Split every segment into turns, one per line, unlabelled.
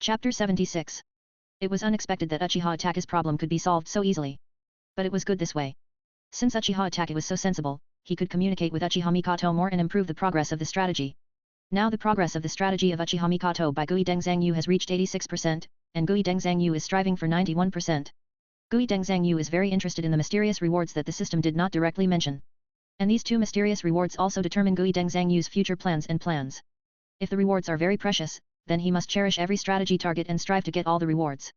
Chapter 76. It was unexpected that Uchiha Itake's problem could be solved so easily. But it was good this way. Since Uchiha Itake was so sensible, he could communicate with Uchiha Mikoto more and improve the progress of the strategy. Now the progress of the strategy of Uchiha Mikoto by Gui Dengzangyu has reached 86%, and Gui Dengzangyu is striving for 91%. Gui Dengzangyu is very interested in the mysterious rewards that the system did not directly mention. And these two mysterious rewards also determine Gui Dengzangyu's future plans and plans. If the rewards are very precious, then he must cherish every strategy target and strive to get all the rewards.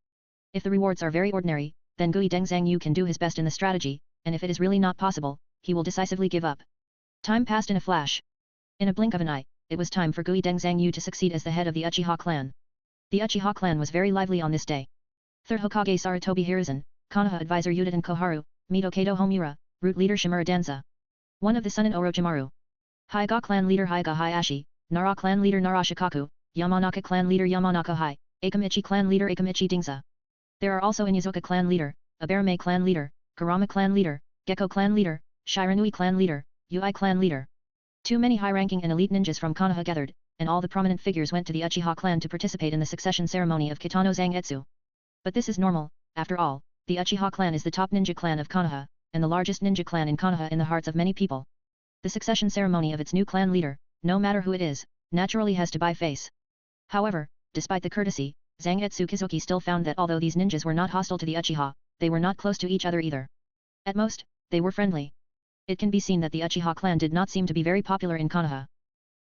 If the rewards are very ordinary, then Gui Dengzangyu can do his best in the strategy, and if it is really not possible, he will decisively give up. Time passed in a flash. In a blink of an eye, it was time for Gui Dengzangyu to succeed as the head of the Uchiha clan. The Uchiha clan was very lively on this day. 3rd Hokage Sarutobi Hiruzen, Konoha advisor Yuditen Koharu, Mito Kato Homura, root leader Shimura Denza. One of the Sunin Orochimaru. Hyuga clan leader Hyuga Hayashi, Nara clan leader Nara Shikaku, Yamanaka clan leader Yamanaka Hai, Akamichi clan leader Akamichi Dingza. There are also Inyazuka clan leader, Abarame clan leader, Kurama clan leader, Gecko clan leader, Shiranui clan leader, Ui clan leader. Too many high-ranking and elite ninjas from Konoha gathered, and all the prominent figures went to the Uchiha clan to participate in the succession ceremony of Kitano Zangetsu. But this is normal, after all, the Uchiha clan is the top ninja clan of Konoha, and the largest ninja clan in Konoha in the hearts of many people. The succession ceremony of its new clan leader, no matter who it is, naturally has to buy face. However, despite the courtesy, Zangetsu Kizuki still found that although these ninjas were not hostile to the Uchiha, they were not close to each other either. At most, they were friendly. It can be seen that the Uchiha clan did not seem to be very popular in Konoha.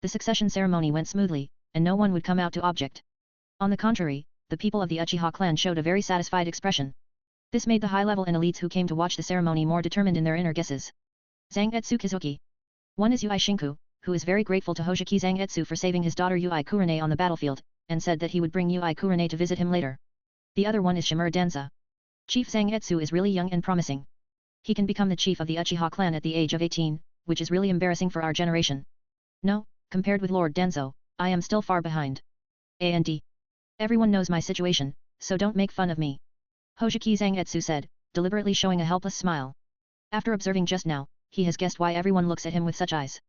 The succession ceremony went smoothly, and no one would come out to object. On the contrary, the people of the Uchiha clan showed a very satisfied expression. This made the high-level and elites who came to watch the ceremony more determined in their inner guesses. Zangetsu Kizuki. One is Ui Shinku, who is very grateful to Hoshiki Zangetsu for saving his daughter Ui Kurenai on the battlefield, and said that he would bring Ui Kurenai to visit him later. The other one is Shimura Denza. Chief Zangetsu is really young and promising. He can become the chief of the Uchiha clan at the age of 18, which is really embarrassing for our generation. No, compared with Lord Denzo, I am still far behind. A&D. Everyone knows my situation, so don't make fun of me. Hoshiki Zangetsu said, deliberately showing a helpless smile. After observing just now, he has guessed why everyone looks at him with such eyes.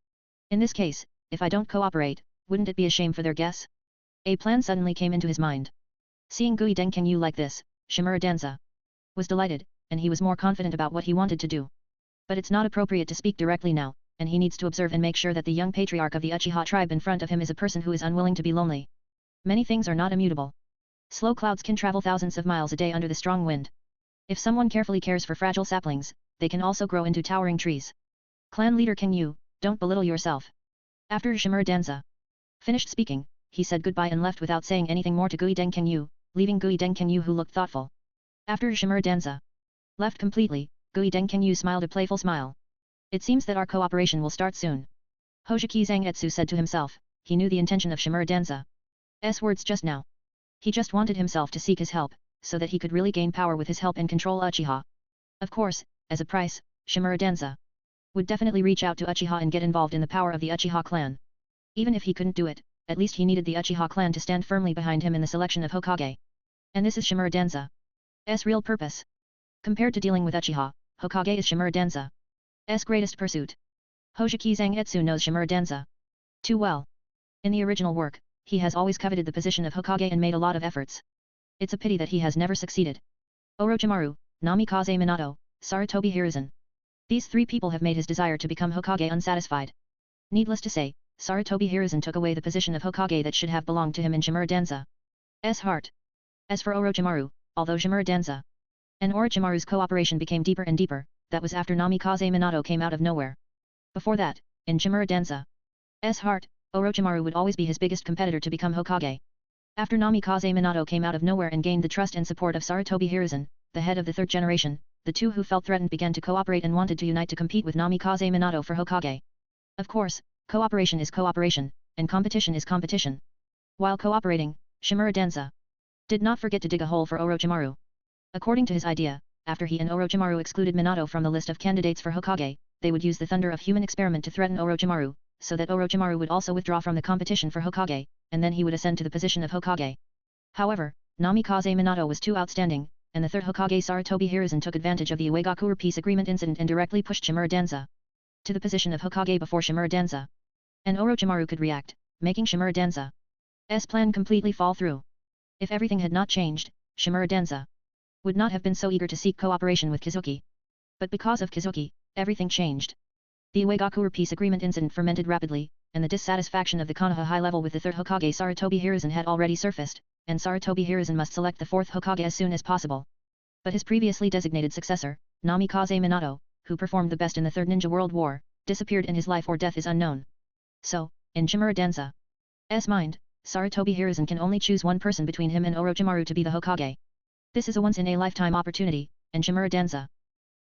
In this case, if I don't cooperate, wouldn't it be a shame for their guess? A plan suddenly came into his mind. Seeing Gui Dengzangyu like this, Shimura Denza was delighted, and he was more confident about what he wanted to do. But it's not appropriate to speak directly now, and he needs to observe and make sure that the young patriarch of the Uchiha tribe in front of him is a person who is unwilling to be lonely. Many things are not immutable. Slow clouds can travel thousands of miles a day under the strong wind. If someone carefully cares for fragile saplings, they can also grow into towering trees. Clan leader King Yu, don't belittle yourself. After Shimura Denza finished speaking, he said goodbye and left without saying anything more to Gui Dengzangyu, leaving Gui Dengzangyu who looked thoughtful. After Shimura Denza left completely, Gui Dengzangyu smiled a playful smile. It seems that our cooperation will start soon. Hoshiki Zangetsu said to himself. He knew the intention of Shimura Denza's words just now. He just wanted himself to seek his help, so that he could really gain power with his help and control Uchiha. Of course, as a price, Shimura Denza would definitely reach out to Uchiha and get involved in the power of the Uchiha clan. Even if he couldn't do it, at least he needed the Uchiha clan to stand firmly behind him in the selection of Hokage. And this is Shimura Denza's real purpose. Compared to dealing with Uchiha, Hokage is Shimura Denza's greatest pursuit. Hoshiki Zangetsu knows Shimura Denza too well. In the original work, he has always coveted the position of Hokage and made a lot of efforts. It's a pity that he has never succeeded. Orochimaru, Namikaze Minato, Sarutobi Hiruzen. These three people have made his desire to become Hokage unsatisfied. Needless to say, Sarutobi Hiruzen took away the position of Hokage that should have belonged to him in Shimura Denza's heart. As for Orochimaru, although Shimura Denza and Orochimaru's cooperation became deeper and deeper, that was after Namikaze Minato came out of nowhere. Before that, in Shimura Denza's heart, Orochimaru would always be his biggest competitor to become Hokage. After Namikaze Minato came out of nowhere and gained the trust and support of Sarutobi Hiruzen, the head of the third generation, the two who felt threatened began to cooperate and wanted to unite to compete with Namikaze Minato for Hokage. Of course, cooperation is cooperation, and competition is competition. While cooperating, Shimura Denza did not forget to dig a hole for Orochimaru. According to his idea, after he and Orochimaru excluded Minato from the list of candidates for Hokage, they would use the thunder of human experiment to threaten Orochimaru, so that Orochimaru would also withdraw from the competition for Hokage, and then he would ascend to the position of Hokage. However, Namikaze Minato was too outstanding, and the third Hokage Sarutobi Hiruzen took advantage of the Uegakure peace agreement incident and directly pushed Shimura Denza to the position of Hokage before Shimura Denza and Orochimaru could react, making Shimura Denza's plan completely fall through. If everything had not changed, Shimura Denza would not have been so eager to seek cooperation with Kizuki. But because of Kizuki, everything changed. The Uegakure peace agreement incident fermented rapidly, and the dissatisfaction of the Konoha high level with the third Hokage Sarutobi Hiruzen had already surfaced, and Sarutobi Hiruzen must select the fourth Hokage as soon as possible. But his previously designated successor, Namikaze Minato, who performed the best in the Third Ninja World War, disappeared and his life or death is unknown. So, in Shimura Denza's mind, Sarutobi Hiruzen can only choose one person between him and Orochimaru to be the Hokage. This is a once-in-a-lifetime opportunity, and Shimura Denza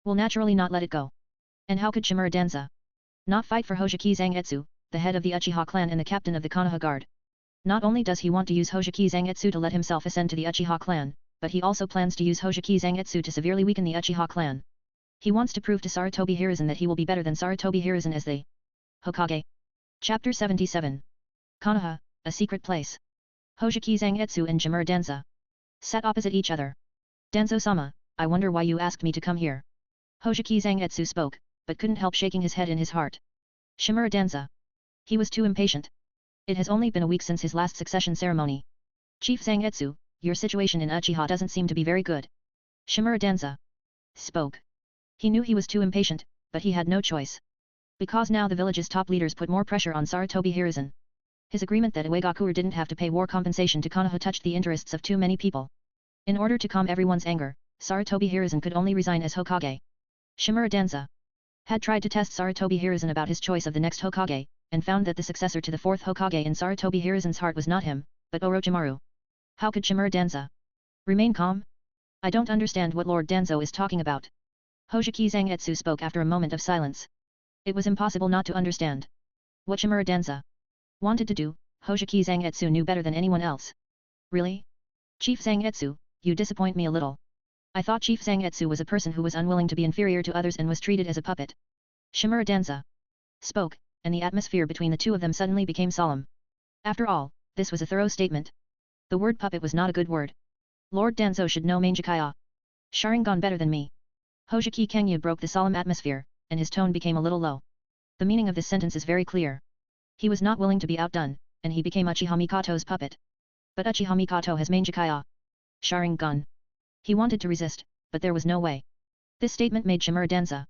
will naturally not let it go. And how could Shimura Denza not fight for Hoseki Zangetsu, the head of the Uchiha clan and the captain of the Konoha Guard? Not only does he want to use Hoseki Zangetsu to let himself ascend to the Uchiha clan, but he also plans to use Hoseki Zangetsu to severely weaken the Uchiha clan. He wants to prove to Sarutobi Hiruzen that he will be better than Sarutobi Hiruzen as the Hokage. Chapter 77. Konoha, a secret place. Hoseki Zangetsu and Shimura Denza sat opposite each other. Denzo-sama, I wonder why you asked me to come here. Hoseki Zangetsu spoke, but couldn't help shaking his head in his heart. Shimura Denza. He was too impatient. It has only been a week since his last succession ceremony. Chief Zangetsu, your situation in Uchiha doesn't seem to be very good. Shimura Denza spoke. He knew he was too impatient, but he had no choice. Because now the village's top leaders put more pressure on Sarutobi Hiruzen. His agreement that Uegakure didn't have to pay war compensation to Konoha touched the interests of too many people. In order to calm everyone's anger, Sarutobi Hiruzen could only resign as Hokage. Shimura Denza had tried to test Sarutobi Hiruzen about his choice of the next Hokage, and found that the successor to the fourth Hokage in Sarutobi Hiruzen's heart was not him, but Orochimaru. How could Shimura Denza remain calm? I don't understand what Lord Danzo is talking about. Hoseki Zangetsu spoke after a moment of silence. It was impossible not to understand what Shimura Denza wanted to do. Hoseki Zangetsu knew better than anyone else. Really? Chief Zangetsu, you disappoint me a little. I thought Chief Zangetsu was a person who was unwilling to be inferior to others and was treated as a puppet. Shimura Denza spoke, and the atmosphere between the two of them suddenly became solemn. After all, this was a thorough statement. The word puppet was not a good word. Lord Danzo should know Mangekyo Sharingan better than me. Hoseki Kangyu broke the solemn atmosphere, and his tone became a little low. The meaning of this sentence is very clear. He was not willing to be outdone, and he became Uchiha Mikoto's puppet. But Uchiha Mikoto has Mangekyo Sharingan. He wanted to resist, but there was no way. This statement made Shimura Denza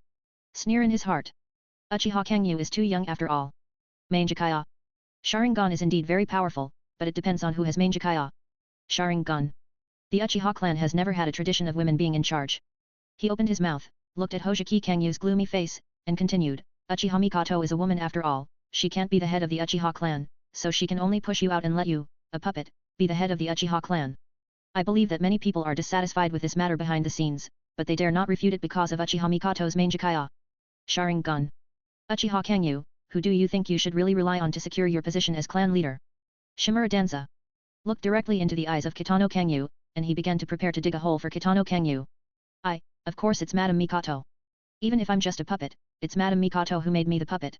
sneer in his heart. Uchiha Kangyu is too young after all. Mangekyo Sharingan is indeed very powerful, but it depends on who has Mangekyo Sharingan. The Uchiha clan has never had a tradition of women being in charge. He opened his mouth, looked at Hoseki Kangyu's gloomy face, and continued, Uchiha Mikoto is a woman after all, she can't be the head of the Uchiha clan, so she can only push you out and let you, a puppet, be the head of the Uchiha clan. I believe that many people are dissatisfied with this matter behind the scenes, but they dare not refute it because of Uchiha Mikoto's Mangekyo Sharingan. Uchiha Kangyu, who do you think you should really rely on to secure your position as clan leader? Shimura Denza looked directly into the eyes of Kitano Kangyu, and he began to prepare to dig a hole for Kitano Kangyu. Of course it's Madame Mikoto. Even if I'm just a puppet, it's Madame Mikoto who made me the puppet.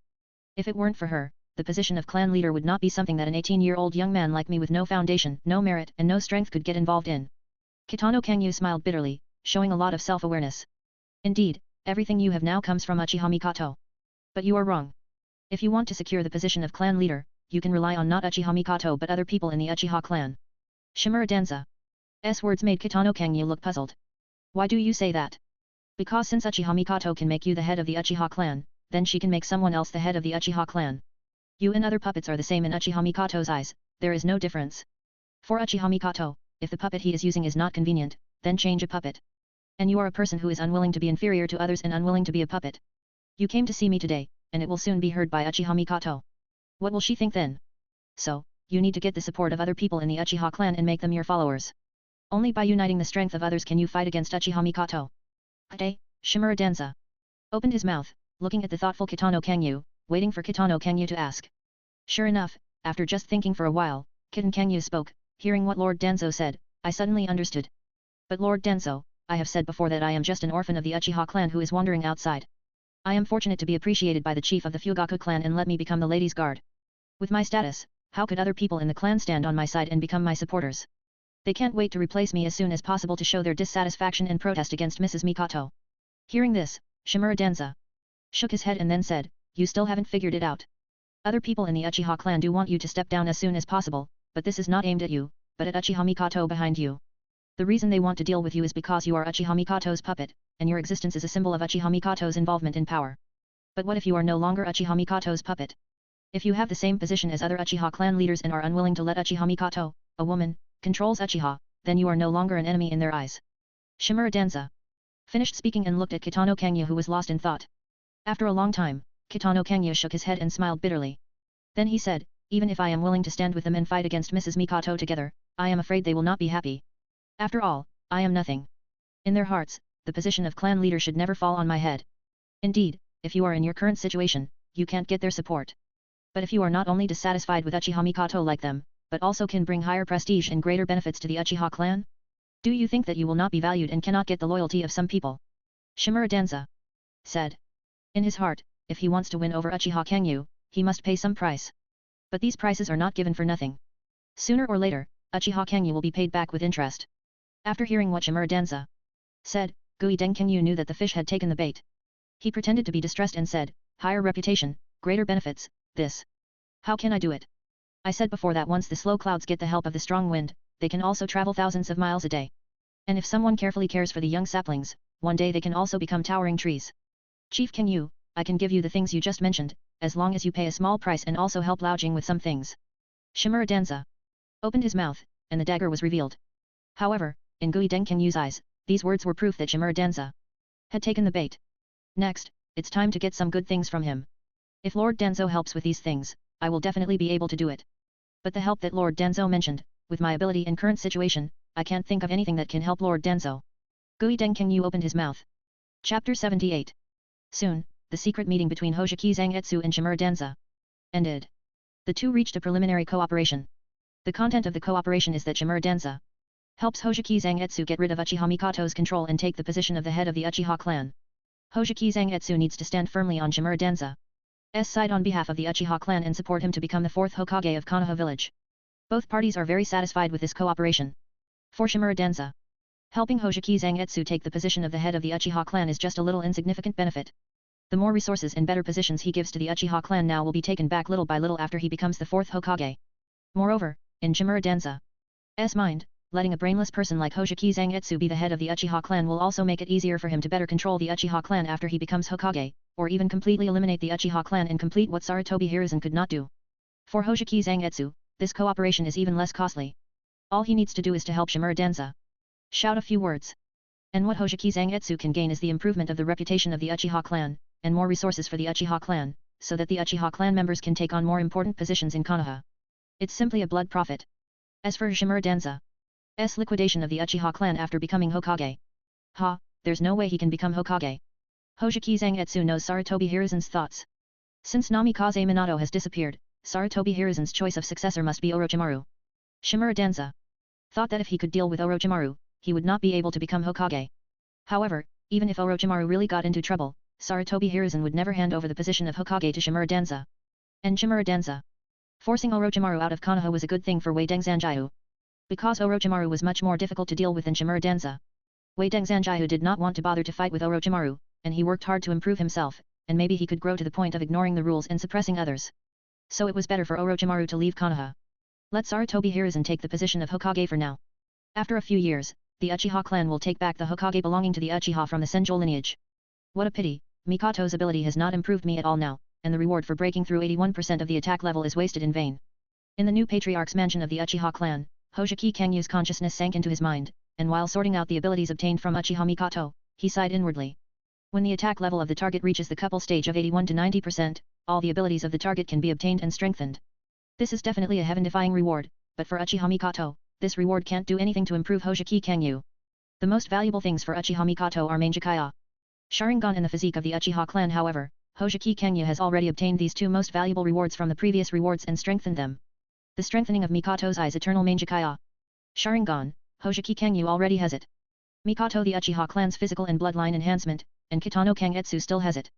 If it weren't for her, the position of clan leader would not be something that an 18-year-old young man like me with no foundation, no merit and no strength could get involved in. Kitano Kangyu smiled bitterly, showing a lot of self-awareness. Indeed, everything you have now comes from Uchiha Mikoto. But you are wrong. If you want to secure the position of clan leader, you can rely on not Uchiha Mikoto but other people in the Uchiha clan. Shimura Denza's words made Kitano Kangyu look puzzled. Why do you say that? Because since Uchiha Mikoto can make you the head of the Uchiha clan, then she can make someone else the head of the Uchiha clan. You and other puppets are the same in Uchiha Mikoto's eyes, there is no difference. For Uchiha Mikoto, if the puppet he is using is not convenient, then change a puppet. And you are a person who is unwilling to be inferior to others and unwilling to be a puppet. You came to see me today, and it will soon be heard by Uchiha Mikoto. What will she think then? So, you need to get the support of other people in the Uchiha clan and make them your followers. Only by uniting the strength of others can you fight against Uchiha Mikoto. Today, Shimura Denza opened his mouth, looking at the thoughtful Kitano Kangyu, waiting for Kitano Kangyu to ask. Sure enough, after just thinking for a while, Kitten Kangyu spoke, hearing what Lord Denzo said, I suddenly understood. But Lord Denzo, I have said before that I am just an orphan of the Uchiha clan who is wandering outside. I am fortunate to be appreciated by the chief of the Fugaku clan and let me become the ladies' guard. With my status, how could other people in the clan stand on my side and become my supporters? They can't wait to replace me as soon as possible to show their dissatisfaction and protest against Mrs. Mikoto. Hearing this, Shimura Denza shook his head and then said, you still haven't figured it out. Other people in the Uchiha clan do want you to step down as soon as possible, but this is not aimed at you, but at Uchiha Mikoto behind you. The reason they want to deal with you is because you are Uchiha Mikoto's puppet, and your existence is a symbol of Uchiha Mikoto's involvement in power. But what if you are no longer Uchiha Mikoto's puppet? If you have the same position as other Uchiha clan leaders and are unwilling to let Uchiha Mikoto, a woman, controls Uchiha, then you are no longer an enemy in their eyes. Shimura Danza finished speaking and looked at Kitano Kanya, who was lost in thought. After a long time, Kitano Kanya shook his head and smiled bitterly. Then he said, even if I am willing to stand with them and fight against Mrs. Mikoto together, I am afraid they will not be happy. After all, I am nothing. In their hearts, the position of clan leader should never fall on my head. Indeed, if you are in your current situation, you can't get their support. But if you are not only dissatisfied with Uchiha Mikoto like them, but also can bring higher prestige and greater benefits to the Uchiha clan? Do you think that you will not be valued and cannot get the loyalty of some people? Shimura Danza said. In his heart, if he wants to win over Uchiha Kangyu, he must pay some price. But these prices are not given for nothing. Sooner or later, Uchiha Kangyu will be paid back with interest. After hearing what Shimura Danza said, Guiden Kangyu knew that the fish had taken the bait. He pretended to be distressed and said, higher reputation, greater benefits, this. How can I do it? I said before that once the slow clouds get the help of the strong wind, they can also travel thousands of miles a day. And if someone carefully cares for the young saplings, one day they can also become towering trees. Chief Kangyu, I can give you the things you just mentioned, as long as you pay a small price and also help Lao Jing with some things. Shimura Danza opened his mouth, and the dagger was revealed. However, in Guiden Kangyu's eyes, these words were proof that Shimura Danza had taken the bait. Next, it's time to get some good things from him. If Lord Danzo helps with these things, I will definitely be able to do it. But the help that Lord Danzo mentioned, with my ability and current situation, I can't think of anything that can help Lord Danzo. Guiden Kangyu opened his mouth. Chapter 78. Soon, the secret meeting between Hojiki Zangetsu and Shimura Danza ended. The two reached a preliminary cooperation. The content of the cooperation is that Shimura Danza helps Hojiki Zangetsu get rid of Uchiha Mikoto's control and take the position of the head of the Uchiha clan. Hojiki Zangetsu needs to stand firmly on Shimura Danza's side on behalf of the Uchiha clan and support him to become the fourth Hokage of Konoha village. Both parties are very satisfied with this cooperation. For Shimura Danza, helping Hojiki Zangetsu take the position of the head of the Uchiha clan is just a little insignificant benefit. The more resources and better positions he gives to the Uchiha clan now will be taken back little by little after he becomes the fourth Hokage. Moreover, in Shimura Danza's mind, letting a brainless person like Hojiki Zangetsu be the head of the Uchiha clan will also make it easier for him to better control the Uchiha clan after he becomes Hokage, or even completely eliminate the Uchiha clan and complete what Sarutobi Hiruzen could not do. For Hojiki Zangetsu, this cooperation is even less costly. All he needs to do is to help Shimura Danza shout a few words. And what Hojiki Zangetsu can gain is the improvement of the reputation of the Uchiha clan, and more resources for the Uchiha clan, so that the Uchiha clan members can take on more important positions in Konoha. It's simply a blood profit. As for Shimura Danza's liquidation of the Uchiha clan after becoming Hokage. There's no way he can become Hokage. Hojiki Zangetsu knows Sarutobi Hiruzen's thoughts. Since Namikaze Minato has disappeared, Sarutobi Hiruzen's choice of successor must be Orochimaru. Shimura Danza thought that if he could deal with Orochimaru, he would not be able to become Hokage. However, even if Orochimaru really got into trouble, Sarutobi Hiruzen would never hand over the position of Hokage to Shimura Danza. And Shimura Danza forcing Orochimaru out of Konoha was a good thing for Wei Dengzanjiu. Because Orochimaru was much more difficult to deal with than Shimura Danza. Wei Dengzanjiu did not want to bother to fight with Orochimaru, and he worked hard to improve himself, and maybe he could grow to the point of ignoring the rules and suppressing others. So it was better for Orochimaru to leave Konoha. Let Sarutobi Hiruzen take the position of Hokage for now. After a few years, the Uchiha clan will take back the Hokage belonging to the Uchiha from the Senjo lineage. What a pity, Mikoto's ability has not improved me at all now, and the reward for breaking through 81% of the attack level is wasted in vain. In the new patriarch's mansion of the Uchiha clan, Hojiki Kangyu's consciousness sank into his mind, and while sorting out the abilities obtained from Uchiha Mikoto, he sighed inwardly. When the attack level of the target reaches the couple stage of 81 to 90%, all the abilities of the target can be obtained and strengthened. This is definitely a heaven-defying reward, but for Uchiha Mikoto, this reward can't do anything to improve Hojiki Kangyu. The most valuable things for Uchiha Mikoto are Mangekyo, Sharingan and the physique of the Uchiha clan. However, Hojiki Kangyu has already obtained these two most valuable rewards from the previous rewards and strengthened them. The strengthening of Mikoto's eyes eternal Mangekyo Sharingan, Hojiki Kangyu already has it. Mikoto the Uchiha clan's physical and bloodline enhancement, and Kitano Kangetsu still has it.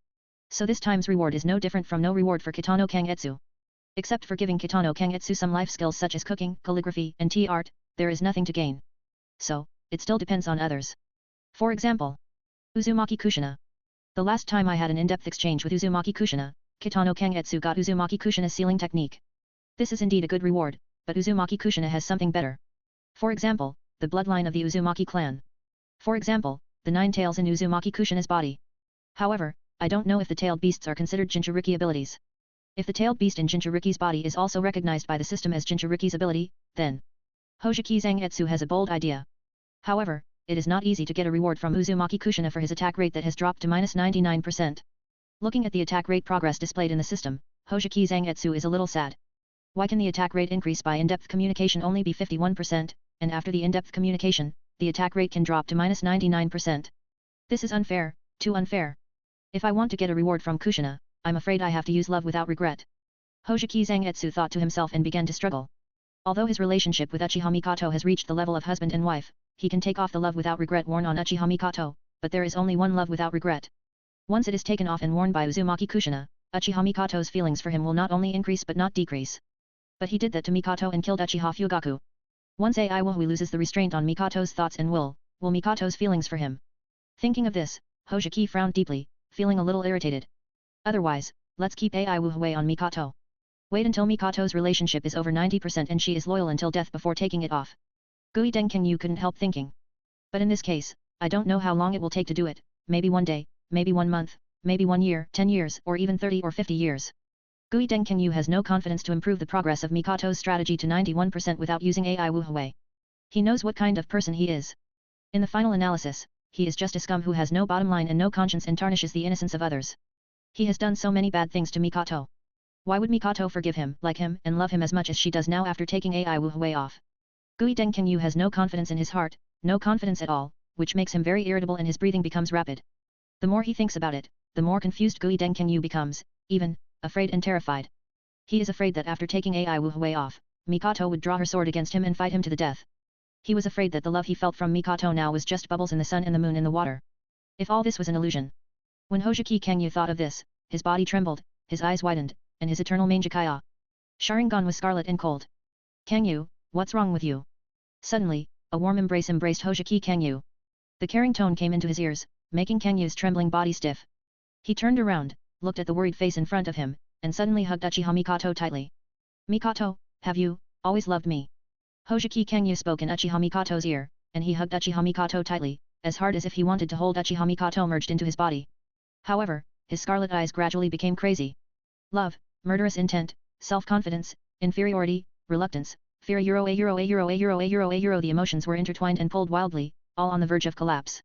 So this time's reward is no different from no reward for Kitano Kangetsu. Except for giving Kitano Kangetsu some life skills such as cooking, calligraphy, and tea art, there is nothing to gain. So, it still depends on others. For example, Uzumaki Kushina. The last time I had an in-depth exchange with Uzumaki Kushina, Kitano Kangetsu got Uzumaki Kushina's sealing technique. This is indeed a good reward, but Uzumaki Kushina has something better. For example, the bloodline of the Uzumaki clan. For example, the 9 tails in Uzumaki Kushina's body. However, I don't know if the tailed beasts are considered Jinchuriki abilities. If the tailed beast in Jinchuriki's body is also recognized by the system as Jinchuriki's ability, then Hojiki Zangetsu has a bold idea. However, it is not easy to get a reward from Uzumaki Kushina for his attack rate that has dropped to -99%. Looking at the attack rate progress displayed in the system, Hojiki Zangetsu is a little sad. Why can the attack rate increase by in-depth communication only be 51%, and after the in-depth communication, the attack rate can drop to -99%? This is unfair, too unfair. If I want to get a reward from Kushina, I'm afraid I have to use love without regret. Hojiki Zangetsu thought to himself and began to struggle. Although his relationship with Uchiha Mikoto has reached the level of husband and wife, he can take off the love without regret worn on Uchiha Mikoto, but there is only one love without regret. Once it is taken off and worn by Uzumaki Kushina, Uchiha Mikoto's feelings for him will not only increase but not decrease. But he did that to Mikoto and killed Uchiha Fugaku. Once Aiwahui loses the restraint on Mikoto's thoughts and will Mikoto's feelings for him. Thinking of this, Hojiki frowned deeply, feeling a little irritated. Otherwise, let's keep Aiwahui on Mikoto. Wait until Mikoto's relationship is over 90% and she is loyal until death before taking it off. Gui Denkenyu couldn't help thinking. But in this case, I don't know how long it will take to do it, maybe 1 day, maybe 1 month, maybe 1 year, 10 years, or even 30 or 50 years. Gui Denkenyu has no confidence to improve the progress of Mikoto's strategy to 91% without using Aiwahui. He knows what kind of person he is. In the final analysis, he is just a scum who has no bottom line and no conscience and tarnishes the innocence of others. He has done so many bad things to Mikoto. Why would Mikoto forgive him, like him, and love him as much as she does now after taking Aiwahui off? Gui Denkenyu has no confidence in his heart, no confidence at all, which makes him very irritable and his breathing becomes rapid. The more he thinks about it, the more confused Gui Denkenyu becomes, even afraid and terrified. He is afraid that after taking Aiwahui off, Mikoto would draw her sword against him and fight him to the death. He was afraid that the love he felt from Mikoto now was just bubbles in the sun and the moon in the water. If all this was an illusion. When Hojiki Kenyu thought of this, his body trembled, his eyes widened, and his eternal Mangekaya Sharingan was scarlet and cold. Kenyu, what's wrong with you? Suddenly, a warm embrace embraced Hojiki Kenyu. The caring tone came into his ears, making Kenyu's trembling body stiff. He turned around, looked at the worried face in front of him, and suddenly hugged Uchiha Mikoto tightly. Mikoto, have you always loved me? Hojiki Kenyu spoke in Uchiha Mikoto's ear, and he hugged Uchiha Mikoto tightly, as hard as if he wanted to hold Uchiha Mikoto merged into his body. However, his scarlet eyes gradually became crazy. Love, murderous intent, self-confidence, inferiority, reluctance, fear the emotions were intertwined and pulled wildly, all on the verge of collapse.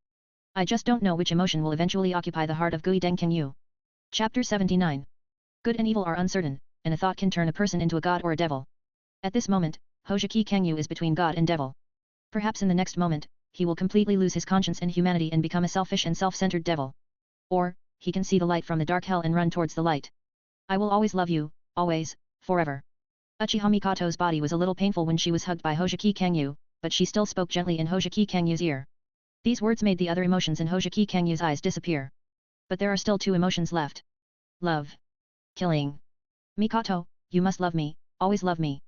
I just don't know which emotion will eventually occupy the heart of Gui Denkenyu. Chapter 79. Good and evil are uncertain, and a thought can turn a person into a god or a devil. At this moment, Hojiki Kenyu is between god and devil. Perhaps in the next moment, he will completely lose his conscience and humanity and become a selfish and self-centered devil. Or, he can see the light from the dark hell and run towards the light. I will always love you, always, forever. Uchiha Mikoto's body was a little painful when she was hugged by Hojiki Kenyu, but she still spoke gently in Hojiki Kenyu's ear. These words made the other emotions in Hojiki Kenyu's eyes disappear. But there are still 2 emotions left. Love. Killing. Mikoto, you must love me, always love me.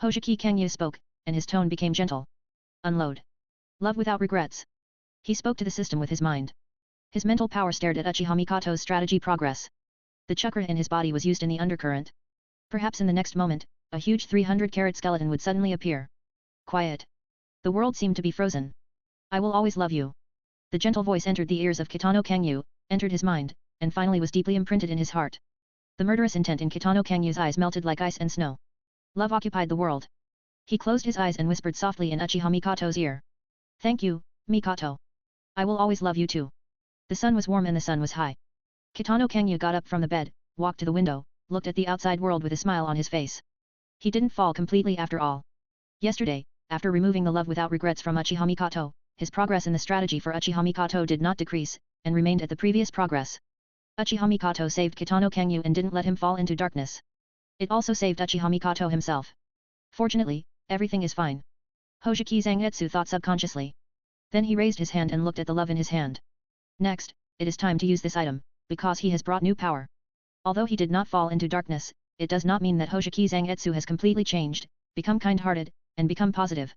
Hojiki Kenyu spoke, and his tone became gentle. Unload. Love without regrets. He spoke to the system with his mind. His mental power stared at Uchiha Mikoto's strategy progress. The chakra in his body was used in the undercurrent. Perhaps in the next moment, a huge 300-carat skeleton would suddenly appear. Quiet. The world seemed to be frozen. I will always love you. The gentle voice entered the ears of Kitano Kenyu, entered his mind, and finally was deeply imprinted in his heart. The murderous intent in Kitano Kenyu's eyes melted like ice and snow. Love occupied the world. He closed his eyes and whispered softly in Uchiha Mikoto's ear. Thank you, Mikoto. I will always love you too. The sun was warm and the sun was high. Kitano Kenyu got up from the bed, walked to the window, looked at the outside world with a smile on his face. He didn't fall completely after all. Yesterday, after removing the love without regrets from Uchiha Mikoto, his progress in the strategy for Uchiha Mikoto did not decrease, and remained at the previous progress. Uchiha Mikoto saved Kitano Kenyu and didn't let him fall into darkness. It also saved Uchiha Mikoto himself. Fortunately, everything is fine. Hojiki Zangetsu thought subconsciously. Then he raised his hand and looked at the love in his hand. Next, it is time to use this item, because he has brought new power. Although he did not fall into darkness, it does not mean that Hojiki Zangetsu has completely changed, become kind-hearted, and become positive.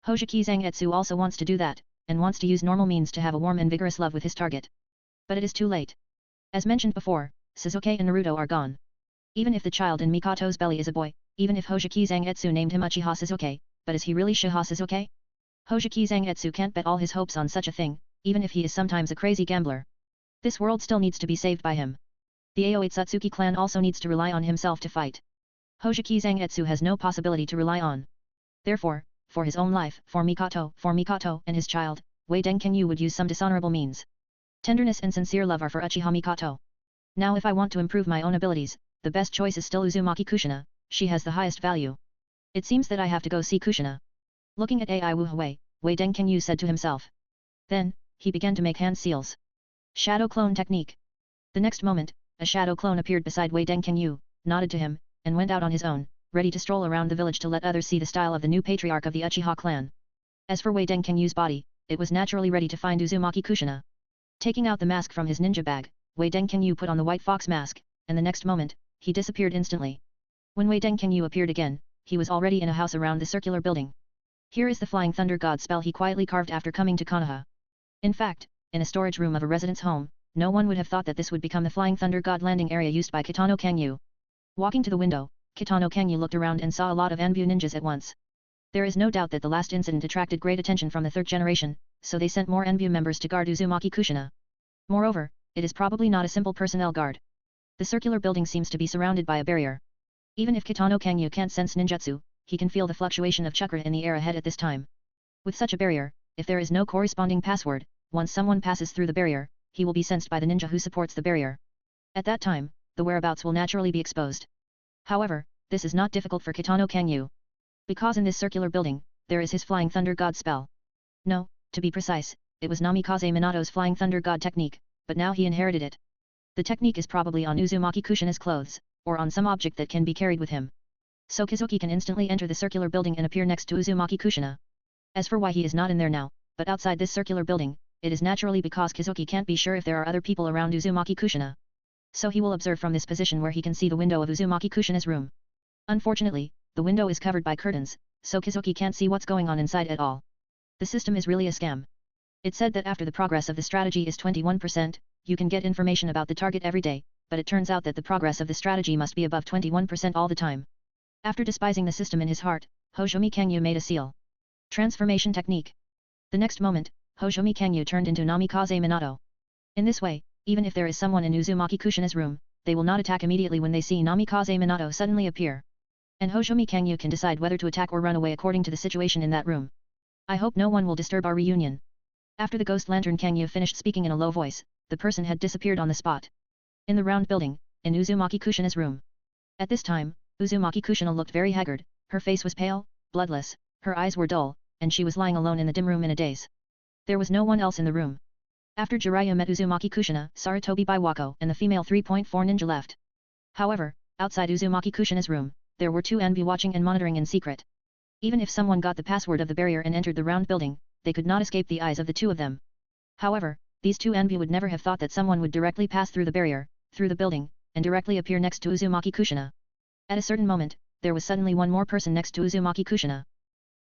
Hojiki Zangetsu also wants to do that, and wants to use normal means to have a warm and vigorous love with his target. But it is too late. As mentioned before, Sasuke and Naruto are gone. Even if the child in Mikoto's belly is a boy, even if Hojiki Zangetsu named him Uchiha Sasuke, but is he really Shiha Sasuke? Hojiki Zangetsu can't bet all his hopes on such a thing, even if he is sometimes a crazy gambler. This world still needs to be saved by him. The Aoi Satsuki clan also needs to rely on himself to fight. Hojiki Zangetsu has no possibility to rely on. Therefore, for his own life, for Mikoto and his child, Wei Denkenyu would use some dishonorable means. Tenderness and sincere love are for Uchiha Mikoto. Now if I want to improve my own abilities, the best choice is still Uzumaki Kushina, she has the highest value. It seems that I have to go see Kushina. Looking at Ai Wuhui, Wei Denkenyu said to himself. Then, he began to make hand seals. Shadow clone technique. The next moment, a shadow clone appeared beside Wei Denkenyu, nodded to him, and went out on his own, ready to stroll around the village to let others see the style of the new patriarch of the Uchiha clan. As for Wei Denkenyu's body, it was naturally ready to find Uzumaki Kushina. Taking out the mask from his ninja bag, Wei Denkenyu put on the white fox mask, and the next moment, he disappeared instantly. When Wei Denkenyu appeared again, he was already in a house around the circular building. Here is the Flying Thunder God spell he quietly carved after coming to Konoha. In fact, in a storage room of a resident's home, no one would have thought that this would become the Flying Thunder God landing area used by Kitano Kanyu. Walking to the window, Kitano Kanyu looked around and saw a lot of Anbu ninjas at once. There is no doubt that the last incident attracted great attention from the third generation, so they sent more Anbu members to guard Uzumaki Kushina. Moreover, it is probably not a simple personnel guard. The circular building seems to be surrounded by a barrier. Even if Kitano Kanyu can't sense ninjutsu, he can feel the fluctuation of chakra in the air ahead at this time. With such a barrier, if there is no corresponding password, once someone passes through the barrier, he will be sensed by the ninja who supports the barrier. At that time, the whereabouts will naturally be exposed. However, this is not difficult for Kitano Kanyu. Because in this circular building, there is his Flying Thunder God spell. No, to be precise, it was Namikaze Minato's Flying Thunder God technique, but now he inherited it. The technique is probably on Uzumaki Kushina's clothes, or on some object that can be carried with him. So Kizuki can instantly enter the circular building and appear next to Uzumaki Kushina. As for why he is not in there now, but outside this circular building, it is naturally because Kizuki can't be sure if there are other people around Uzumaki Kushina. So he will observe from this position where he can see the window of Uzumaki Kushina's room. Unfortunately, the window is covered by curtains, so Kizuki can't see what's going on inside at all. The system is really a scam. It said that after the progress of the strategy is 21%, you can get information about the target every day, but it turns out that the progress of the strategy must be above 21% all the time. After despising the system in his heart, Hojumi Kanyu made a seal. Transformation technique. The next moment, Hojumi Kanyu turned into Namikaze Minato. In this way, even if there is someone in Uzumaki Kushina's room, they will not attack immediately when they see Namikaze Minato suddenly appear. And Hojumi Kanyu can decide whether to attack or run away according to the situation in that room. I hope no one will disturb our reunion. After the ghost lantern Kanyu finished speaking in a low voice, the person had disappeared on the spot. In the round building, in Uzumaki Kushina's room. At this time, Uzumaki Kushina looked very haggard, her face was pale, bloodless, her eyes were dull, and she was lying alone in the dim room in a daze. There was no one else in the room. After Jiraiya met Uzumaki Kushina, Sarutobi Biwako and the female 3.4 ninja left. However, outside Uzumaki Kushina's room, there were two Anbu watching and monitoring in secret. Even if someone got the password of the barrier and entered the round building, they could not escape the eyes of the two of them. However, these two Anbu would never have thought that someone would directly pass through the barrier, through the building, and directly appear next to Uzumaki Kushina. At a certain moment, there was suddenly one more person next to Uzumaki Kushina.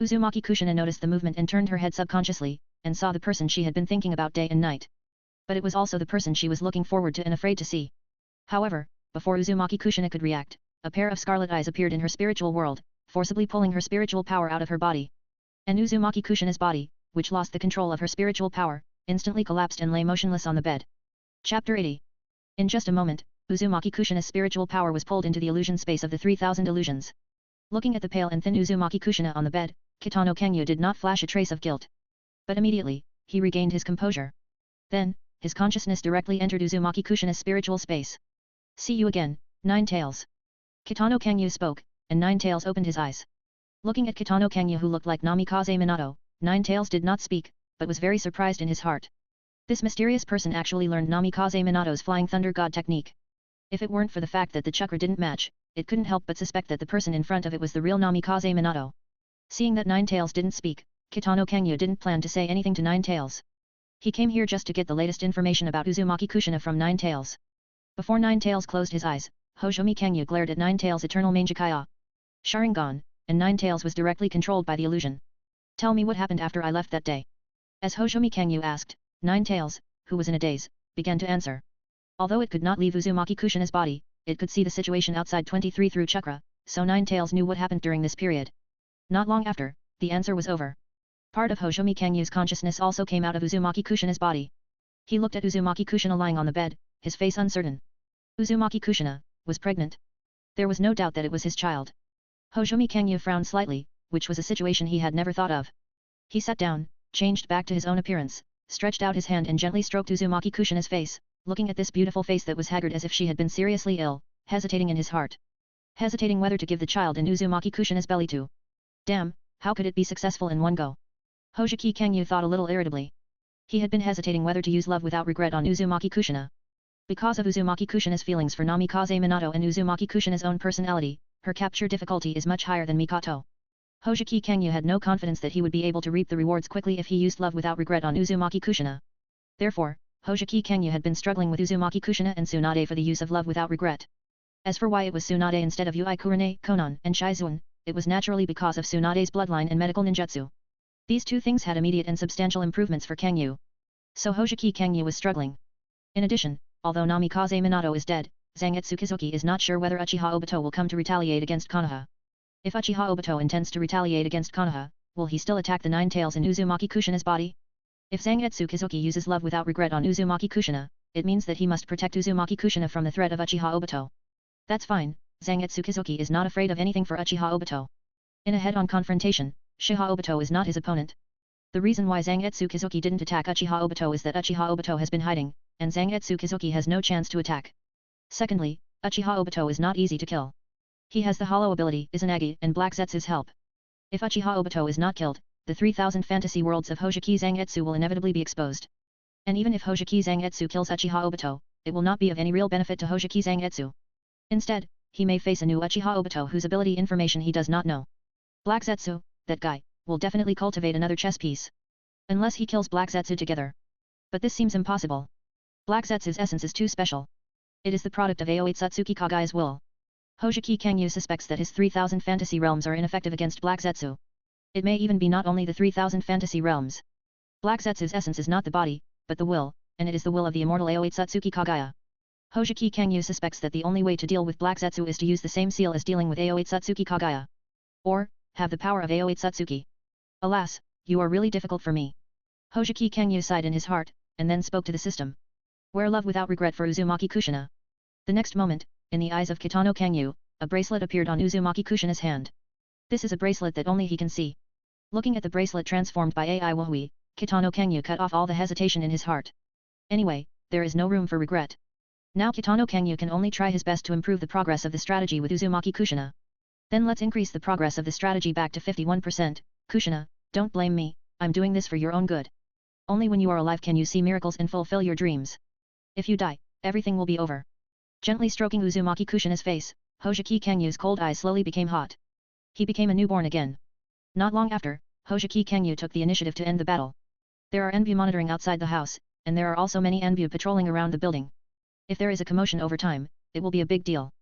Uzumaki Kushina noticed the movement and turned her head subconsciously, and saw the person she had been thinking about day and night. But it was also the person she was looking forward to and afraid to see. However, before Uzumaki Kushina could react, a pair of scarlet eyes appeared in her spiritual world, forcibly pulling her spiritual power out of her body. And Uzumaki Kushina's body, which lost the control of her spiritual power, instantly collapsed and lay motionless on the bed. Chapter 80. In just a moment, Uzumaki Kushina's spiritual power was pulled into the illusion space of the 3000 illusions. Looking at the pale and thin Uzumaki Kushina on the bed, Kitano Kanyu did not flash a trace of guilt. But immediately, he regained his composure. Then, his consciousness directly entered Uzumaki Kushina's spiritual space. See you again, Nine Tails. Kitano Kanyu spoke, and Nine Tails opened his eyes. Looking at Kitano Kanyu who looked like Namikaze Minato, Nine Tails did not speak, but was very surprised in his heart. This mysterious person actually learned Namikaze Minato's Flying Thunder God technique. If it weren't for the fact that the chakra didn't match, it couldn't help but suspect that the person in front of it was the real Namikaze Minato. Seeing that Nine Tails didn't speak, Kitano Kanyu didn't plan to say anything to Nine Tails. He came here just to get the latest information about Uzumaki Kushina from Nine Tails. Before Nine Tails closed his eyes, Hojumi Kanyu glared at Nine Tails' eternal Mangekaya Sharingan, and Nine Tails was directly controlled by the illusion. Tell me what happened after I left that day. As Hojumi Kanyu asked, Nine Tails, who was in a daze, began to answer. Although it could not leave Uzumaki Kushina's body, it could see the situation outside 23 through chakra, so Nine Tails knew what happened during this period. Not long after, the answer was over. Part of Hojumi Kangyu's consciousness also came out of Uzumaki Kushina's body. He looked at Uzumaki Kushina lying on the bed, his face uncertain. Uzumaki Kushina was pregnant. There was no doubt that it was his child. Hojumi Kangyu frowned slightly, which was a situation he had never thought of. He sat down, changed back to his own appearance, stretched out his hand and gently stroked Uzumaki Kushina's face, looking at this beautiful face that was haggard as if she had been seriously ill, hesitating in his heart. Hesitating whether to give the child in Uzumaki Kushina's belly to. Damn, how could it be successful in one go? Hojiki Kangyu thought a little irritably. He had been hesitating whether to use love without regret on Uzumaki Kushina. Because of Uzumaki Kushina's feelings for Namikaze Minato and Uzumaki Kushina's own personality, her capture difficulty is much higher than Mikoto. Hojiki Kangyu had no confidence that he would be able to reap the rewards quickly if he used love without regret on Uzumaki Kushina. Therefore, Hojiki Kangyu had been struggling with Uzumaki Kushina and Tsunade for the use of love without regret. As for why it was Tsunade instead of Yui Kurenai, Konan, and Shizune, it was naturally because of Tsunade's bloodline and medical ninjutsu. These two things had immediate and substantial improvements for Kangyu. So Hojiki Kangyu was struggling. In addition, although Namikaze Minato is dead, Zangetsu Kizuki is not sure whether Uchiha Obito will come to retaliate against Konoha. If Uchiha Obito intends to retaliate against Konoha, will he still attack the Nine Tails in Uzumaki Kushina's body? If Zangetsu Kizuki uses love without regret on Uzumaki Kushina, it means that he must protect Uzumaki Kushina from the threat of Uchiha Obito. That's fine, Zangetsu Kizuki is not afraid of anything for Uchiha Obito. In a head-on confrontation, Uchiha Obito is not his opponent. The reason why Zangetsu Kizuki didn't attack Uchiha Obito is that Uchiha Obito has been hiding, and Zangetsu Kizuki has no chance to attack. Secondly, Uchiha Obito is not easy to kill. He has the hollow ability Izanagi and Black Zetsu's help. If Uchiha Obito is not killed, the 3000 fantasy worlds of Hojiki Zangetsu will inevitably be exposed. And even if Hojiki Zangetsu kills Uchiha Obito, it will not be of any real benefit to Hojiki Zangetsu. Instead, he may face a new Uchiha Obito whose ability information he does not know. Black Zetsu, that guy, will definitely cultivate another chess piece. Unless he kills Black Zetsu together. But this seems impossible. Black Zetsu's essence is too special. It is the product of Aoi Satsuki Kagai's will. Hojiki Kangyu suspects that his 3000 fantasy realms are ineffective against Black Zetsu. It may even be not only the 3000 fantasy realms. Black Zetsu's essence is not the body, but the will, and it is the will of the immortal Aoi Satsuki Kagaya. Hojiki Kangyu suspects that the only way to deal with Black Zetsu is to use the same seal as dealing with Aoi Satsuki Kagaya. Or, have the power of Aoi Satsuki. Alas, you are really difficult for me. Hojiki Kangyu sighed in his heart, and then spoke to the system. Wear love without regret for Uzumaki Kushina. The next moment, in the eyes of Kitano Kangyu, a bracelet appeared on Uzumaki Kushina's hand. This is a bracelet that only he can see. Looking at the bracelet transformed by AI Wahui, Kitano Kangyu cut off all the hesitation in his heart. Anyway, there is no room for regret. Now Kitano Kangyu can only try his best to improve the progress of the strategy with Uzumaki Kushina. Then let's increase the progress of the strategy back to 51%, Kushina, don't blame me, I'm doing this for your own good. Only when you are alive can you see miracles and fulfill your dreams. If you die, everything will be over. Gently stroking Uzumaki Kushina's face, Hojiki Kangyu's cold eyes slowly became hot. He became a newborn again. Not long after, Hojiki Kangyu took the initiative to end the battle. There are Enbu monitoring outside the house, and there are also many Enbu patrolling around the building. If there is a commotion over time, it will be a big deal.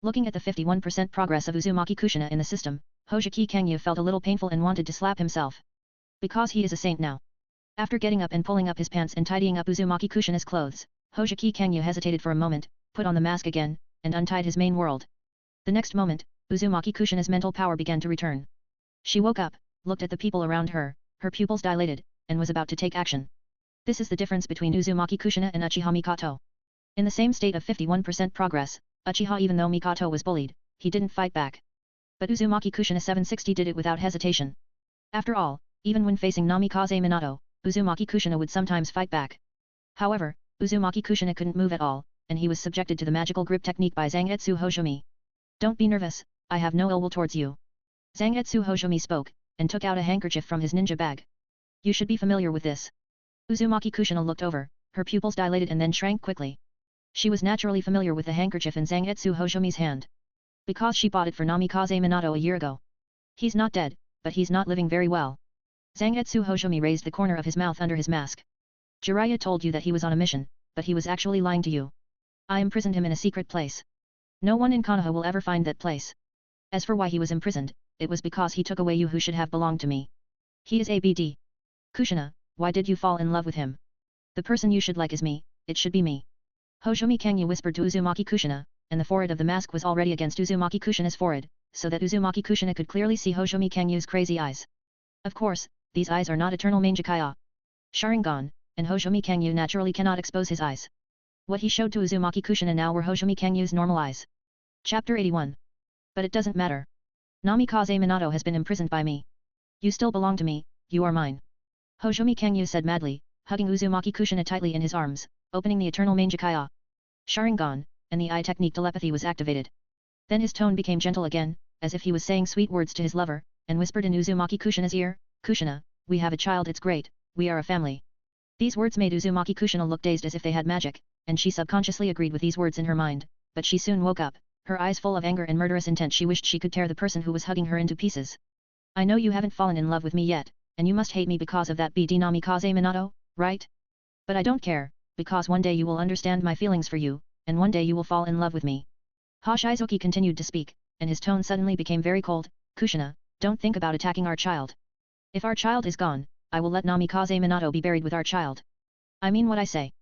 Looking at the 51% progress of Uzumaki Kushina in the system, Hojiki Kangyu felt a little painful and wanted to slap himself. Because he is a saint now. After getting up and pulling up his pants and tidying up Uzumaki Kushina's clothes, Hojiki Kangyu hesitated for a moment, put on the mask again, and untied his main world. The next moment, Uzumaki Kushina's mental power began to return. She woke up, looked at the people around her, her pupils dilated, and was about to take action. This is the difference between Uzumaki Kushina and Uchiha Mikoto. In the same state of 51% progress, Uchiha, even though Mikoto was bullied, he didn't fight back. But Uzumaki Kushina 760 did it without hesitation. After all, even when facing Namikaze Minato, Uzumaki Kushina would sometimes fight back. However, Uzumaki Kushina couldn't move at all, and he was subjected to the magical grip technique by Zangetsu Hojumi. Don't be nervous, I have no ill will towards you. Zangetsu Hojumi spoke, and took out a handkerchief from his ninja bag. You should be familiar with this. Uzumaki Kushina looked over, her pupils dilated and then shrank quickly. She was naturally familiar with the handkerchief in Zangetsu Hojumi's hand. Because she bought it for Namikaze Minato a year ago. He's not dead, but he's not living very well. Zangetsu Hojumi raised the corner of his mouth under his mask. Jiraiya told you that he was on a mission, but he was actually lying to you. I imprisoned him in a secret place. No one in Konoha will ever find that place. As for why he was imprisoned, it was because he took away you who should have belonged to me. He is ABD. Kushina, why did you fall in love with him? The person you should like is me, it should be me. Hojumi Kangyu whispered to Uzumaki Kushina, and the forehead of the mask was already against Uzumaki Kushina's forehead, so that Uzumaki Kushina could clearly see Hojumi Kangyu's crazy eyes. Of course, these eyes are not eternal Mangekaya. Sharingan, and Hoshomi Kangyu naturally cannot expose his eyes. What he showed to Uzumaki Kushina now were Hoshomi Kangyu's normal eyes. Chapter 81. But it doesn't matter. Namikaze Minato has been imprisoned by me. You still belong to me, you are mine. Hoshomi Kangyu said madly, hugging Uzumaki Kushina tightly in his arms, opening the eternal Mangekaya. Sharingan, and the eye technique telepathy was activated. Then his tone became gentle again, as if he was saying sweet words to his lover, and whispered in Uzumaki Kushina's ear, Kushina, we have a child, it's great, we are a family. These words made Uzumaki Kushina look dazed as if they had magic, and she subconsciously agreed with these words in her mind, but she soon woke up, her eyes full of anger and murderous intent. She wished she could tear the person who was hugging her into pieces. I know you haven't fallen in love with me yet, and you must hate me because of that BD Namikaze Minato, right? But I don't care, because one day you will understand my feelings for you, and one day you will fall in love with me. Hashizuki continued to speak, and his tone suddenly became very cold. Kushina, don't think about attacking our child. If our child is gone, I will let Namikaze Minato be buried with our child. I mean what I say.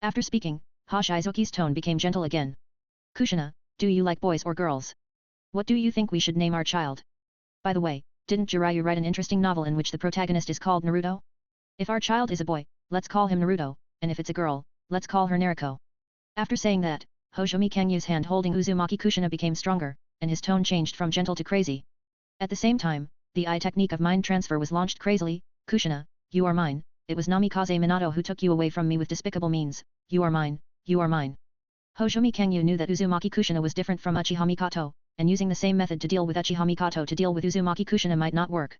After speaking, Hashizuki's tone became gentle again. Kushina, do you like boys or girls? What do you think we should name our child? By the way, didn't Jiraiya write an interesting novel in which the protagonist is called Naruto? If our child is a boy, let's call him Naruto, and if it's a girl, let's call her Naruko. After saying that, Hoshomi Kangyu's hand holding Uzumaki Kushina became stronger, and his tone changed from gentle to crazy. At the same time, the eye technique of mind transfer was launched crazily. Kushina, you are mine, it was Namikaze Minato who took you away from me with despicable means, you are mine, you are mine. Hoshomi Kangyu knew that Uzumaki Kushina was different from Uchiha Mikoto, and using the same method to deal with Uchiha Mikoto to deal with Uzumaki Kushina might not work.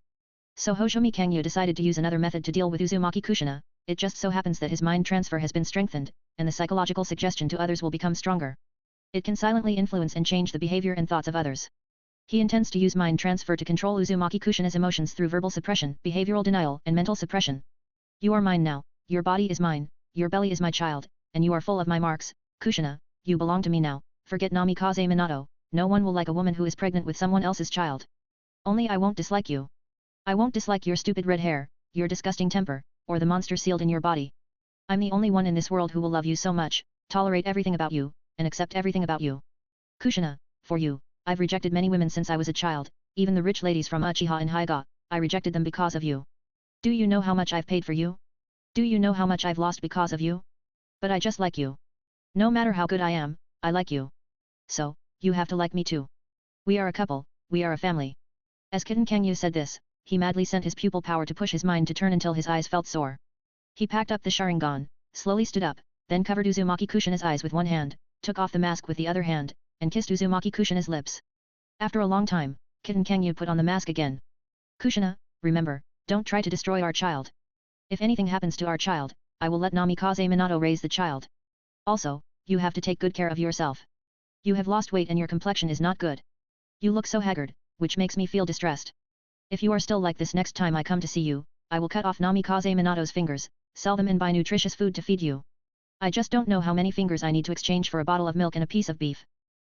So Hoshomi Kangyu decided to use another method to deal with Uzumaki Kushina. It just so happens that his mind transfer has been strengthened, and the psychological suggestion to others will become stronger. It can silently influence and change the behavior and thoughts of others. He intends to use mind transfer to control Uzumaki Kushina's emotions through verbal suppression, behavioral denial, and mental suppression. You are mine now, your body is mine, your belly is my child, and you are full of my marks, Kushina, you belong to me now, forget Namikaze Minato, no one will like a woman who is pregnant with someone else's child. Only I won't dislike you. I won't dislike your stupid red hair, your disgusting temper, or the monster sealed in your body. I'm the only one in this world who will love you so much, tolerate everything about you, and accept everything about you. Kushina, for you, I've rejected many women since I was a child, even the rich ladies from Uchiha and Hyuga, I rejected them because of you. Do you know how much I've paid for you? Do you know how much I've lost because of you? But I just like you. No matter how good I am, I like you. So, you have to like me too. We are a couple, we are a family. As Kitten Kangyu said this, he madly sent his pupil power to push his mind to turn until his eyes felt sore. He packed up the Sharingan, slowly stood up, then covered Uzumaki Kushina's eyes with one hand, took off the mask with the other hand, and kissed Uzumaki Kushina's lips. After a long time, Kitten Kangyu put on the mask again. Kushina, remember, don't try to destroy our child. If anything happens to our child, I will let Namikaze Minato raise the child. Also, you have to take good care of yourself. You have lost weight and your complexion is not good. You look so haggard, which makes me feel distressed. If you are still like this next time I come to see you, I will cut off Namikaze Minato's fingers, sell them and buy nutritious food to feed you. I just don't know how many fingers I need to exchange for a bottle of milk and a piece of beef.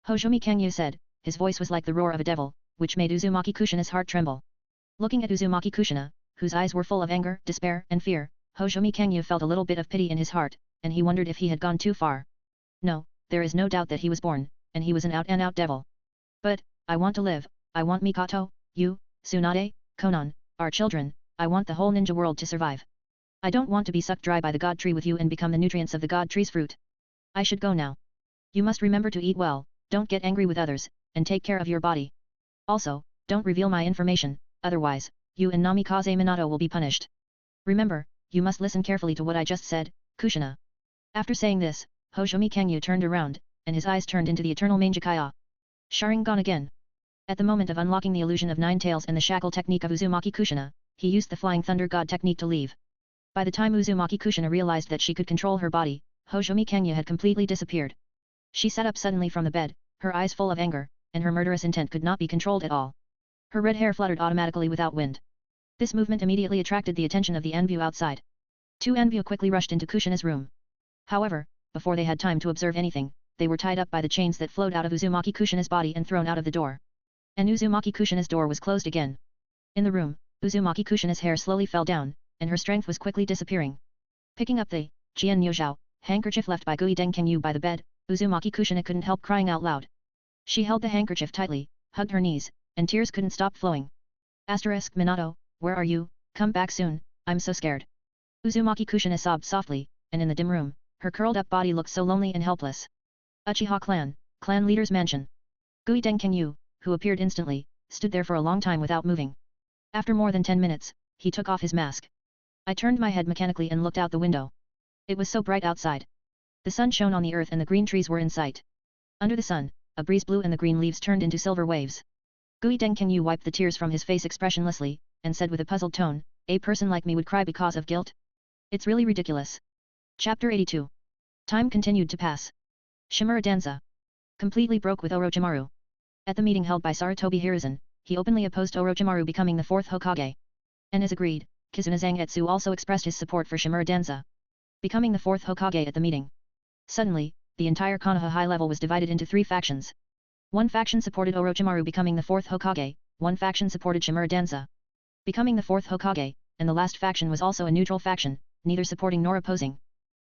Hoshomi Kangyu said, his voice was like the roar of a devil, which made Uzumaki Kushina's heart tremble. Looking at Uzumaki Kushina, whose eyes were full of anger, despair, and fear, Hoshomi Kangyu felt a little bit of pity in his heart, and he wondered if he had gone too far. No, there is no doubt that he was born, and he was an out-and-out devil. But, I want to live, I want Mikoto, you, Tsunade, Konan, our children, I want the whole ninja world to survive. I don't want to be sucked dry by the god tree with you and become the nutrients of the god tree's fruit. I should go now. You must remember to eat well, don't get angry with others, and take care of your body. Also, don't reveal my information, otherwise, you and Namikaze Minato will be punished. Remember, you must listen carefully to what I just said, Kushina. After saying this, Hoshomi Kangyu turned around, and his eyes turned into the eternal Mangekaya. Sharingan again. At the moment of unlocking the illusion of nine tails and the shackle technique of Uzumaki Kushina, he used the flying thunder god technique to leave. By the time Uzumaki Kushina realized that she could control her body, Hoshomi Kangyu had completely disappeared. She sat up suddenly from the bed, her eyes full of anger, and her murderous intent could not be controlled at all. Her red hair fluttered automatically without wind. This movement immediately attracted the attention of the Envu outside. Two Envu quickly rushed into Kushina's room. However, before they had time to observe anything, they were tied up by the chains that flowed out of Uzumaki Kushina's body and thrown out of the door. And Uzumaki Kushina's door was closed again. In the room, Uzumaki Kushina's hair slowly fell down, and her strength was quickly disappearing. Picking up the Jian Niuzhao handkerchief left by Gui Dengkengyu by the bed, Uzumaki Kushina couldn't help crying out loud. She held the handkerchief tightly, hugged her knees, and tears couldn't stop flowing. Minato, where are you? Come back soon, I'm so scared. Uzumaki Kushina sobbed softly, and in the dim room, her curled-up body looked so lonely and helpless. Uchiha clan leader's mansion. Gui Denkengyu, who appeared instantly, stood there for a long time without moving. After more than 10 minutes, he took off his mask. I turned my head mechanically and looked out the window. It was so bright outside. The sun shone on the earth and the green trees were in sight. Under the sun, a breeze blew and the green leaves turned into silver waves. Gui Denkengyu wiped the tears from his face expressionlessly, and said with a puzzled tone, a person like me would cry because of guilt? It's really ridiculous. Chapter 82. Time continued to pass. Shimura Danza completely broke with Orochimaru. At the meeting held by Sarutobi Hiruzen, he openly opposed Orochimaru becoming the fourth Hokage. And as agreed, Kizuna Zangetsu also expressed his support for Shimura Danza becoming the fourth Hokage at the meeting. Suddenly, the entire Konoha high level was divided into 3 factions. One faction supported Orochimaru becoming the fourth Hokage, one faction supported Shimura Danza becoming the fourth Hokage, and the last faction was also a neutral faction, neither supporting nor opposing.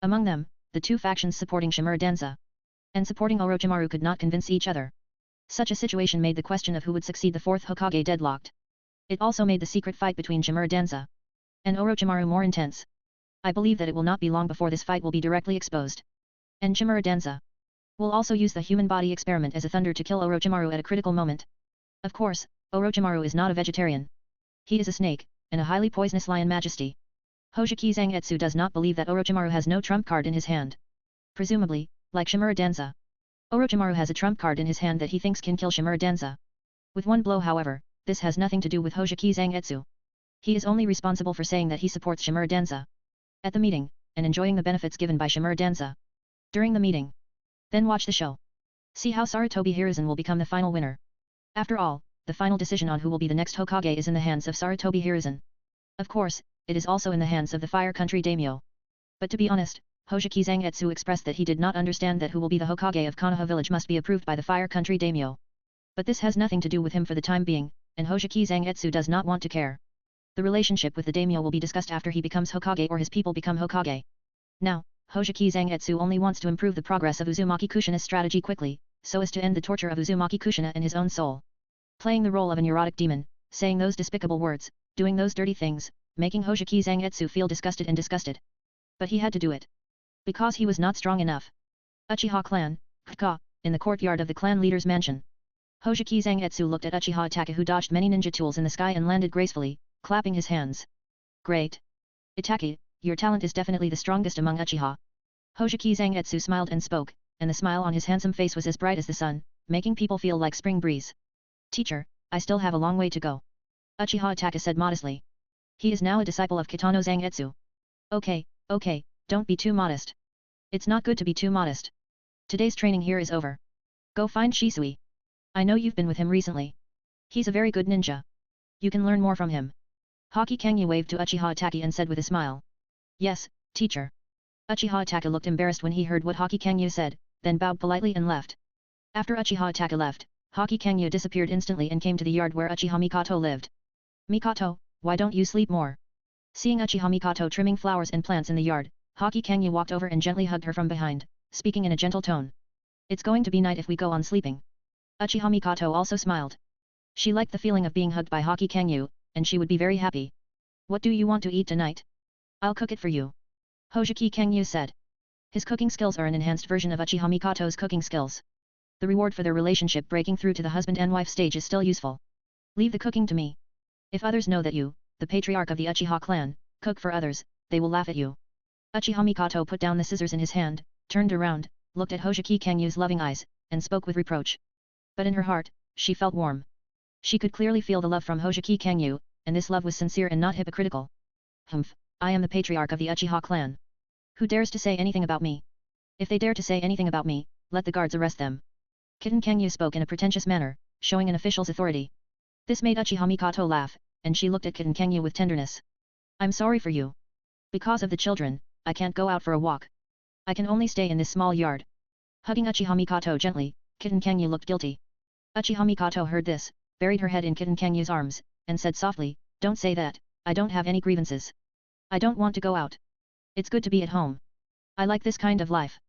Among them, the 2 factions supporting Shimura Danza and supporting Orochimaru could not convince each other. Such a situation made the question of who would succeed the fourth Hokage deadlocked. It also made the secret fight between Shimura Danza and Orochimaru more intense. I believe that it will not be long before this fight will be directly exposed. And Shimura Danza will also use the human body experiment as a thunder to kill Orochimaru at a critical moment. Of course, Orochimaru is not a vegetarian. He is a snake, and a highly poisonous lion majesty. Hoseki Zangetsu does not believe that Orochimaru has no trump card in his hand. Presumably, like Shimura Danza, Orochimaru has a trump card in his hand that he thinks can kill Shimura Danza. With one blow however, this has nothing to do with Hoseki Zangetsu. He is only responsible for saying that he supports Shimura Danza at the meeting, and enjoying the benefits given by Shimura Danza during the meeting. Then watch the show. See how Sarutobi Hiruzen will become the final winner. After all, the final decision on who will be the next Hokage is in the hands of Sarutobi Hiruzen. Of course, it is also in the hands of the Fire Country Daimyo. But to be honest, Hoseki Zangetsu expressed that he did not understand that who will be the Hokage of Konoha village must be approved by the Fire Country Daimyo. But this has nothing to do with him for the time being, and Hoseki Zangetsu does not want to care. The relationship with the Daimyo will be discussed after he becomes Hokage or his people become Hokage. Now, Hoseki Zangetsu only wants to improve the progress of Uzumaki Kushina's strategy quickly, so as to end the torture of Uzumaki Kushina and his own soul. Playing the role of a neurotic demon, saying those despicable words, doing those dirty things, making Hoseki Zangetsu feel disgusted. But he had to do it. Because he was not strong enough. Uchiha clan, Kuka, in the courtyard of the clan leader's mansion. Hoseki Zangetsu looked at Uchiha Itachi who dodged many ninja tools in the sky and landed gracefully, clapping his hands. Great. Itachi, your talent is definitely the strongest among Uchiha. Hoseki Zangetsu smiled and spoke, and the smile on his handsome face was as bright as the sun, making people feel like spring breeze. Teacher, I still have a long way to go. Uchiha Itachi said modestly. He is now a disciple of Kitano Zangetsu. Okay, don't be too modest. It's not good to be too modest. Today's training here is over. Go find Shisui. I know you've been with him recently. He's a very good ninja. You can learn more from him. Haki Kangyu waved to Uchiha Itachi and said with a smile. Yes, teacher. Uchiha Itachi looked embarrassed when he heard what Haki Kangyu said, then bowed politely and left. After Uchiha Itachi left, Haki Kangyu disappeared instantly and came to the yard where Uchiha Mikoto lived. Mikoto, why don't you sleep more? Seeing Uchiha Mikoto trimming flowers and plants in the yard, Haki Kangyu walked over and gently hugged her from behind, speaking in a gentle tone. It's going to be night if we go on sleeping. Uchiha Mikoto also smiled. She liked the feeling of being hugged by Haki Kangyu, and she would be very happy. What do you want to eat tonight? I'll cook it for you. Hoseki Kangyu said. His cooking skills are an enhanced version of Uchiha Mikoto's cooking skills. The reward for their relationship breaking through to the husband and wife stage is still useful. Leave the cooking to me. If others know that you, the patriarch of the Uchiha clan, cook for others, they will laugh at you. Uchiha Mikoto put down the scissors in his hand, turned around, looked at Hoseki Kangyu's loving eyes, and spoke with reproach. But in her heart, she felt warm. She could clearly feel the love from Hoseki Kangyu, and this love was sincere and not hypocritical. Humph, I am the patriarch of the Uchiha clan. Who dares to say anything about me? If they dare to say anything about me, let the guards arrest them. Kitten Kangyu spoke in a pretentious manner, showing an official's authority. This made Uchiha Mikoto laugh, and she looked at Kitten Kangyu with tenderness. I'm sorry for you. Because of the children, I can't go out for a walk. I can only stay in this small yard. Hugging Uchiha Mikoto gently, Kitten Kangyu looked guilty. Uchiha Mikoto heard this, buried her head in Kitten Kangyu's arms, and said softly, Don't say that, I don't have any grievances. I don't want to go out. It's good to be at home. I like this kind of life.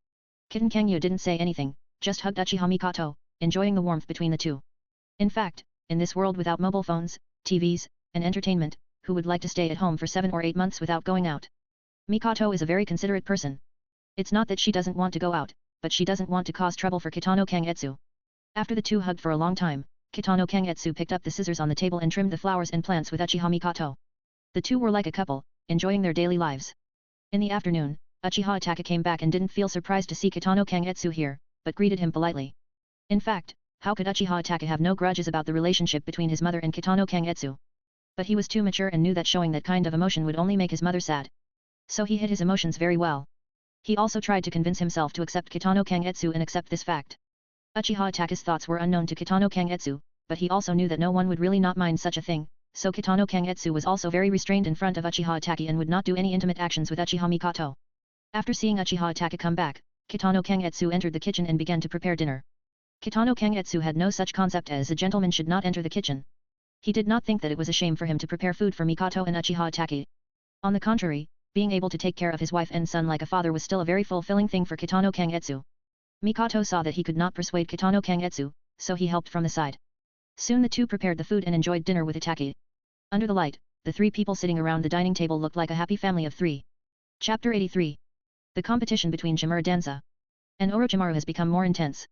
Kitten Kangyu didn't say anything, just hugged Uchiha Mikoto, enjoying the warmth between the two. In fact, in this world without mobile phones, TVs, and entertainment, who would like to stay at home for 7 or 8 months without going out. Mikoto is a very considerate person. It's not that she doesn't want to go out, but she doesn't want to cause trouble for Kitano Kangetsu. After the two hugged for a long time, Kitano Kangetsu picked up the scissors on the table and trimmed the flowers and plants with Uchiha Mikoto. The two were like a couple, enjoying their daily lives. In the afternoon, Uchiha Itachi came back and didn't feel surprised to see Kitano Kangetsu here, but greeted him politely. In fact, how could Uchiha Itachi have no grudges about the relationship between his mother and Kitano Kangetsu? But he was too mature and knew that showing that kind of emotion would only make his mother sad. So he hid his emotions very well. He also tried to convince himself to accept Kitano Kangetsu and accept this fact. Uchiha Itachi's thoughts were unknown to Kitano Kangetsu, but he also knew that no one would really not mind such a thing, so Kitano Kangetsu was also very restrained in front of Uchiha Itachi and would not do any intimate actions with Uchiha Mikoto. After seeing Uchiha Itachi come back, Kitano Kangetsu entered the kitchen and began to prepare dinner. Kitano Kangetsu had no such concept as a gentleman should not enter the kitchen. He did not think that it was a shame for him to prepare food for Mikoto and Uchiha Itachi. On the contrary, being able to take care of his wife and son like a father was still a very fulfilling thing for Kitano Kangetsu. Mikoto saw that he could not persuade Kitano Kangetsu, so he helped from the side. Soon the two prepared the food and enjoyed dinner with Itachi. Under the light, the three people sitting around the dining table looked like a happy family of three. Chapter 83. The competition between Jimura Danza and Orochimaru has become more intense.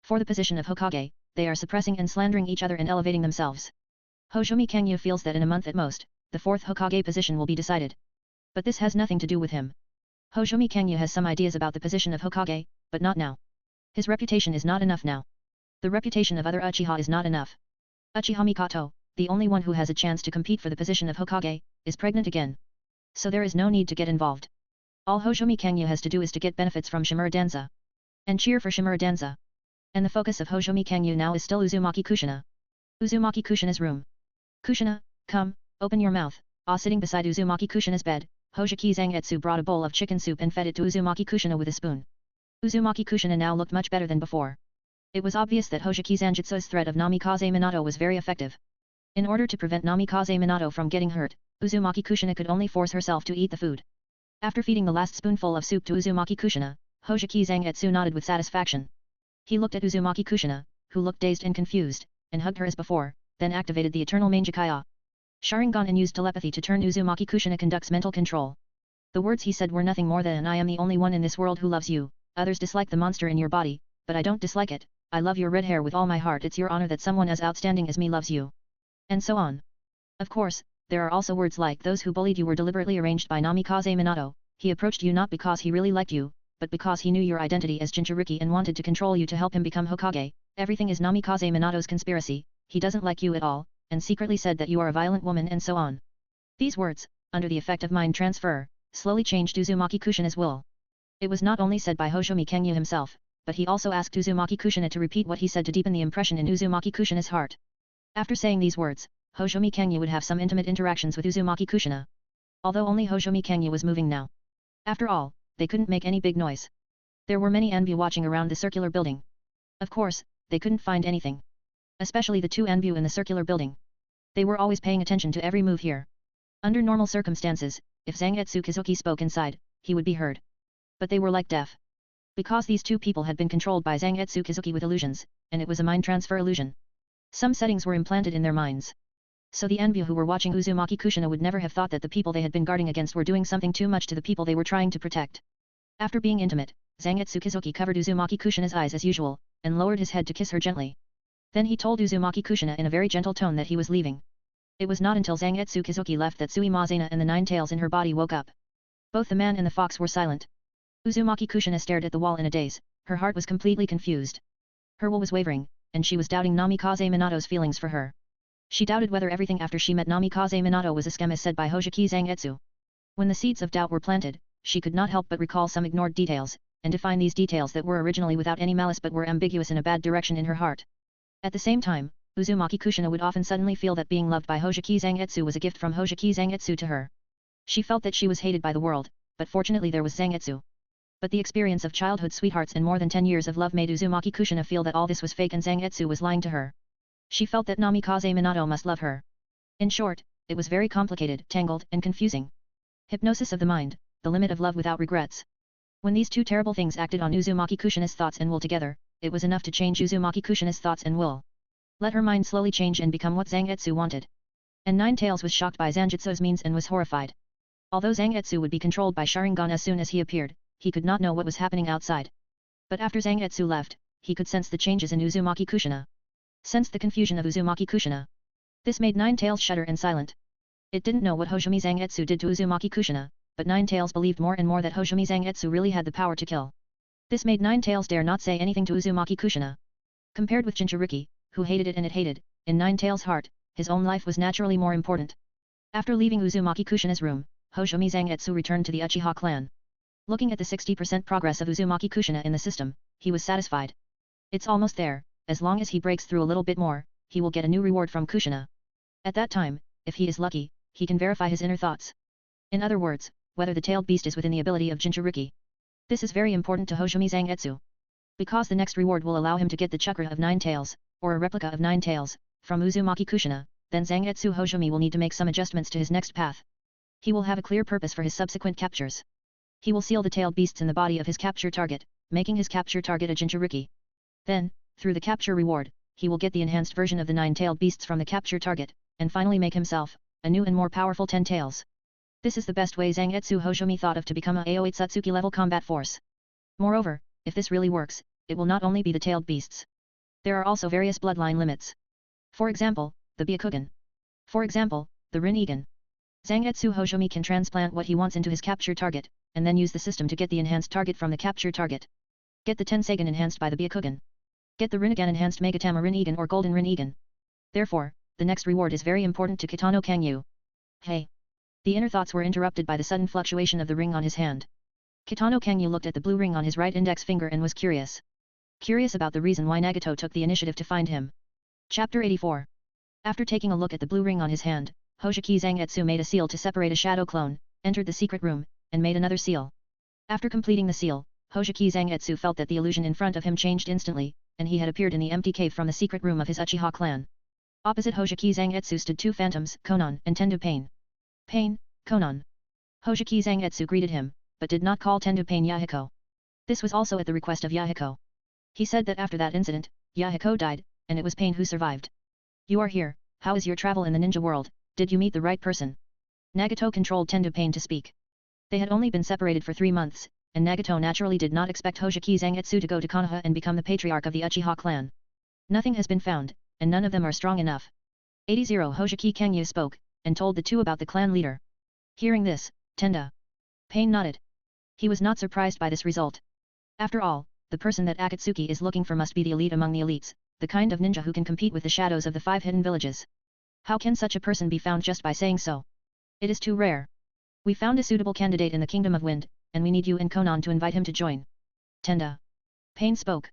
For the position of Hokage, they are suppressing and slandering each other and elevating themselves. Hoshomi Kangyu feels that in a month at most, the fourth Hokage position will be decided. But this has nothing to do with him. Hoshomi Kangyu has some ideas about the position of Hokage, but not now. His reputation is not enough now. The reputation of other Uchiha is not enough. Uchiha Mikoto, the only one who has a chance to compete for the position of Hokage, is pregnant again. So there is no need to get involved. All Hoshomi Kangyu has to do is to get benefits from Shimura Danza. And cheer for Shimura Danza. And the focus of Hoshomi Kangyu now is still Uzumaki Kushina. Uzumaki Kushina's room. Kushina, come, open your mouth. Sitting beside Uzumaki Kushina's bed, Hoshiki Zangetsu brought a bowl of chicken soup and fed it to Uzumaki Kushina with a spoon. Uzumaki Kushina now looked much better than before. It was obvious that Hoshiki Zangetsu's threat of Namikaze Minato was very effective. In order to prevent Namikaze Minato from getting hurt, Uzumaki Kushina could only force herself to eat the food. After feeding the last spoonful of soup to Uzumaki Kushina, Hoshiki Zangetsu nodded with satisfaction. He looked at Uzumaki Kushina, who looked dazed and confused, and hugged her as before, then activated the eternal Mangekyo Sharingan and used telepathy to turn Uzumaki Kushina conducts mental control. The words he said were nothing more than I am the only one in this world who loves you, others dislike the monster in your body, but I don't dislike it, I love your red hair with all my heart, it's your honor that someone as outstanding as me loves you. And so on. Of course, there are also words like those who bullied you were deliberately arranged by Namikaze Minato, he approached you not because he really liked you, but because he knew your identity as Jinchuriki and wanted to control you to help him become Hokage, everything is Namikaze Minato's conspiracy, he doesn't like you at all, and secretly said that you are a violent woman and so on. These words, under the effect of mind transfer, slowly changed Uzumaki Kushina's will. It was not only said by Hoshomi Kangyu himself, but he also asked Uzumaki Kushina to repeat what he said to deepen the impression in Uzumaki Kushina's heart. After saying these words, Hoshomi Kangyu would have some intimate interactions with Uzumaki Kushina. Although only Hoshomi Kangyu was moving now. After all, they couldn't make any big noise. There were many Anbu watching around the circular building. Of course, they couldn't find anything. Especially the two Anbu in the circular building. They were always paying attention to every move here. Under normal circumstances, if Zangetsu Kizuki spoke inside, he would be heard. But they were like deaf. Because these two people had been controlled by Zangetsu Kizuki with illusions, and it was a mind transfer illusion. Some settings were implanted in their minds. So the Anbu who were watching Uzumaki Kushina would never have thought that the people they had been guarding against were doing something too much to the people they were trying to protect. After being intimate, Zangetsu Kizuki covered Uzumaki Kushina's eyes as usual, and lowered his head to kiss her gently. Then he told Uzumaki Kushina in a very gentle tone that he was leaving. It was not until Zangetsu Kizuki left that Suimazena and the 9 tails in her body woke up. Both the man and the fox were silent. Uzumaki Kushina stared at the wall in a daze, her heart was completely confused. Her will was wavering, and she was doubting Namikaze Minato's feelings for her. She doubted whether everything after she met Namikaze Minato was a scam as said by Hoshiki Zangetsu. When the seeds of doubt were planted, she could not help but recall some ignored details, and define these details that were originally without any malice but were ambiguous in a bad direction in her heart. At the same time, Uzumaki Kushina would often suddenly feel that being loved by Hoshiki Zangetsu was a gift from Hoshiki Zangetsu to her. She felt that she was hated by the world, but fortunately there was Zangetsu. But the experience of childhood sweethearts and more than 10 years of love made Uzumaki Kushina feel that all this was fake and Zangetsu was lying to her. She felt that Namikaze Minato must love her. In short, it was very complicated, tangled, and confusing. Hypnosis of the mind, the limit of love without regrets. When these two terrible things acted on Uzumaki Kushina's thoughts and will together, it was enough to change Uzumaki Kushina's thoughts and will. Let her mind slowly change and become what Zangetsu wanted. And Nine Tails was shocked by Zanjutsu's means and was horrified. Although Zangetsu would be controlled by Sharingan as soon as he appeared, he could not know what was happening outside. But after Zangetsu left, he could sense the changes in Uzumaki Kushina. Sensed the confusion of Uzumaki Kushina. This made Nine Tails shudder and silent. It didn't know what Hojumi Zangetsu did to Uzumaki Kushina, but Nine Tails believed more and more that Hojumi Zangetsu really had the power to kill. This made Nine Tails dare not say anything to Uzumaki Kushina. Compared with Jinchuriki, who hated it and it hated, in Nine Tails' heart, his own life was naturally more important. After leaving Uzumaki Kushina's room, Hojumi Zangetsu returned to the Uchiha clan. Looking at the 60% progress of Uzumaki Kushina in the system, he was satisfied. It's almost there, as long as he breaks through a little bit more, he will get a new reward from Kushina. At that time, if he is lucky, he can verify his inner thoughts. In other words, whether the tailed beast is within the ability of Jinchuriki. This is very important to Hojumi Zangetsu. Because the next reward will allow him to get the chakra of Nine Tails, or a replica of Nine Tails, from Uzumaki Kushina, then Zangetsu Hojumi will need to make some adjustments to his next path. He will have a clear purpose for his subsequent captures. He will seal the tailed beasts in the body of his capture target, making his capture target a Jinchuriki. Then, through the capture reward, he will get the enhanced version of the 9-tailed beasts from the capture target, and finally make himself a new and more powerful 10 tails. This is the best way Zangetsu Hojumi thought of to become a AO8 Satsuki level combat force. Moreover, if this really works, it will not only be the tailed beasts. There are also various bloodline limits. For example, the Byakugan. For example, the Rin-Egan. Zangetsu Hojumi can transplant what he wants into his capture target, and then use the system to get the enhanced target from the capture target. Get the Tenseigan enhanced by the Byakugan. Get the Rinnegan enhanced Megatama Rin-Egan or Golden Rin-Egan. Therefore, the next reward is very important to Kitano Kangyu. Hey! The inner thoughts were interrupted by the sudden fluctuation of the ring on his hand. Kitano Kangyu looked at the blue ring on his right index finger and was curious. Curious about the reason why Nagato took the initiative to find him. Chapter 84. After taking a look at the blue ring on his hand, Hoshiki Zangetsu made a seal to separate a shadow clone, entered the secret room, and made another seal. After completing the seal, Hoshiki Zangetsu felt that the illusion in front of him changed instantly, and he had appeared in the empty cave from the secret room of his Uchiha clan. Opposite Hoshiki Zangetsu stood two phantoms, Konan and Tendu Pain. Pain, Konan. Hoshiki Zangetsu greeted him, but did not call Tendu Pain Yahiko. This was also at the request of Yahiko. He said that after that incident, Yahiko died, and it was Pain who survived. You are here, how is your travel in the ninja world, did you meet the right person? Nagato controlled Tendu Pain to speak. They had only been separated for 3 months, and Nagato naturally did not expect Hoshiki Zangetsu to go to Konoha and become the patriarch of the Uchiha clan. Nothing has been found, and none of them are strong enough. 80 Hoshiki Kangyu spoke, and told the two about the clan leader. Hearing this, Tendu Pain nodded. He was not surprised by this result. After all, the person that Akatsuki is looking for must be the elite among the elites, the kind of ninja who can compete with the shadows of the 5 hidden villages. How can such a person be found just by saying so? It is too rare. We found a suitable candidate in the Kingdom of Wind, and we need you and Konan to invite him to join. Tendu Pain spoke.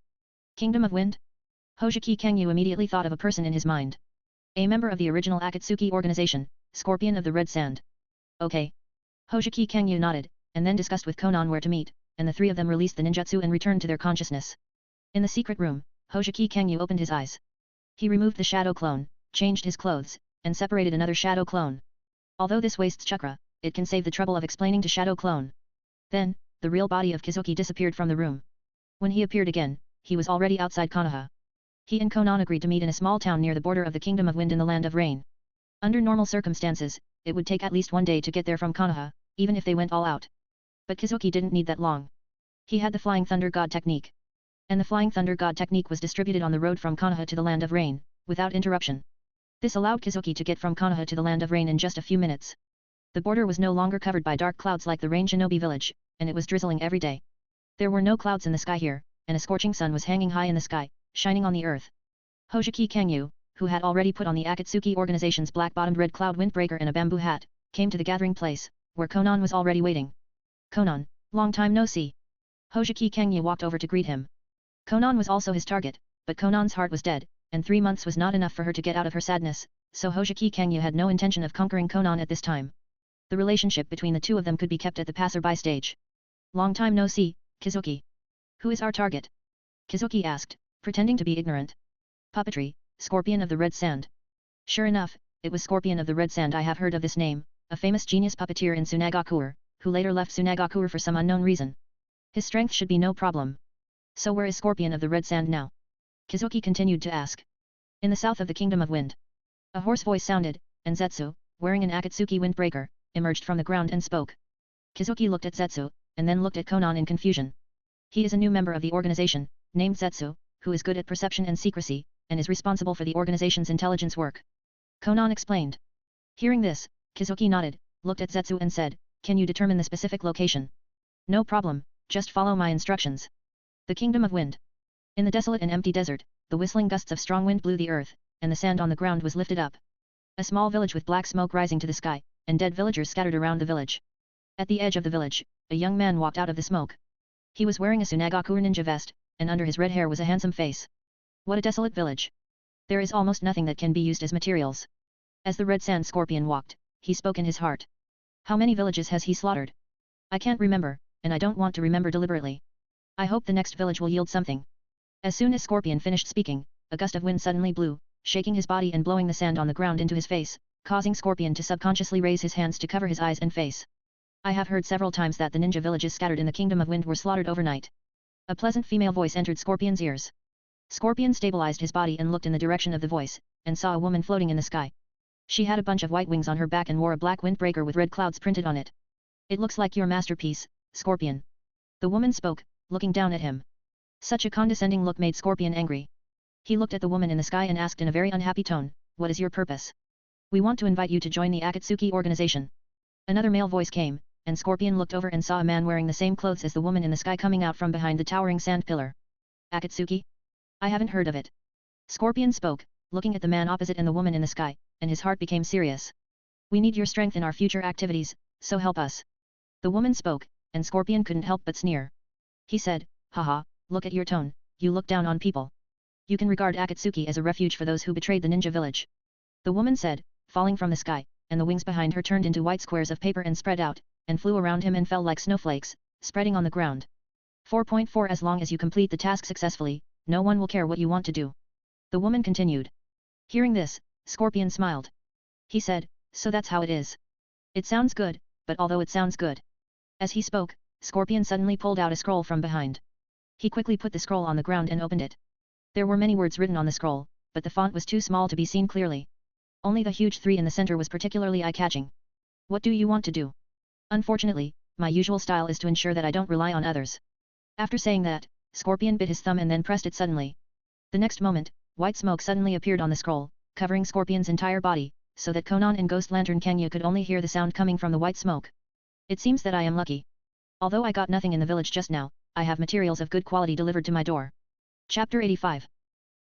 Kingdom of Wind? Hoshiki Kangyu immediately thought of a person in his mind. A member of the original Akatsuki organization, Scorpion of the Red Sand. Okay. Hoshiki Kangyu nodded, and then discussed with Konan where to meet, and the three of them released the ninjutsu and returned to their consciousness. In the secret room, Hoshiki Kangyu opened his eyes. He removed the shadow clone, changed his clothes, and separated another shadow clone. Although this wastes chakra, it can save the trouble of explaining to shadow clone. Then, the real body of Kizuki disappeared from the room. When he appeared again, he was already outside Konoha. He and Konan agreed to meet in a small town near the border of the Kingdom of Wind in the Land of Rain. Under normal circumstances, it would take at least 1 day to get there from Konoha, even if they went all out. But Kizuki didn't need that long. He had the Flying Thunder God technique. And the Flying Thunder God technique was distributed on the road from Konoha to the Land of Rain, without interruption. This allowed Kizuki to get from Konoha to the Land of Rain in just a few minutes. The border was no longer covered by dark clouds like the Rain Shinobi village, and it was drizzling every day. There were no clouds in the sky here, and a scorching sun was hanging high in the sky, shining on the earth. Hoshiki Kangyu, who had already put on the Akatsuki organization's black-bottomed red cloud windbreaker and a bamboo hat, came to the gathering place, where Konan was already waiting. Konan, long time no see. Hoshiki Kangyu walked over to greet him. Konan was also his target, but Konan's heart was dead, and 3 months was not enough for her to get out of her sadness, so Hoshiki Kangyu had no intention of conquering Konan at this time. The relationship between the two of them could be kept at the passerby stage. Long time no see, Kizuki. Who is our target? Kizuki asked, pretending to be ignorant. Puppetry, Scorpion of the Red Sand. Sure enough, it was Scorpion of the Red Sand. I have heard of this name, a famous genius puppeteer in Tsunagakure, who later left Tsunagakure for some unknown reason. His strength should be no problem. So where is Scorpion of the Red Sand now? Kizuki continued to ask. In the south of the Kingdom of Wind. A hoarse voice sounded, and Zetsu, wearing an Akatsuki windbreaker, emerged from the ground and spoke. Kizuki looked at Zetsu, and then looked at Konan in confusion. He is a new member of the organization, named Zetsu, who is good at perception and secrecy, and is responsible for the organization's intelligence work. Konan explained. Hearing this, Kizuki nodded, looked at Zetsu and said, "Can you determine the specific location?" "No problem, just follow my instructions." The Kingdom of Wind. In the desolate and empty desert, the whistling gusts of strong wind blew the earth, and the sand on the ground was lifted up. A small village with black smoke rising to the sky, and dead villagers scattered around the village. At the edge of the village, a young man walked out of the smoke. He was wearing a Tsunade ninja vest, and under his red hair was a handsome face. What a desolate village. There is almost nothing that can be used as materials. As the red sand scorpion walked, he spoke in his heart. How many villages has he slaughtered? I can't remember, and I don't want to remember deliberately. I hope the next village will yield something. As soon as Scorpion finished speaking, a gust of wind suddenly blew, shaking his body and blowing the sand on the ground into his face, causing Scorpion to subconsciously raise his hands to cover his eyes and face. I have heard several times that the ninja villages scattered in the Kingdom of Wind were slaughtered overnight. A pleasant female voice entered Scorpion's ears. Scorpion stabilized his body and looked in the direction of the voice, and saw a woman floating in the sky. She had a bunch of white wings on her back and wore a black windbreaker with red clouds printed on it. It looks like your masterpiece, Scorpion. The woman spoke, looking down at him. Such a condescending look made Scorpion angry. He looked at the woman in the sky and asked in a very unhappy tone, "What is your purpose?" "We want to invite you to join the Akatsuki organization." Another male voice came, and Scorpion looked over and saw a man wearing the same clothes as the woman in the sky coming out from behind the towering sand pillar. "Akatsuki? I haven't heard of it." Scorpion spoke, looking at the man opposite and the woman in the sky, and his heart became serious. "We need your strength in our future activities, so help us." The woman spoke, and Scorpion couldn't help but sneer. He said, "Haha, look at your tone, you look down on people. You can regard Akatsuki as a refuge for those who betrayed the ninja village." The woman said, falling from the sky, and the wings behind her turned into white squares of paper and spread out, and flew around him and fell like snowflakes, spreading on the ground. 4.4 As long as you complete the task successfully, no one will care what you want to do. The woman continued. Hearing this, Scorpion smiled. He said, "So that's how it is. It sounds good, but although it sounds good." As he spoke, Scorpion suddenly pulled out a scroll from behind. He quickly put the scroll on the ground and opened it. There were many words written on the scroll, but the font was too small to be seen clearly. Only the huge 3 in the center was particularly eye-catching. "What do you want to do?" "Unfortunately, my usual style is to ensure that I don't rely on others." After saying that, Scorpion bit his thumb and then pressed it suddenly. The next moment, white smoke suddenly appeared on the scroll, covering Scorpion's entire body, so that Konan and Ghost Lantern Kenya could only hear the sound coming from the white smoke. "It seems that I am lucky. Although I got nothing in the village just now, I have materials of good quality delivered to my door." Chapter 85.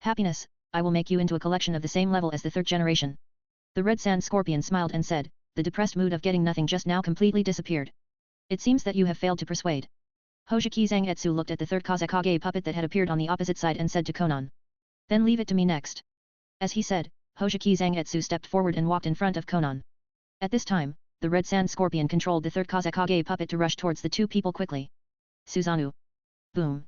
Happiness, I will make you into a collection of the same level as the third generation. The red sand scorpion smiled and said, the depressed mood of getting nothing just now completely disappeared. "It seems that you have failed to persuade." Hojiki Zangetsu looked at the third Kazekage puppet that had appeared on the opposite side and said to Konan. "Then leave it to me next." As he said, Hojiki Zangetsu stepped forward and walked in front of Konan. At this time, the red sand scorpion controlled the third Kazekage puppet to rush towards the two people quickly. Susanoo. Boom.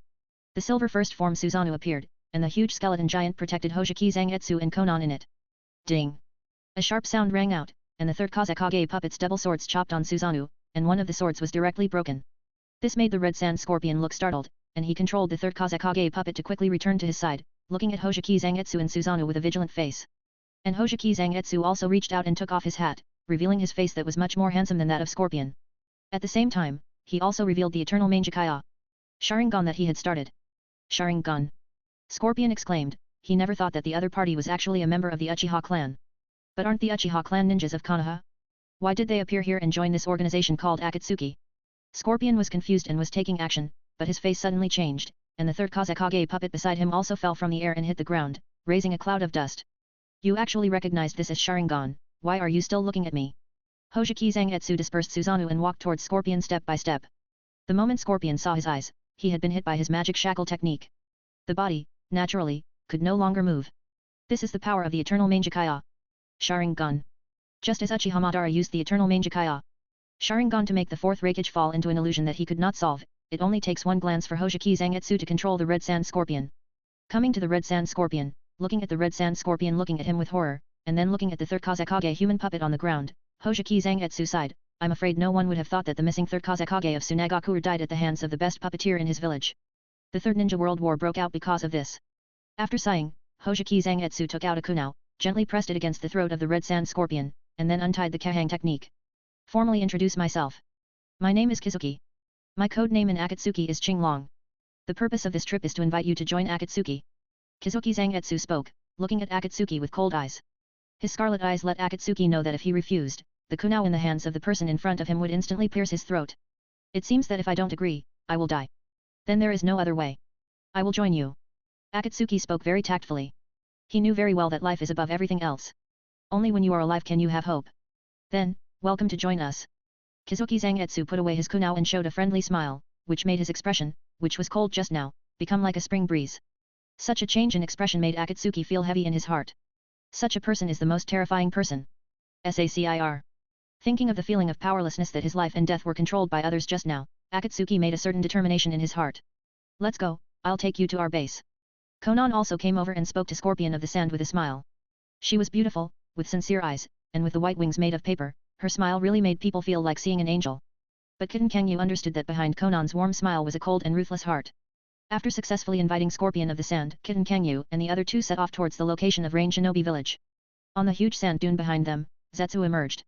The silver first form Susanoo appeared, and the huge skeleton giant protected Hojiki Zangetsu and Konan in it. Ding. A sharp sound rang out, and the third Kazekage puppet's double swords chopped on Susanoo, and one of the swords was directly broken. This made the red sand scorpion look startled, and he controlled the third Kazekage puppet to quickly return to his side, looking at Hojiki Zangetsu and Susanoo with a vigilant face. And Hojiki Zangetsu also reached out and took off his hat, revealing his face that was much more handsome than that of Scorpion. At the same time, he also revealed the eternal Mangekaya Sharingan that he had started. Sharingan. Scorpion exclaimed, he never thought that the other party was actually a member of the Uchiha clan. But aren't the Uchiha clan ninjas of Konoha? Why did they appear here and join this organization called Akatsuki? Scorpion was confused and was taking action, but his face suddenly changed, and the third Kazekage puppet beside him also fell from the air and hit the ground, raising a cloud of dust. "You actually recognized this as Sharingan, why are you still looking at me?" Hojiki Zangetsu dispersed Susanoo and walked towards Scorpion step by step. The moment Scorpion saw his eyes, he had been hit by his magic shackle technique. The body, naturally, could no longer move. This is the power of the eternal Mangekaya Sharingan. Just as Uchiha Madara used the eternal Mangekaya Sharingan to make the fourth Raikage fall into an illusion that he could not solve, it only takes one glance for Hojiki Zangetsu to control the red sand scorpion. Coming to the red sand scorpion, looking at the red sand scorpion looking at him with horror, and then looking at the third Kazekage human puppet on the ground, Hojiki Zangetsu sighed, I'm afraid no one would have thought that the missing third Kazekage of Tsunade died at the hands of the best puppeteer in his village. The third ninja world war broke out because of this. After sighing, Hojiki Zangetsu took out a kunao, gently pressed it against the throat of the red sand scorpion, and then untied the Kahang technique. Formally introduce myself. My name is Kizuki. My code name in Akatsuki is Qinglong. The purpose of this trip is to invite you to join Akatsuki. Kizuki Zangetsu spoke, looking at Akatsuki with cold eyes. His scarlet eyes let Akatsuki know that if he refused, the kunao in the hands of the person in front of him would instantly pierce his throat. It seems that if I don't agree, I will die. Then there is no other way. I will join you. Akatsuki spoke very tactfully. He knew very well that life is above everything else. Only when you are alive can you have hope. Then, welcome to join us. Kizuki Zangetsu put away his kunao and showed a friendly smile, which made his expression, which was cold just now, become like a spring breeze. Such a change in expression made Akatsuki feel heavy in his heart. Such a person is the most terrifying person. SACIR. Thinking of the feeling of powerlessness that his life and death were controlled by others just now, Akatsuki made a certain determination in his heart. Let's go, I'll take you to our base. Konan also came over and spoke to Scorpion of the Sand with a smile. She was beautiful, with sincere eyes, and with the white wings made of paper, her smile really made people feel like seeing an angel. But Kitten Kangyu understood that behind Konan's warm smile was a cold and ruthless heart. After successfully inviting Scorpion of the Sand, Kitten Kangyu and the other two set off towards the location of Rain Shinobi village. On the huge sand dune behind them, Zetsu emerged.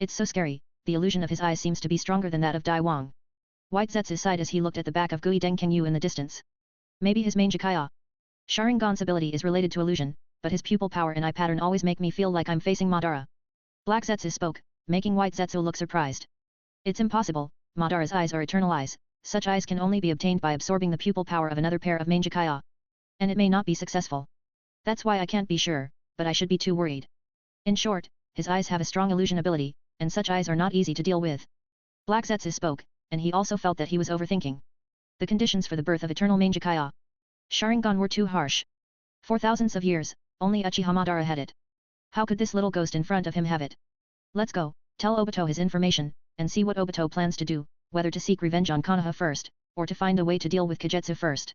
It's so scary, the illusion of his eyes seems to be stronger than that of Dai Wang. White Zetsu sighed as he looked at the back of Gui Deng Kangyu in the distance. Maybe his main Jikaya. Sharingan's ability is related to illusion, but his pupil power and eye pattern always make me feel like I'm facing Madara. Black Zetsu spoke, making White Zetsu look surprised. It's impossible, Madara's eyes are eternal eyes, such eyes can only be obtained by absorbing the pupil power of another pair of main Jikaya. And it may not be successful. That's why I can't be sure, but I should be too worried. In short, his eyes have a strong illusion ability, and such eyes are not easy to deal with. Black Zetsu spoke, and he also felt that he was overthinking. The conditions for the birth of eternal main Jikaya Sharingan were too harsh. For thousands of years, only Uchiha Madara had it. How could this little ghost in front of him have it? Let's go, tell Obito his information, and see what Obito plans to do, whether to seek revenge on Konoha first, or to find a way to deal with Kagetsu first.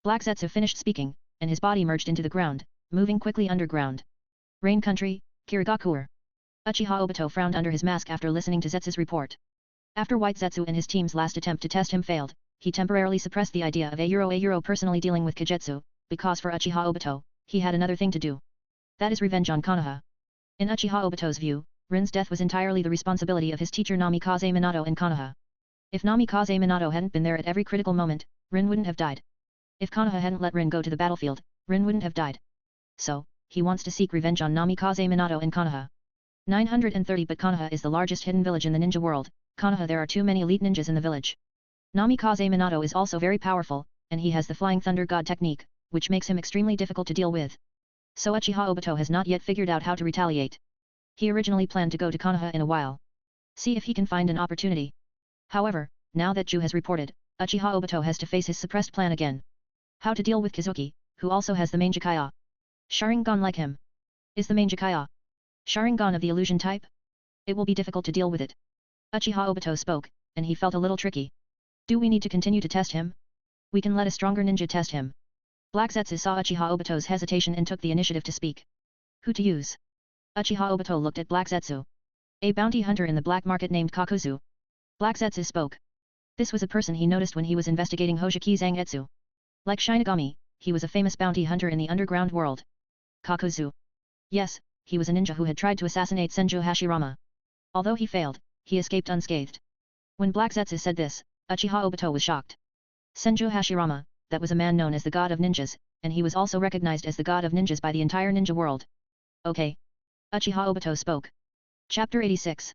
Black Zetsu finished speaking, and his body merged into the ground, moving quickly underground. Rain Country, Kirigakure. Uchiha Obito frowned under his mask after listening to Zetsu's report. After White Zetsu and his team's last attempt to test him failed, he temporarily suppressed the idea of a Euro personally dealing with Kagetsu, because for Uchiha Obito, he had another thing to do. That is revenge on Konoha. In Uchiha Obito's view, Rin's death was entirely the responsibility of his teacher Namikaze Minato in Konoha. If Namikaze Minato hadn't been there at every critical moment, Rin wouldn't have died. If Konoha hadn't let Rin go to the battlefield, Rin wouldn't have died. So, he wants to seek revenge on Namikaze Minato in Konoha. 930 But Konoha is the largest hidden village in the ninja world. Konoha there are too many elite ninjas in the village. Namikaze Minato is also very powerful, and he has the Flying Thunder God technique, which makes him extremely difficult to deal with. So Uchiha Obito has not yet figured out how to retaliate. He originally planned to go to Konoha in a while. See if he can find an opportunity. However, now that Ju has reported, Uchiha Obito has to face his suppressed plan again. How to deal with Kizuki, who also has the main Jikaya. Sharingan like him. Is the main Jikaya Sharingan of the illusion type? It will be difficult to deal with it. Uchiha Obito spoke, and he felt a little tricky. Do we need to continue to test him? We can let a stronger ninja test him. Black Zetsu saw Uchiha Obito's hesitation and took the initiative to speak. Who to use? Uchiha Obito looked at Black Zetsu. A bounty hunter in the black market named Kakuzu. Black Zetsu spoke. This was a person he noticed when he was investigating Hoseki Zangetsu. Like Shinigami, he was a famous bounty hunter in the underground world. Kakuzu. Yes, he was a ninja who had tried to assassinate Senju Hashirama. Although he failed, he escaped unscathed. When Black Zetsu said this, Uchiha Obito was shocked. Senju Hashirama, that was a man known as the god of ninjas, and he was also recognized as the god of ninjas by the entire ninja world. Okay. Uchiha Obito spoke. Chapter 86.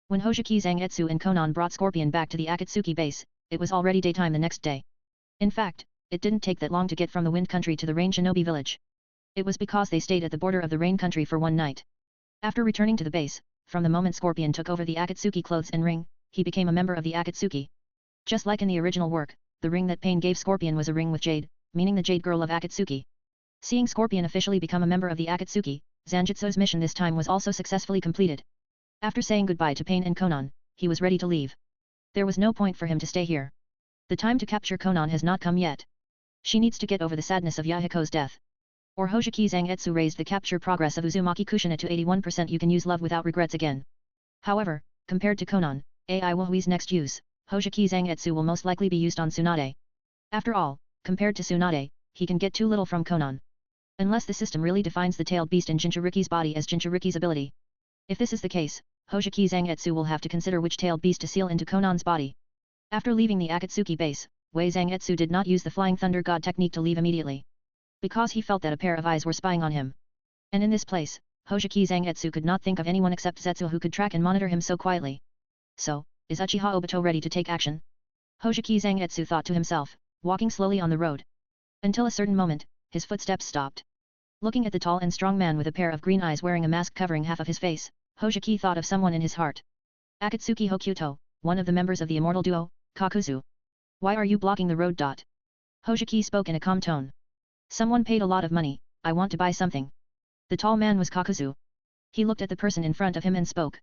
When Hoseki Zangetsu and Konan brought Scorpion back to the Akatsuki base, it was already daytime the next day. In fact, it didn't take that long to get from the Wind Country to the Rain Shinobi village. It was because they stayed at the border of the Rain Country for one night. After returning to the base, from the moment Scorpion took over the Akatsuki clothes and ring, he became a member of the Akatsuki. Just like in the original work, the ring that Pain gave Scorpion was a ring with jade, meaning the jade girl of Akatsuki. Seeing Scorpion officially become a member of the Akatsuki, Zanjutsu's mission this time was also successfully completed. After saying goodbye to Pain and Konan, he was ready to leave. There was no point for him to stay here. The time to capture Konan has not come yet. She needs to get over the sadness of Yahiko's death. Or Hoseki Zangetsu raised the capture progress of Uzumaki Kushina to 81%. You can use love without regrets again. However, compared to Konan, AI Wahui's next use, Hoseki Zangetsu will most likely be used on Tsunade. After all, compared to Tsunade, he can get too little from Konan. Unless the system really defines the tailed beast in Jinchuriki's body as Jinchuriki's ability. If this is the case, Hojiki Zangetsu will have to consider which tailed beast to seal into Konan's body. After leaving the Akatsuki base, Wei Zangetsu did not use the Flying Thunder God technique to leave immediately. Because he felt that a pair of eyes were spying on him. And in this place, Hojiki Zangetsu could not think of anyone except Zetsu who could track and monitor him so quietly. So, is Uchiha Obito ready to take action? Hojiki Zangetsu thought to himself, walking slowly on the road. Until a certain moment, his footsteps stopped. Looking at the tall and strong man with a pair of green eyes wearing a mask covering half of his face, Hojiki thought of someone in his heart. Akatsuki Hokuto, one of the members of the immortal duo, Kakuzu. Why are you blocking the road? Hojiki spoke in a calm tone. Someone paid a lot of money, I want to buy something. The tall man was Kakuzu. He looked at the person in front of him and spoke.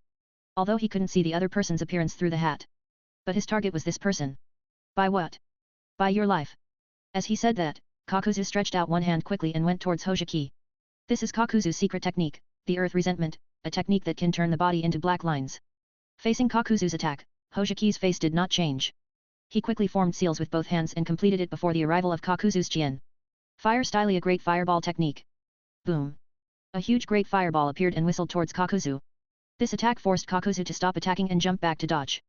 Although he couldn't see the other person's appearance through the hat. But his target was this person. Buy what? Buy your life. As he said that, Kakuzu stretched out one hand quickly and went towards Hojiki. This is Kakuzu's secret technique, the Earth Resentment, a technique that can turn the body into black lines. Facing Kakuzu's attack, Hojiki's face did not change. He quickly formed seals with both hands and completed it before the arrival of Kakuzu's Chien. Fire style, a great fireball technique. Boom. A huge great fireball appeared and whistled towards Kakuzu. This attack forced Kakuzu to stop attacking and jump back to dodge.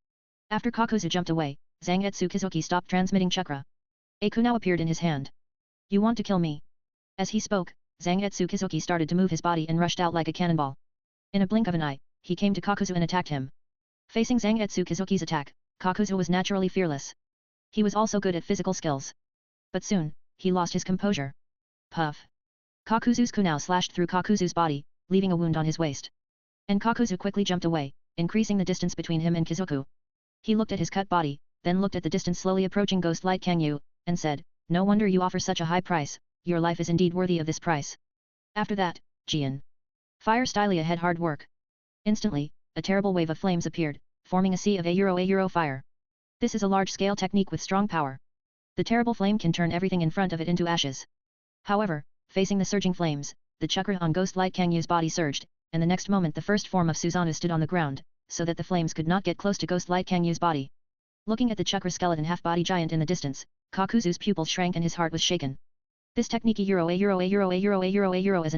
After Kakuzu jumped away, Zangetsu Kizuki stopped transmitting chakra. A kunao appeared in his hand. You want to kill me? As he spoke, Zangetsu Kizuki started to move his body and rushed out like a cannonball. In a blink of an eye, he came to Kakuzu and attacked him. Facing Zangetsu Kizuki's attack, Kakuzu was naturally fearless. He was also good at physical skills. But soon, he lost his composure. Puff. Kakuzu's kunao slashed through Kakuzu's body, leaving a wound on his waist. And Kakuzu quickly jumped away, increasing the distance between him and Kizuku. He looked at his cut body, then looked at the distance slowly approaching Ghost Light Kangyu, and said, no wonder you offer such a high price, your life is indeed worthy of this price. After that, Jian. Fire Stylia had hard work. Instantly, a terrible wave of flames appeared, forming a sea of a fire. This is a large-scale technique with strong power. The terrible flame can turn everything in front of it into ashes. However, facing the surging flames, the chakra on Ghost Light Kangyu's body surged, and the next moment the first form of Susanoo stood on the ground, so that the flames could not get close to Ghost Light Kangyu's body. Looking at the chakra skeleton half-body giant in the distance, Kakuzu's pupils shrank and his heart was shaken. This technique as a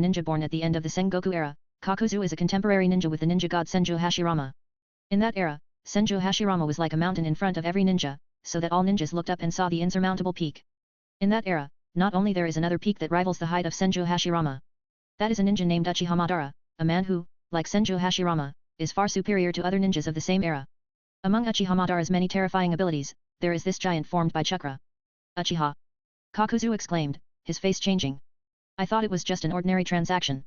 ninja born at the end of the Sengoku era, Kakuzu is a contemporary ninja with the ninja god Senju Hashirama. In that era, Senju Hashirama was like a mountain in front of every ninja, so that all ninjas looked up and saw the insurmountable peak. In that era, not only there is another peak that rivals the height of Senju Hashirama. That is a ninja named Uchiha Madara, a man who, like Senju Hashirama, is far superior to other ninjas of the same era. Among Uchiha Madara's many terrifying abilities, there is this giant formed by chakra. Uchiha! Kakuzu exclaimed, his face changing. I thought it was just an ordinary transaction.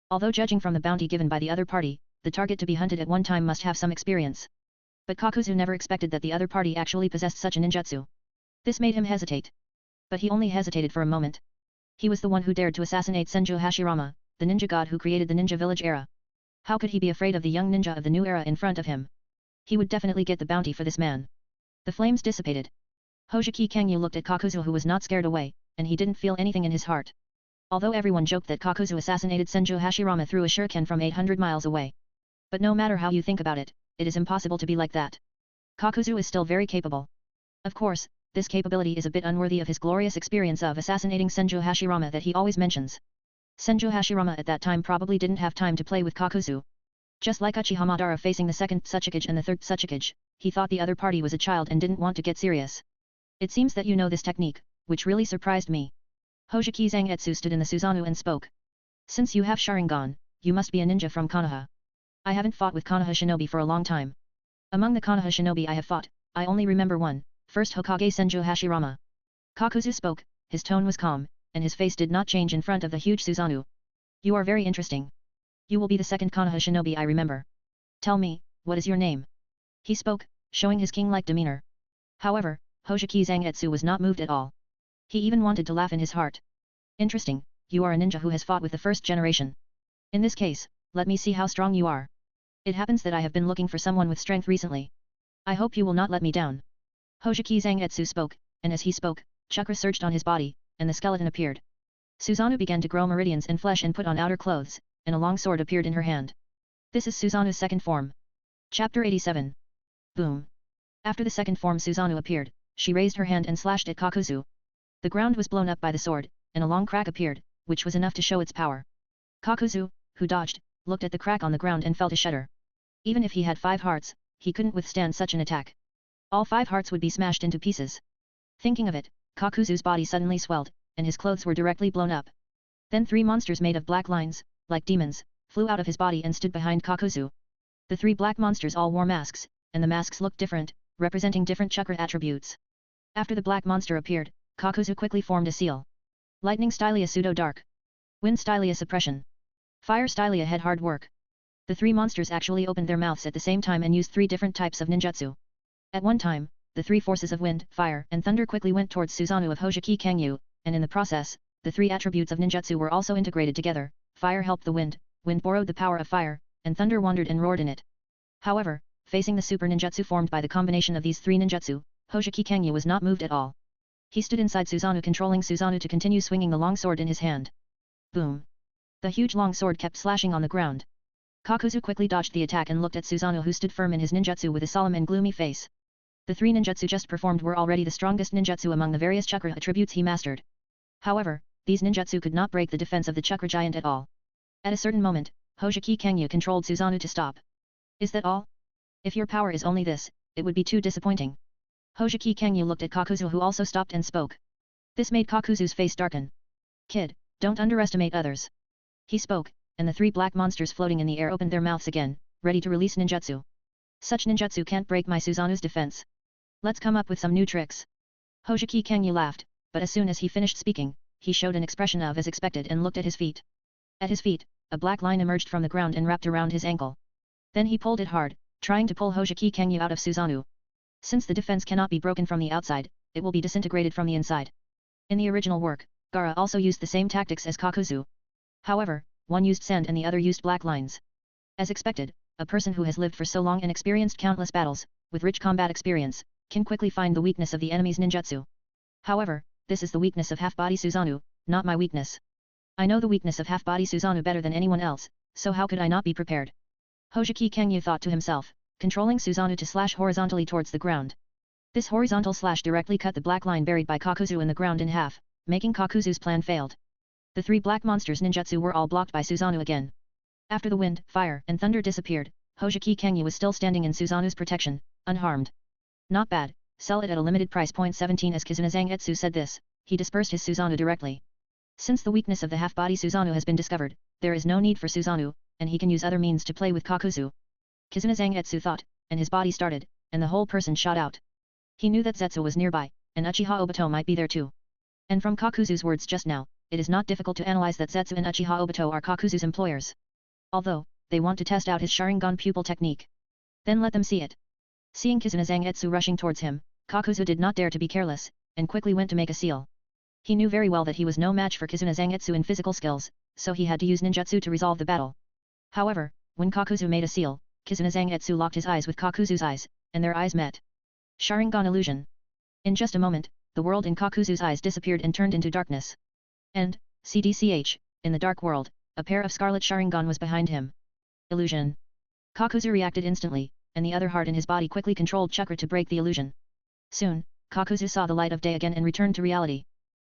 Although judging from the bounty given by the other party, the target to be hunted at one time must have some experience. But Kakuzu never expected that the other party actually possessed such a ninjutsu. This made him hesitate. But he only hesitated for a moment. He was the one who dared to assassinate Senju Hashirama, the ninja god who created the ninja village era. How could he be afraid of the young ninja of the new era in front of him? He would definitely get the bounty for this man. The flames dissipated. Hojiki Kangyu looked at Kakuzu who was not scared away, and he didn't feel anything in his heart. Although everyone joked that Kakuzu assassinated Senju Hashirama through a shuriken from 800 miles away. But no matter how you think about it, it is impossible to be like that. Kakuzu is still very capable. Of course, this capability is a bit unworthy of his glorious experience of assassinating Senju Hashirama that he always mentions. Senju Hashirama at that time probably didn't have time to play with Kakuzu. Just like Uchiha Madara facing the second Tsuchikage and the third Tsuchikage, he thought the other party was a child and didn't want to get serious. It seems that you know this technique, which really surprised me. Hojiki Zangetsu stood in the Susanoo and spoke. Since you have Sharingan, you must be a ninja from Konoha. I haven't fought with Konoha shinobi for a long time. Among the Konoha shinobi I have fought, I only remember one, first Hokage Senju Hashirama. Kakuzu spoke, his tone was calm, and his face did not change in front of the huge Susanoo. You are very interesting. You will be the second Konoha shinobi I remember. Tell me, what is your name? He spoke, showing his king-like demeanor. However, Hojiki Zangetsu was not moved at all. He even wanted to laugh in his heart. Interesting, you are a ninja who has fought with the first generation. In this case, let me see how strong you are. It happens that I have been looking for someone with strength recently. I hope you will not let me down. Hojiki Zangetsu spoke, and as he spoke, chakra surged on his body, and the skeleton appeared. Susanoo began to grow meridians in flesh and put on outer clothes, and a long sword appeared in her hand. This is Susanoo's second form. Chapter 87. Boom. After the second form Susanoo appeared, she raised her hand and slashed at Kakuzu. The ground was blown up by the sword, and a long crack appeared, which was enough to show its power. Kakuzu, who dodged, looked at the crack on the ground and felt a shudder. Even if he had 5 hearts, he couldn't withstand such an attack. All 5 hearts would be smashed into pieces. Thinking of it, Kakuzu's body suddenly swelled, and his clothes were directly blown up. Then 3 monsters made of black lines, like demons, flew out of his body and stood behind Kakuzu. The 3 black monsters all wore masks, and the masks looked different, representing different chakra attributes. After the black monster appeared, Kakuzu quickly formed a seal. Lightning Stylia Pseudo Dark. Wind Stylia Suppression. Fire Stylia Head Hard Work. The 3 monsters actually opened their mouths at the same time and used 3 different types of ninjutsu. At one time, the 3 forces of wind, fire, and thunder quickly went towards Susanoo of Hojiki Kangyu, and in the process, the 3 attributes of ninjutsu were also integrated together. Fire helped the wind borrowed the power of fire, and thunder wandered and roared in it. However, facing the super ninjutsu formed by the combination of these 3 ninjutsu, Hojiki Kangyu was not moved at all. He stood inside Susanoo, controlling Susanoo to continue swinging the long sword in his hand. Boom! The huge long sword kept slashing on the ground. Kakuzu quickly dodged the attack and looked at Susanoo, who stood firm in his ninjutsu with a solemn and gloomy face. The 3 ninjutsu just performed were already the strongest ninjutsu among the various chakra attributes he mastered. However, these ninjutsu could not break the defense of the chakra giant at all. At a certain moment, Hojiki Kangyu controlled Susanoo to stop. Is that all? If your power is only this, it would be too disappointing. Hojiki Kangyu looked at Kakuzu, who also stopped and spoke. This made Kakuzu's face darken. Kid, don't underestimate others. He spoke, and the 3 black monsters floating in the air opened their mouths again, ready to release ninjutsu. Such ninjutsu can't break my Susanoo's defense. Let's come up with some new tricks. Hojiki Kangyu laughed, but as soon as he finished speaking, he showed an expression of as expected and looked at his feet. At his feet, a black line emerged from the ground and wrapped around his ankle. Then he pulled it hard, trying to pull Hojiki Kangyu out of Susanoo. Since the defense cannot be broken from the outside, it will be disintegrated from the inside. In the original work, Gaara also used the same tactics as Kakuzu. However, one used sand and the other used black lines. As expected, a person who has lived for so long and experienced countless battles, with rich combat experience, can quickly find the weakness of the enemy's ninjutsu. However, this is the weakness of half-body Susanoo, not my weakness. I know the weakness of half-body Susanoo better than anyone else, so how could I not be prepared? Hojiki Kangyu thought to himself, controlling Susanoo to slash horizontally towards the ground. This horizontal slash directly cut the black line buried by Kakuzu in the ground in half, making Kakuzu's plan failed. The 3 black monsters' ninjutsu were all blocked by Susanoo again. After the wind, fire, and thunder disappeared, Hojiki Kangyu was still standing in Susanoo's protection, unharmed. Not bad, sell it at a limited price. 17 As Kizuna Zangetsu said this, he dispersed his Susanoo directly. Since the weakness of the half-body Susanoo has been discovered, there is no need for Susanoo, and he can use other means to play with Kakuzu. Kizuna Zangetsu thought, and his body started, and the whole person shot out. He knew that Zetsu was nearby, and Uchiha Obito might be there too. And from Kakuzu's words just now, it is not difficult to analyze that Zetsu and Uchiha Obito are Kakuzu's employers. Although, they want to test out his Sharingan pupil technique. Then let them see it. Seeing Kizuna Zangetsu rushing towards him, Kakuzu did not dare to be careless, and quickly went to make a seal. He knew very well that he was no match for Kizuna Zangetsu in physical skills, so he had to use ninjutsu to resolve the battle. However, when Kakuzu made a seal, Kizuna Zangetsu locked his eyes with Kakuzu's eyes, and their eyes met. Sharingan illusion. In just a moment, the world in Kakuzu's eyes disappeared and turned into darkness. And, CDCH, in the dark world, a pair of scarlet Sharingan was behind him. Illusion. Kakuzu reacted instantly, and the other heart in his body quickly controlled chakra to break the illusion. Soon, Kakuzu saw the light of day again and returned to reality.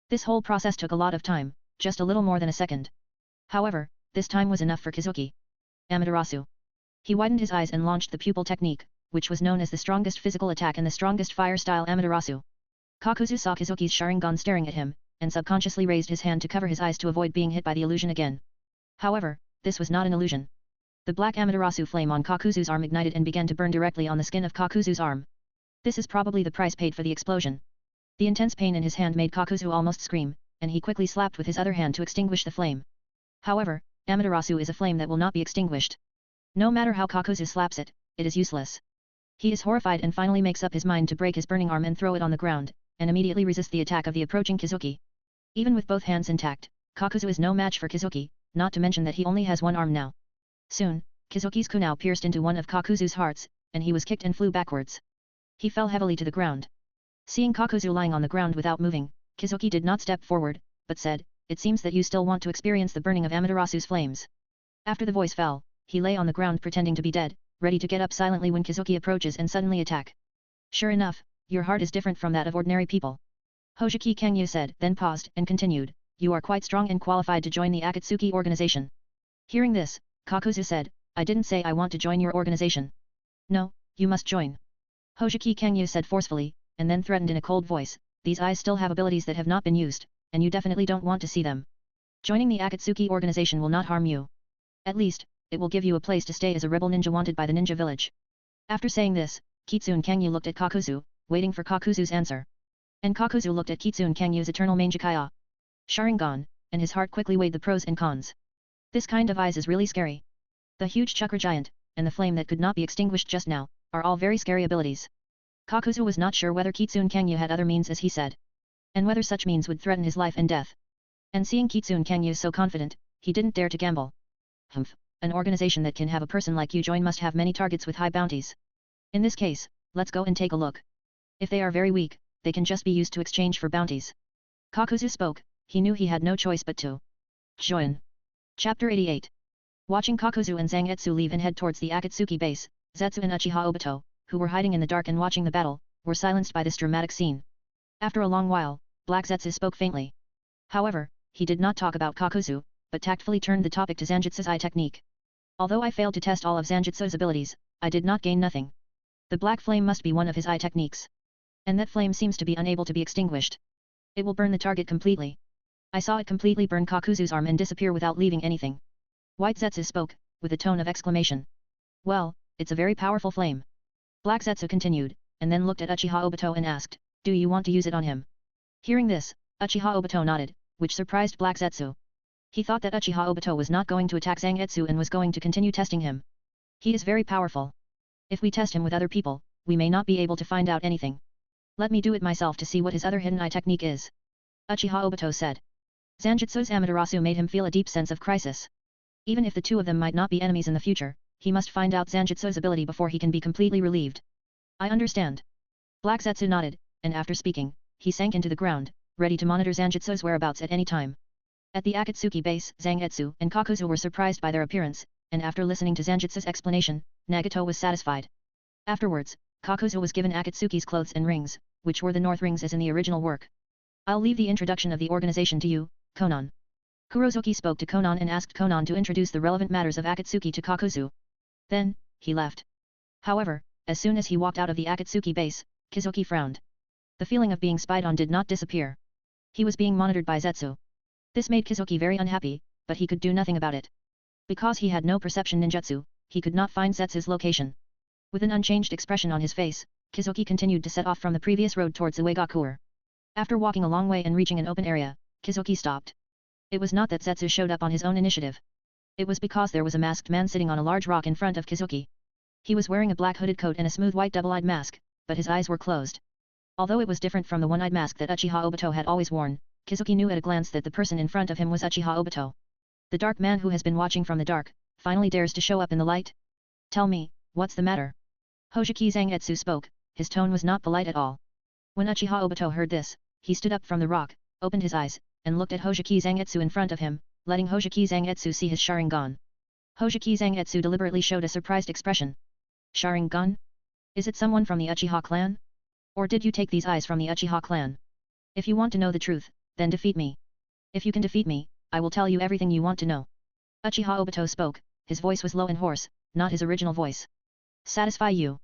This whole process took a lot of time, just a little more than a second. However, this time was enough for Kizuki. Amaterasu. He widened his eyes and launched the pupil technique, which was known as the strongest physical attack and the strongest fire style Amaterasu. Kakuzu saw Kizuki's Sharingan staring at him, and subconsciously raised his hand to cover his eyes to avoid being hit by the illusion again. However, this was not an illusion. The black Amaterasu flame on Kakuzu's arm ignited and began to burn directly on the skin of Kakuzu's arm. This is probably the price paid for the explosion. The intense pain in his hand made Kakuzu almost scream, and he quickly slapped with his other hand to extinguish the flame. However, Amaterasu is a flame that will not be extinguished. No matter how Kakuzu slaps it, it is useless. He is horrified and finally makes up his mind to break his burning arm and throw it on the ground, and immediately resist the attack of the approaching Kizuki. Even with both hands intact, Kakuzu is no match for Kizuki, not to mention that he only has one arm now. Soon, Kizuki's kunao pierced into one of Kakuzu's hearts, and he was kicked and flew backwards. He fell heavily to the ground. Seeing Kakuzu lying on the ground without moving, Kizuki did not step forward, but said, "It seems that you still want to experience the burning of Amaterasu's flames." After the voice fell, he lay on the ground pretending to be dead, ready to get up silently when Kizuki approaches and suddenly attack. "Sure enough, your heart is different from that of ordinary people," Hojiki Kangyu said, then paused and continued, "You are quite strong and qualified to join the Akatsuki organization." Hearing this, Kakuzu said, I didn't say I want to join your organization. No, you must join. Hojiki Kangyu said forcefully, and then threatened in a cold voice, these eyes still have abilities that have not been used, and you definitely don't want to see them. Joining the Akatsuki organization will not harm you. At least, it will give you a place to stay as a rebel ninja wanted by the ninja village. After saying this, Kitsune Kangyu looked at Kakuzu, waiting for Kakuzu's answer. And Kakuzu looked at Kitsune Kangyu's eternal Mangekyo Sharingan, and his heart quickly weighed the pros and cons. This kind of eyes is really scary. The huge chakra giant, and the flame that could not be extinguished just now, are all very scary abilities. Kakuzu was not sure whether Kitsune Kangyu had other means as he said. And whether such means would threaten his life and death. And seeing Kitsune Kangyu so confident, he didn't dare to gamble. Humph, an organization that can have a person like you join must have many targets with high bounties. In this case, let's go and take a look. If they are very weak, they can just be used to exchange for bounties. Kakuzu spoke, he knew he had no choice but to join. Chapter 88. Watching Kakuzu and Zangetsu leave and head towards the Akatsuki base, Zetsu and Uchiha Obito, who were hiding in the dark and watching the battle, were silenced by this dramatic scene. After a long while, Black Zetsu spoke faintly. However, he did not talk about Kakuzu, but tactfully turned the topic to Zanjutsu's eye technique. Although I failed to test all of Zanjutsu's abilities, I did not gain nothing. The black flame must be one of his eye techniques. And that flame seems to be unable to be extinguished. It will burn the target completely. I saw it completely burn Kakuzu's arm and disappear without leaving anything. White Zetsu spoke, with a tone of exclamation. Well, it's a very powerful flame. Black Zetsu continued, and then looked at Uchiha Obito and asked, do you want to use it on him? Hearing this, Uchiha Obito nodded, which surprised Black Zetsu. He thought that Uchiha Obito was not going to attack Zangetsu and was going to continue testing him. He is very powerful. If we test him with other people, we may not be able to find out anything. Let me do it myself to see what his other hidden eye technique is. Uchiha Obito said. Zanjutsu's Amaterasu made him feel a deep sense of crisis. Even if the two of them might not be enemies in the future, he must find out Zanjutsu's ability before he can be completely relieved. I understand. Black Zetsu nodded, and after speaking, he sank into the ground, ready to monitor Zanjutsu's whereabouts at any time. At the Akatsuki base, Zangetsu and Kakuzu were surprised by their appearance, and after listening to Zanjutsu's explanation, Nagato was satisfied. Afterwards, Kakuzu was given Akatsuki's clothes and rings, which were the North rings as in the original work. I'll leave the introduction of the organization to you, Konan. Kurozuki spoke to Konan and asked Konan to introduce the relevant matters of Akatsuki to Kakuzu. Then, he left. However, as soon as he walked out of the Akatsuki base, Kizuki frowned. The feeling of being spied on did not disappear. He was being monitored by Zetsu. This made Kizuki very unhappy, but he could do nothing about it. Because he had no perception ninjutsu, he could not find Zetsu's location. With an unchanged expression on his face, Kizuki continued to set off from the previous road towards Uegakure. After walking a long way and reaching an open area, Kizuki stopped. It was not that Zetsu showed up on his own initiative. It was because there was a masked man sitting on a large rock in front of Kizuki. He was wearing a black hooded coat and a smooth white double-eyed mask, but his eyes were closed. Although it was different from the one-eyed mask that Uchiha Obito had always worn, Kizuki knew at a glance that the person in front of him was Uchiha Obito. The dark man who has been watching from the dark, finally dares to show up in the light? Tell me, what's the matter? Hojiki Zangetsu spoke, his tone was not polite at all. When Uchiha Obito heard this, he stood up from the rock, opened his eyes, and looked at Hojiki Zangetsu in front of him, letting Hojiki Zangetsu see his Sharingan. Hojiki Zangetsu deliberately showed a surprised expression. Sharingan? Is it someone from the Uchiha clan? Or did you take these eyes from the Uchiha clan? If you want to know the truth, then defeat me. If you can defeat me, I will tell you everything you want to know. Uchiha Obito spoke, his voice was low and hoarse, not his original voice. Satisfy you.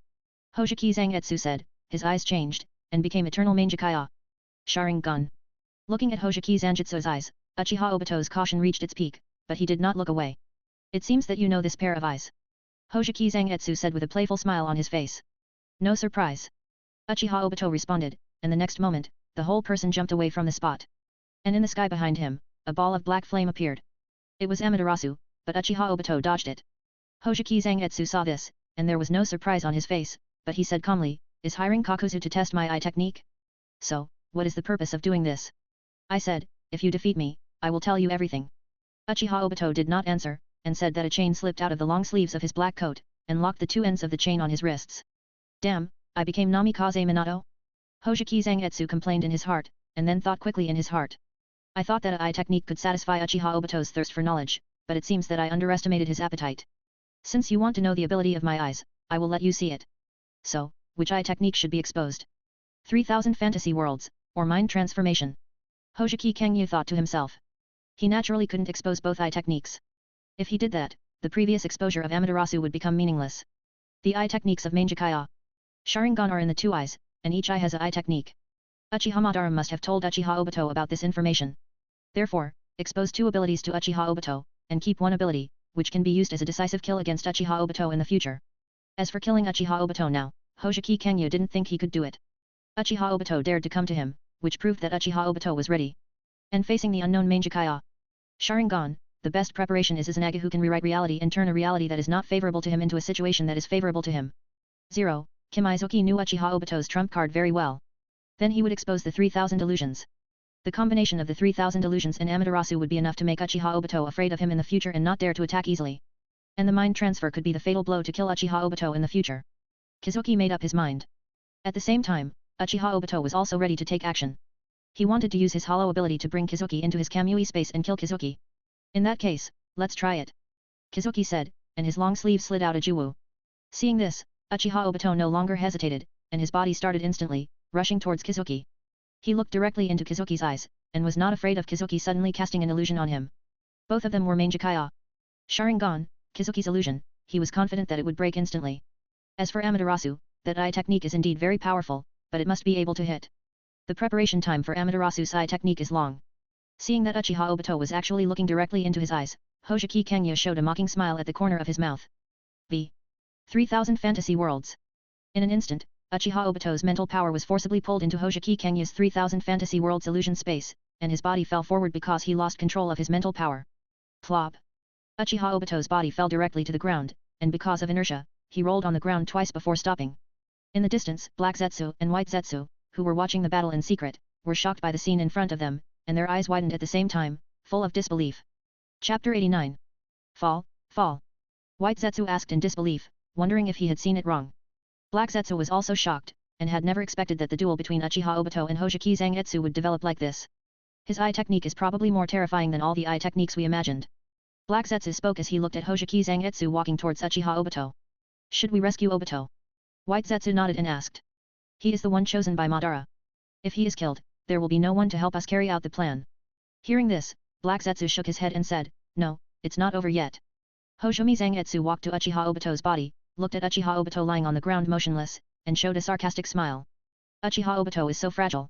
Hojiki Zangetsu said, his eyes changed, and became eternal Mangekyo Sharingan. Looking at Hojiki Zanjutsu's eyes, Uchiha Obito's caution reached its peak, but he did not look away. It seems that you know this pair of eyes. Hojiki Zangetsu said with a playful smile on his face. No surprise. Uchiha Obito responded, and the next moment, the whole person jumped away from the spot. And in the sky behind him, a ball of black flame appeared. It was Amaterasu, but Uchiha Obito dodged it. Hojiki Zangetsu saw this, and there was no surprise on his face, but he said calmly, is hiring Kakuzu to test my eye technique? So, what is the purpose of doing this? I said, if you defeat me, I will tell you everything. Uchiha Obito did not answer, and said that a chain slipped out of the long sleeves of his black coat, and locked the two ends of the chain on his wrists. Damn, I became Namikaze Minato? Hojiki Zangetsu complained in his heart, and then thought quickly in his heart. I thought that a eye technique could satisfy Uchiha Obito's thirst for knowledge, but it seems that I underestimated his appetite. Since you want to know the ability of my eyes, I will let you see it. So, which eye technique should be exposed? 3000 fantasy worlds, or mind transformation? Hojiki Kangyu thought to himself. He naturally couldn't expose both eye techniques. If he did that, the previous exposure of Amaterasu would become meaningless. The eye techniques of Mangekyo Sharingan are in the two eyes, and each eye has a eye technique. Uchiha Madara must have told Uchiha Obito about this information. Therefore, expose two abilities to Uchiha Obito, and keep one ability, which can be used as a decisive kill against Uchiha Obito in the future. As for killing Uchiha Obito now, Hoseki Kenya didn't think he could do it. Uchiha Obito dared to come to him, which proved that Uchiha Obito was ready. And facing the unknown Mangekyo Sharingan, the best preparation is Izanagi who can rewrite reality and turn a reality that is not favorable to him into a situation that is favorable to him. 0. Kim Izuki knew Uchiha Obito's trump card very well. Then he would expose the 3000 illusions. The combination of the 3000 illusions and Amaterasu would be enough to make Uchiha Obito afraid of him in the future and not dare to attack easily. And the mind transfer could be the fatal blow to kill Uchiha Obito in the future. Kizuki made up his mind. At the same time, Uchiha Obito was also ready to take action. He wanted to use his hollow ability to bring Kizuki into his Kamui space and kill Kizuki. In that case, let's try it. Kizuki said, and his long sleeve slid out a Juwu. Seeing this, Uchiha Obito no longer hesitated, and his body started instantly, rushing towards Kizuki. He looked directly into Kizuki's eyes, and was not afraid of Kizuki suddenly casting an illusion on him. Both of them were Mangekyo Sharingan, Kizuki's illusion, he was confident that it would break instantly. As for Amaterasu, that eye technique is indeed very powerful, but it must be able to hit. The preparation time for Amaterasu's eye technique is long. Seeing that Uchiha Obito was actually looking directly into his eyes, Hoseki Kenya showed a mocking smile at the corner of his mouth. V. 3000 Fantasy Worlds. In an instant, Uchiha Obito's mental power was forcibly pulled into Hoseki Kenya's 3000 Fantasy Worlds illusion space, and his body fell forward because he lost control of his mental power. Plop. Uchiha Obito's body fell directly to the ground, and because of inertia, he rolled on the ground twice before stopping. In the distance, Black Zetsu and White Zetsu, who were watching the battle in secret, were shocked by the scene in front of them, and their eyes widened at the same time, full of disbelief. Chapter 89. Fall, fall. White Zetsu asked in disbelief, wondering if he had seen it wrong. Black Zetsu was also shocked, and had never expected that the duel between Uchiha Obito and Hoseki Zangetsu would develop like this. His eye technique is probably more terrifying than all the eye techniques we imagined. Black Zetsu spoke as he looked at Hoseki Zangetsu walking towards Uchiha Obito. Should we rescue Obito? White Zetsu nodded and asked. He is the one chosen by Madara. If he is killed, there will be no one to help us carry out the plan. Hearing this, Black Zetsu shook his head and said, no, it's not over yet. Hoseki Zangetsu walked to Uchiha Obito's body, looked at Uchiha Obito lying on the ground motionless, and showed a sarcastic smile. Uchiha Obito is so fragile.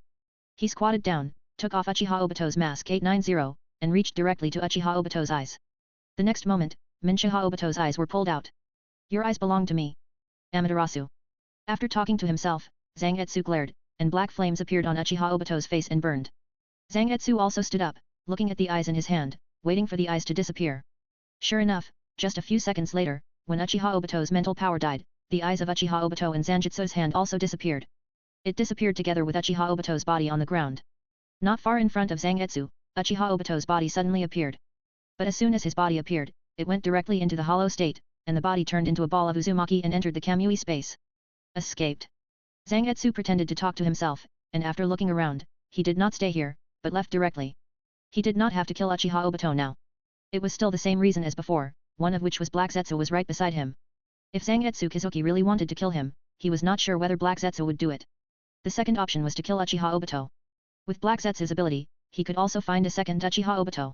He squatted down, took off Uchiha Obito's mask 890, and reached directly to Uchiha Obito's eyes. The next moment, Uchiha Obito's eyes were pulled out. Your eyes belong to me. Amaterasu. After talking to himself, Zangetsu glared, and black flames appeared on Uchiha Obito's face and burned. Zangetsu also stood up, looking at the eyes in his hand, waiting for the eyes to disappear. Sure enough, just a few seconds later, when Uchiha Obito's mental power died, the eyes of Uchiha Obito and Zangetsu's hand also disappeared. It disappeared together with Uchiha Obito's body on the ground. Not far in front of Zangetsu, Uchiha Obito's body suddenly appeared. But as soon as his body appeared, it went directly into the hollow state, and the body turned into a ball of Uzumaki and entered the Kamui space. Escaped. Zangetsu pretended to talk to himself, and after looking around, he did not stay here, but left directly. He did not have to kill Uchiha Obito now. It was still the same reason as before, one of which was Black Zetsu was right beside him. If Zangetsu Kizuki really wanted to kill him, he was not sure whether Black Zetsu would do it. The second option was to kill Uchiha Obito. With Black Zetsu's ability, he could also find a second Uchiha Obito.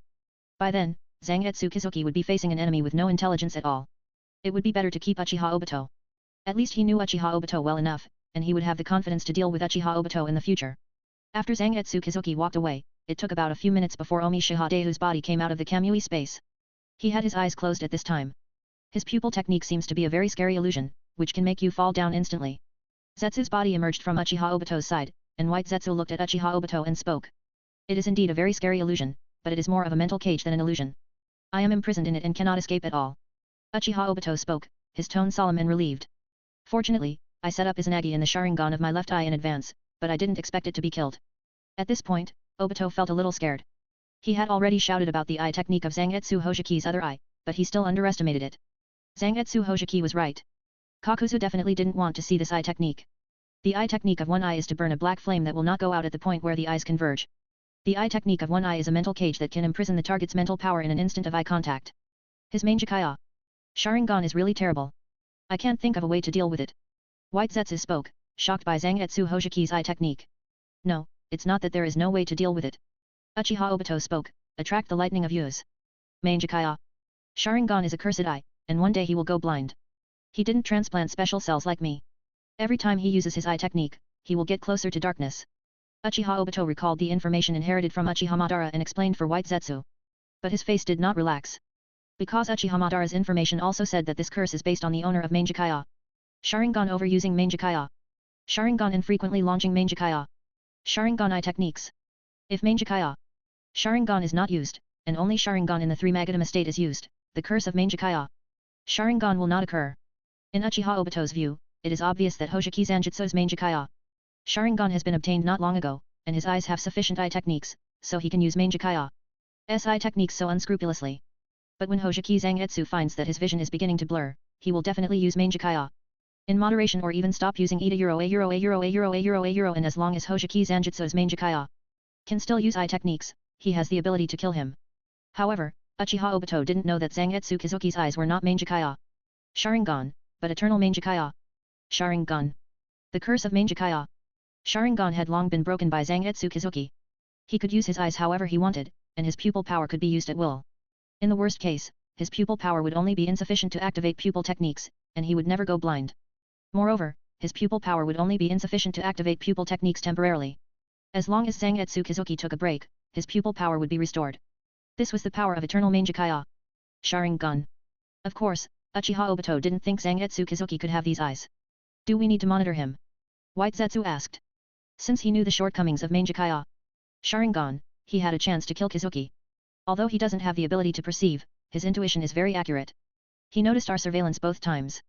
By then, Zangetsu Kizuki would be facing an enemy with no intelligence at all. It would be better to keep Uchiha Obito. At least he knew Uchiha Obito well enough, and he would have the confidence to deal with Uchiha Obito in the future. After Zangetsu Kizuki walked away, it took about a few minutes before Omi Shihadehu's body came out of the Kamui space. He had his eyes closed at this time. His pupil technique seems to be a very scary illusion, which can make you fall down instantly. Zetsu's body emerged from Uchiha Obito's side, and White Zetsu looked at Uchiha Obito and spoke. It is indeed a very scary illusion, but it is more of a mental cage than an illusion. I am imprisoned in it and cannot escape at all. Uchiha Obito spoke, his tone solemn and relieved. Fortunately, I set up Izanagi in the Sharingan of my left eye in advance, but I didn't expect it to be killed. At this point, Obito felt a little scared. He had already shouted about the eye technique of Zangetsu Hojoki's other eye, but he still underestimated it. Zangetsu Hojoki was right. Kakuzu definitely didn't want to see this eye technique. The eye technique of one eye is to burn a black flame that will not go out at the point where the eyes converge. The eye technique of one eye is a mental cage that can imprison the target's mental power in an instant of eye contact. His Mangekyo Sharingan is really terrible. I can't think of a way to deal with it. White Zetsu spoke, shocked by Zangetsu Hojoki's eye technique. No, it's not that there is no way to deal with it. Uchiha Obito spoke, attract the lightning of Yuz. Mangekyo Sharingan is a cursed eye, and one day he will go blind. He didn't transplant special cells like me. Every time he uses his eye technique, he will get closer to darkness. Uchiha Obito recalled the information inherited from Uchiha Madara and explained for White Zetsu. But his face did not relax. Because Uchiha Madara's information also said that this curse is based on the owner of Mangekyo. Sharingan overusing Mangekyo. Sharingan infrequently launching Mangekyo. Sharingan eye techniques. If Mangekyo Sharingan is not used, and only Sharingan in the 3 Magadama state is used, the curse of Mangekyo Sharingan will not occur. In Uchiha Obito's view, it is obvious that Hoseki Zanjutsu's Mangekyo Sharingan has been obtained not long ago, and his eyes have sufficient eye techniques, so he can use Mangekyo's eye techniques so unscrupulously. But when Hoseki Zangetsu finds that his vision is beginning to blur, he will definitely use Mangekyo in moderation or even stop using Ida Euro and as long as Hoseki Zanjutsu's Mangekyo can still use eye techniques, he has the ability to kill him. However, Uchiha Obito didn't know that Zangetsu Kizuki's eyes were not Mangekyo Sharingan, but eternal Mangekyo Sharingan. The curse of Mangekyo Sharingan had long been broken by Zangetsu Kizuki. He could use his eyes however he wanted, and his pupil power could be used at will. In the worst case, his pupil power would only be insufficient to activate pupil techniques, and he would never go blind. Moreover, his pupil power would only be insufficient to activate pupil techniques temporarily. As long as Zangetsu Kizuki took a break, his pupil power would be restored. This was the power of eternal Mangekyo Sharingan. Of course, Uchiha Obito didn't think Zangetsu Kizuki could have these eyes. Do we need to monitor him? White Zetsu asked. Since he knew the shortcomings of Mangekyo Sharingan, he had a chance to kill Kizuki. Although he doesn't have the ability to perceive, his intuition is very accurate. He noticed our surveillance both times.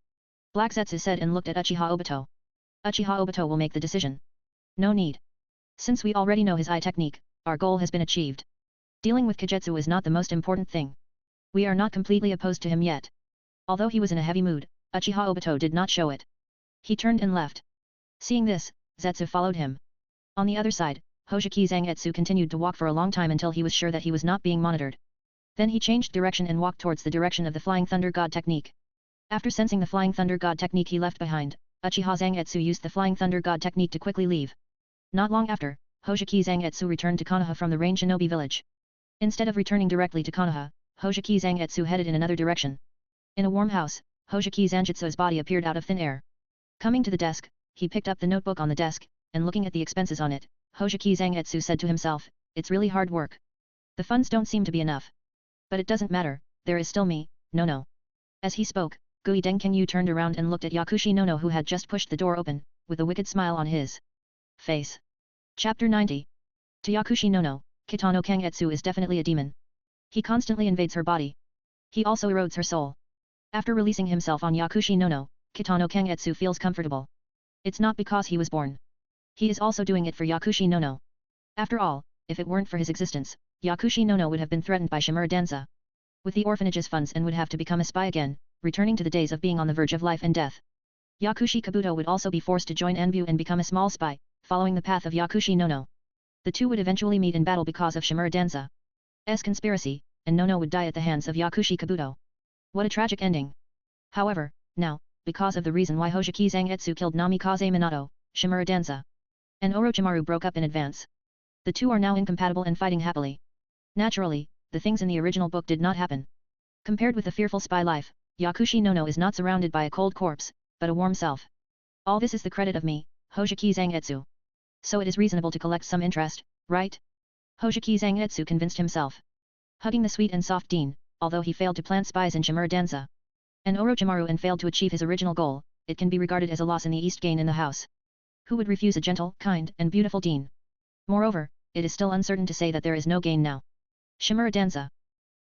Black Zetsu said and looked at Uchiha Obito. Uchiha Obito will make the decision. No need. Since we already know his eye technique, our goal has been achieved. Dealing with Kagetsu is not the most important thing. We are not completely opposed to him yet. Although he was in a heavy mood, Uchiha Obito did not show it. He turned and left. Seeing this, Zetsu followed him. On the other side, Hoseki Zangetsu continued to walk for a long time until he was sure that he was not being monitored. Then he changed direction and walked towards the direction of the Flying Thunder God technique. After sensing the Flying Thunder God technique he left behind, Uchiha Zangetsu used the Flying Thunder God technique to quickly leave. Not long after, Hoseki Zangetsu returned to Konoha from the Rain Shinobi village. Instead of returning directly to Konoha, Hoseki Zangetsu headed in another direction. In a warm house, Hoseki Zanjutsu's body appeared out of thin air. Coming to the desk, he picked up the notebook on the desk, and looking at the expenses on it, Hoseki Zangetsu said to himself, "It's really hard work. The funds don't seem to be enough. But it doesn't matter, there is still me, no." As he spoke, Gui Denkengyu turned around and looked at Yakushi Nono who had just pushed the door open, with a wicked smile on his face. Chapter 90. To Yakushi Nono, Kitano Kangetsu is definitely a demon. He constantly invades her body. He also erodes her soul. After releasing himself on Yakushi Nono, Kitano Kangetsu feels comfortable. It's not because he was born. He is also doing it for Yakushi Nono. After all, if it weren't for his existence, Yakushi Nono would have been threatened by Shimura Danza. With the orphanage's funds and would have to become a spy again, returning to the days of being on the verge of life and death. Yakushi Kabuto would also be forced to join Anbu and become a small spy, following the path of Yakushi Nono. The two would eventually meet in battle because of Shimura Danza's conspiracy, and Nono would die at the hands of Yakushi Kabuto. What a tragic ending. However, now, because of the reason why Hoseki Zangetsu killed Namikaze Minato, Shimura Danza and Orochimaru broke up in advance. The two are now incompatible and fighting happily. Naturally, the things in the original book did not happen. Compared with the fearful spy life, Yakushi Nono is not surrounded by a cold corpse, but a warm self. All this is the credit of me, Hoseki Zangetsu. So it is reasonable to collect some interest, right? Hoseki Zangetsu convinced himself. Hugging the sweet and soft Dean, although he failed to plant spies in Shimura Danza and Orochimaru and failed to achieve his original goal, it can be regarded as a loss in the East Gain in the house. Who would refuse a gentle, kind, and beautiful Dean? Moreover, it is still uncertain to say that there is no gain now. Shimura Danza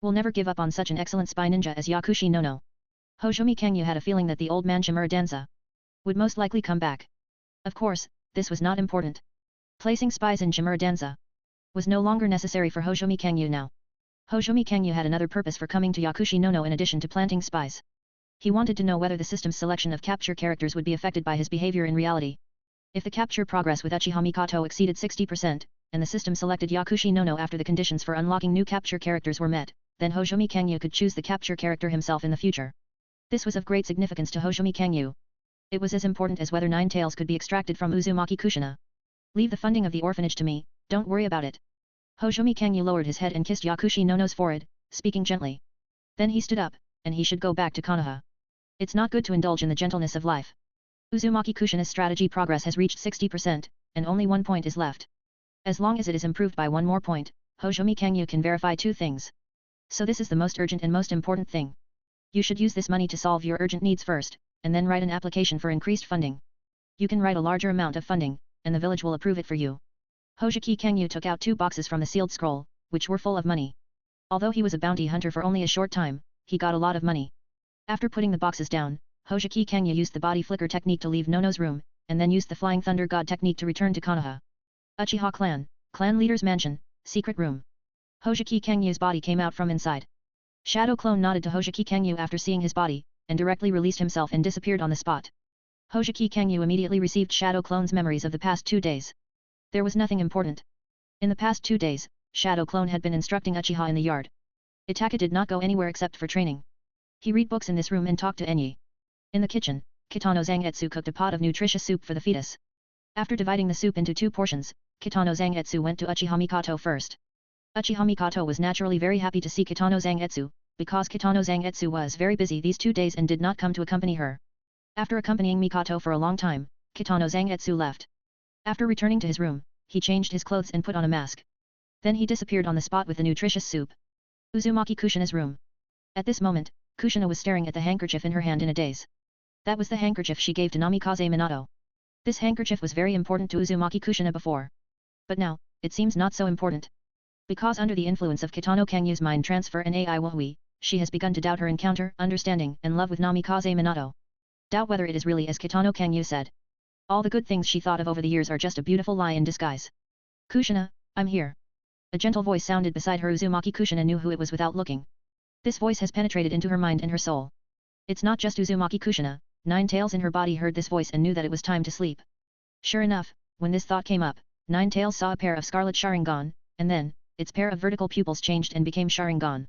will never give up on such an excellent spy ninja as Yakushi Nono. Hoshomi Kangyu had a feeling that the old man Shimura Danza would most likely come back. Of course, this was not important. Placing spies in Shimura Danza was no longer necessary for Hoshomi Kangyu now. Hoshomi Kangyu had another purpose for coming to Yakushi Nono in addition to planting spies. He wanted to know whether the system's selection of capture characters would be affected by his behavior in reality. If the capture progress with Uchiha Mikoto exceeded 60%, and the system selected Yakushi Nono after the conditions for unlocking new capture characters were met, then Hoshomi Kangyu could choose the capture character himself in the future. This was of great significance to Hoshomi Kangyu. It was as important as whether 9 tails could be extracted from Uzumaki Kushina. Leave the funding of the orphanage to me, don't worry about it. Hoshomi Kangyu lowered his head and kissed Yakushi Nono's forehead, speaking gently. Then he stood up, and he should go back to Konoha. It's not good to indulge in the gentleness of life. Uzumaki Kushina's strategy progress has reached 60%, and only 1 point is left. As long as it is improved by 1 more point, Hojomi Kangyu can verify 2 things. So this is the most urgent and most important thing. You should use this money to solve your urgent needs first, and then write an application for increased funding. You can write a larger amount of funding, and the village will approve it for you. Hojoki Kangyu took out 2 boxes from the sealed scroll, which were full of money. Although he was a bounty hunter for only a short time, he got a lot of money. After putting the boxes down, Hojoki Kangyu used the body flicker technique to leave Nono's room, and then used the flying thunder god technique to return to Konoha. Uchiha clan leader's mansion, secret room. Hojoki Kangyu's body came out from inside. Shadow Clone nodded to Hojoki Kangyu after seeing his body, and directly released himself and disappeared on the spot. Hojoki Kangyu immediately received Shadow Clone's memories of the past 2 days. There was nothing important. In the past 2 days, Shadow Clone had been instructing Uchiha in the yard. Itaka did not go anywhere except for training. He read books in this room and talked to Enyi. In the kitchen, Kitano Zangetsu cooked a pot of nutritious soup for the fetus. After dividing the soup into 2 portions, Kitano Zangetsu went to Uchiha Mikoto first. Uchiha Mikoto was naturally very happy to see Kitano Zangetsu, because Kitano Zangetsu was very busy these 2 days and did not come to accompany her. After accompanying Mikoto for a long time, Kitano Zangetsu left. After returning to his room, he changed his clothes and put on a mask. Then he disappeared on the spot with the nutritious soup. Uzumaki Kushina's room. At this moment, Kushina was staring at the handkerchief in her hand in a daze. That was the handkerchief she gave to Namikaze Minato. This handkerchief was very important to Uzumaki Kushina before. But now, it seems not so important. Because under the influence of Kitano Kangyu's mind transfer and AI Wahui, she has begun to doubt her encounter, understanding, and love with Namikaze Minato. Doubt whether it is really as Kitano Kangyu said. All the good things she thought of over the years are just a beautiful lie in disguise. Kushina, I'm here. A gentle voice sounded beside her. Uzumaki Kushina knew who it was without looking. This voice has penetrated into her mind and her soul. It's not just Uzumaki Kushina, 9 tails in her body heard this voice and knew that it was time to sleep. Sure enough, when this thought came up, 9 tails saw a pair of scarlet Sharingan, and then, its pair of vertical pupils changed and became Sharingan.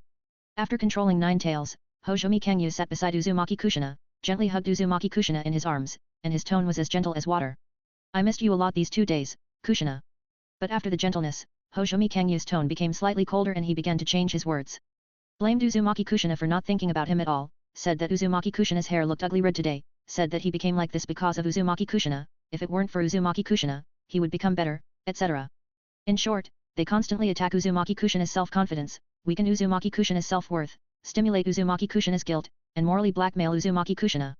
After controlling 9 tails, Hojomi Kangyu sat beside Uzumaki Kushina, gently hugged Uzumaki Kushina in his arms, and his tone was as gentle as water. I missed you a lot these 2 days, Kushina. But after the gentleness, Hojomi Kangyu's tone became slightly colder and he began to change his words. Blamed Uzumaki Kushina for not thinking about him at all, said that Uzumaki Kushina's hair looked ugly red today, said that he became like this because of Uzumaki Kushina, if it weren't for Uzumaki Kushina, he would become better, etc. In short, they constantly attack Uzumaki Kushina's self-confidence, weaken Uzumaki Kushina's self-worth, stimulate Uzumaki Kushina's guilt, and morally blackmail Uzumaki Kushina.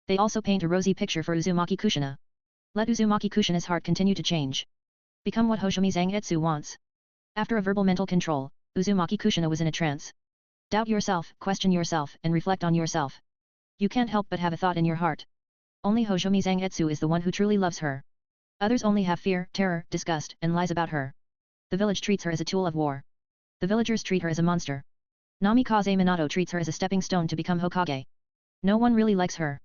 They also paint a rosy picture for Uzumaki Kushina. Let Uzumaki Kushina's heart continue to change. Become what Hojomi Zangetsu wants. After a verbal mental control, Uzumaki Kushina was in a trance. Doubt yourself, question yourself, and reflect on yourself. You can't help but have a thought in your heart. Only Hojomi Zangetsu is the one who truly loves her. Others only have fear, terror, disgust, and lies about her. The village treats her as a tool of war. The villagers treat her as a monster. Namikaze Minato treats her as a stepping stone to become Hokage. No one really likes her.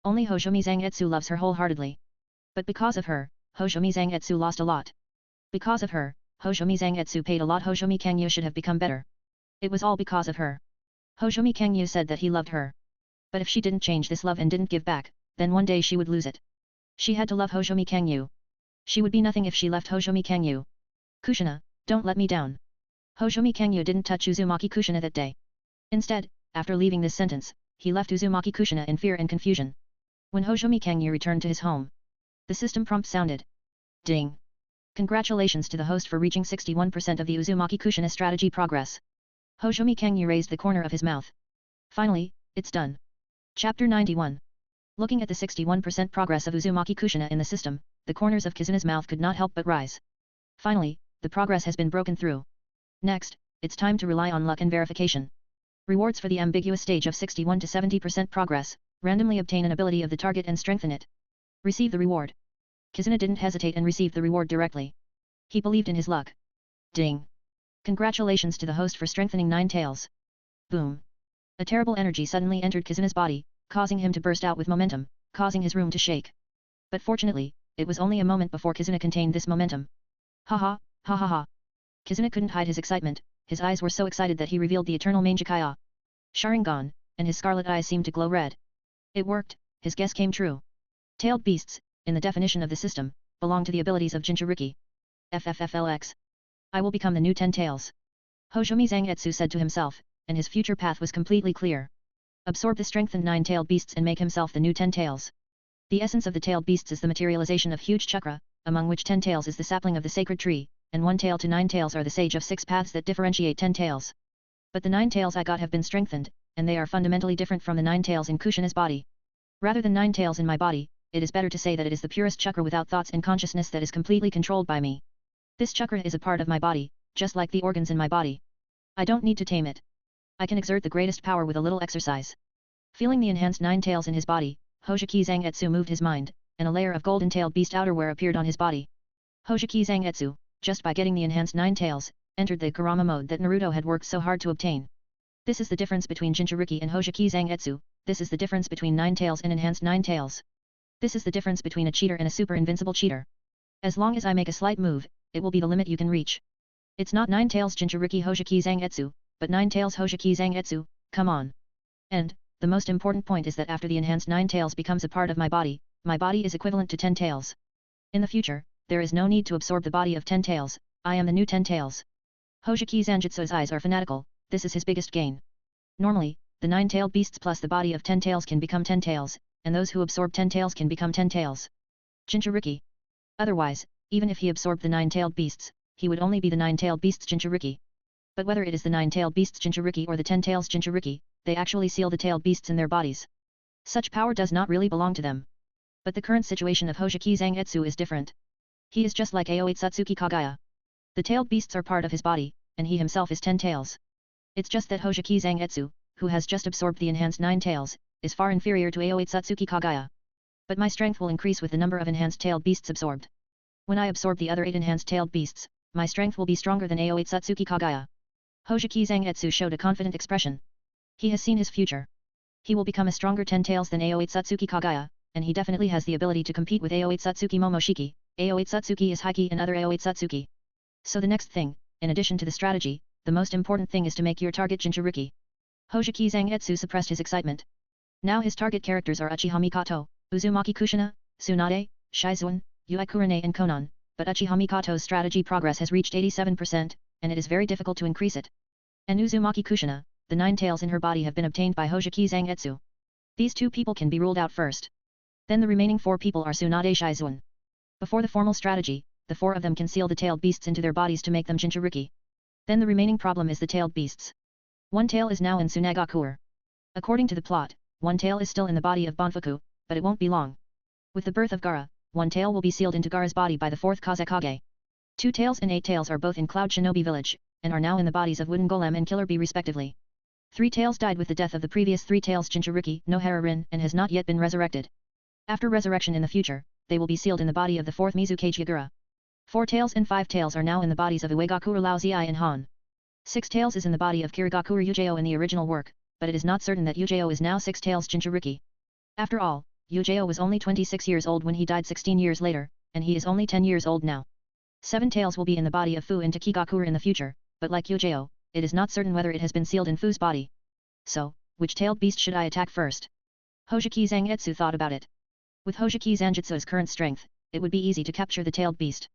Only Hojomi Zangetsu loves her wholeheartedly. But because of her, Hojomi Zangetsu lost a lot. Because of her, Hojomi Zangetsu paid a lot. Hojomi Kangyu should have become better. It was all because of her. Hojomi Kangyu said that he loved her. But if she didn't change this love and didn't give back, then one day she would lose it. She had to love Hojomi Kangyu. She would be nothing if she left Hojomi Kangyu. Kushina, don't let me down. Hojomi Kangyu didn't touch Uzumaki Kushina that day. Instead, after leaving this sentence, he left Uzumaki Kushina in fear and confusion. When Hojomi Kangyu returned to his home, the system prompt sounded. Ding. Congratulations to the host for reaching 61% of the Uzumaki Kushina strategy progress. Hojomi Kangyu raised the corner of his mouth. Finally, it's done. Chapter 91. Looking at the 61% progress of Uzumaki Kushina in the system, the corners of Kizuna's mouth could not help but rise. Finally, the progress has been broken through. Next, it's time to rely on luck and verification. Rewards for the ambiguous stage of 61 to 70% progress, randomly obtain an ability of the target and strengthen it. Receive the reward. Kizuna didn't hesitate and received the reward directly. He believed in his luck. Ding. Congratulations to the host for strengthening 9 tails. Boom. A terrible energy suddenly entered Kizuna's body, causing him to burst out with momentum, causing his room to shake. But fortunately, it was only a moment before Kizuna contained this momentum. Ha ha, ha ha ha. Kizuna couldn't hide his excitement, his eyes were so excited that he revealed the eternal Mangekyo Sharingan, and his scarlet eyes seemed to glow red. It worked, his guess came true. Tailed beasts, in the definition of the system, belong to the abilities of Jinchuriki. FFFLX. I will become the new 10 tails. Hojomi Zangetsu said to himself, and his future path was completely clear. Absorb the strengthened 9-tailed beasts and make himself the new 10 tails. The essence of the tailed beasts is the materialization of huge chakra, among which 10 tails is the sapling of the sacred tree, and 1 tail to 9 tails are the sage of 6 paths that differentiate 10 tails. But the 9 tails I got have been strengthened, and they are fundamentally different from the 9 tails in Kushina's body. Rather than 9 tails in my body, it is better to say that it is the purest chakra without thoughts and consciousness that is completely controlled by me. This chakra is a part of my body, just like the organs in my body. I don't need to tame it. I can exert the greatest power with a little exercise. Feeling the enhanced 9 tails in his body, Hojiki Zangetsu moved his mind, and a layer of golden-tailed beast outerwear appeared on his body. Hojiki Zangetsu, just by getting the enhanced 9 tails, entered the Kurama mode that Naruto had worked so hard to obtain. This is the difference between Jinchuriki and Hojiki Zangetsu, this is the difference between 9 tails and enhanced 9 tails. This is the difference between a cheater and a super invincible cheater. As long as I make a slight move, it will be the limit you can reach. It's not 9 tails Jinchuriki Hojiki Zangetsu, but 9 tails Hojiki Zangetsu, come on. And, the most important point is that after the enhanced 9 tails becomes a part of my body is equivalent to 10 tails. In the future, there is no need to absorb the body of 10 tails, I am the new 10 tails. Hojiki Zangetsu's eyes are fanatical, this is his biggest gain. Normally, the 9-tailed beasts plus the body of 10 tails can become 10 tails, and those who absorb 10 tails can become 10 tails. Jinchuriki. Otherwise, even if he absorbed the 9-tailed beasts, he would only be the 9-tailed beasts Jinchuriki. But whether it is the 9-tailed beasts Jinchuriki or the 10 tails Jinchuriki, they actually seal the tailed beasts in their bodies. Such power does not really belong to them. But the current situation of Hojiki Zangetsu is different. He is just like Aoi Satsuki Kagaya. The tailed beasts are part of his body, and he himself is 10 tails. It's just that Hojiki Zangetsu, who has just absorbed the enhanced 9 tails, is far inferior to Aoi Satsuki Kagaya. But my strength will increase with the number of enhanced tailed beasts absorbed. When I absorb the other 8 enhanced tailed beasts, my strength will be stronger than Aoi Satsuki Kagaya. Hojiki Zangetsu showed a confident expression. He has seen his future. He will become a stronger 10 tails than Aoi Satsuki Kagaya, and he definitely has the ability to compete with Aoi Satsuki Momoshiki, Aoi Satsuki Ishaiki and other Aoi Satsuki. So the next thing, in addition to the strategy, the most important thing is to make your target Jinchuriki. Hojiki Zangetsu suppressed his excitement. Now his target characters are Uchiha Mikoto, Uzumaki Kushina, Tsunade, Shizune, Kurenai and Konan, but Uchiha Mikoto's strategy progress has reached 87%, and it is very difficult to increase it. And Uzumaki Kushina, the 9 tails in her body have been obtained by Hojiki Zangetsu. These 2 people can be ruled out first. Then the remaining 4 people are Tsunade Shizune. Before the formal strategy, the 4 of them can seal the tailed beasts into their bodies to make them Jinchuriki. Then the remaining problem is the tailed beasts. 1 tail is now in Tsunagakure. According to the plot, 1 tail is still in the body of Banfuku, but it won't be long. With the birth of Gaara, 1 tail will be sealed into Gaara's body by the 4th Kazekage. 2 tails and 8 tails are both in Cloud Shinobi Village, and are now in the bodies of Wooden Golem and Killer Bee respectively. 3 tails died with the death of the previous 3 tails Jinchuriki no Hararin and has not yet been resurrected. After resurrection in the future, they will be sealed in the body of the 4th Mizukage Terumi. 4 tails and 5 tails are now in the bodies of Uegakure Laozi and Han. 6 tails is in the body of Kirigakure Ujeo in the original work, but it is not certain that Ujeo is now 6 tails Jinchuriki. After all, Ujeo was only 26 years old when he died 16 years later, and he is only 10 years old now. 7 tails will be in the body of Fu and Takigakure in the future, but like Ujeo, it is not certain whether it has been sealed in Fu's body. So, which tailed beast should I attack first? Hojiki Zangetsu thought about it. With Hojiki Zangetsu's current strength, it would be easy to capture the tailed beast.